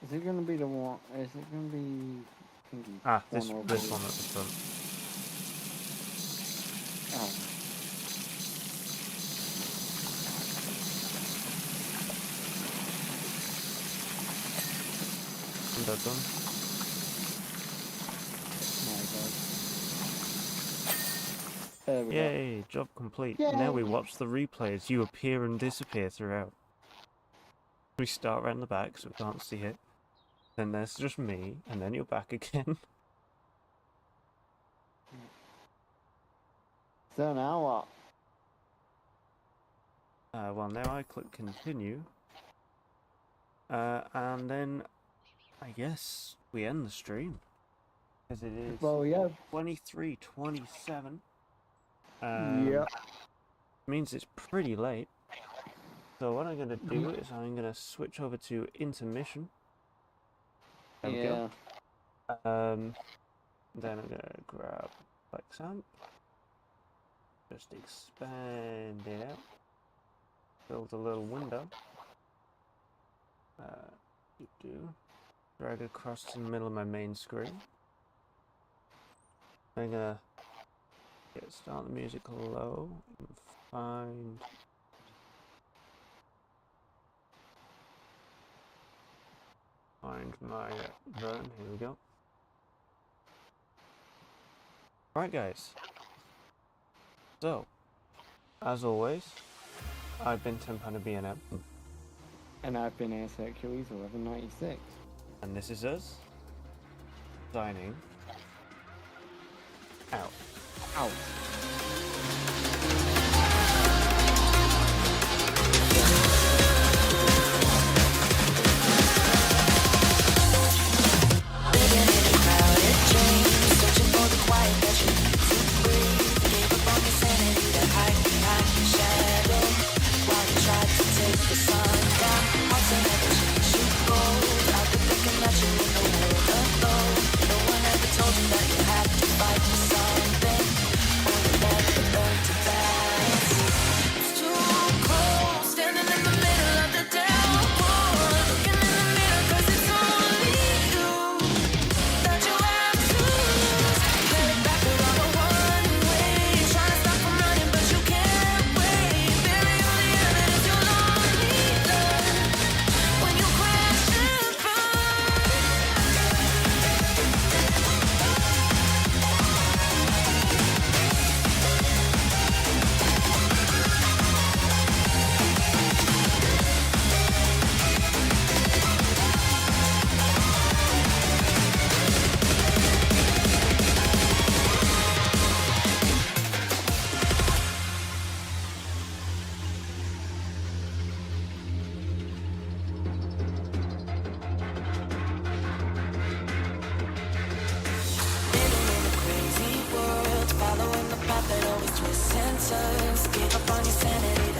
Is it going to be the one? Is it going to be? Ah, this one at the front. Oh. Window done. My God. There we go. Yay! Job complete. Yay. Now we watch the replay as you appear and disappear throughout. We start around the back so we can't see it. Then there's just me, and then you're back again. So now what? Well, now I click continue. And then I guess we end the stream. Because it is Well, yeah. 23:27. Yeah. Means it's pretty late. So what I'm going to do is I'm going to switch over to intermission. There we go. Then I'm going to grab Flex Amp. Just expand it out. Build a little window. Drag it across to the middle of my main screen. I'm going to start the music low and find my button. Here we go. Alright guys, so as always, I've been TimPandaBNM, And I've been Ace Hercules 1196. and this is us signing out. Out. No one ever told you that you had to fight for something. path that always twists and turns. Give up on your sanity.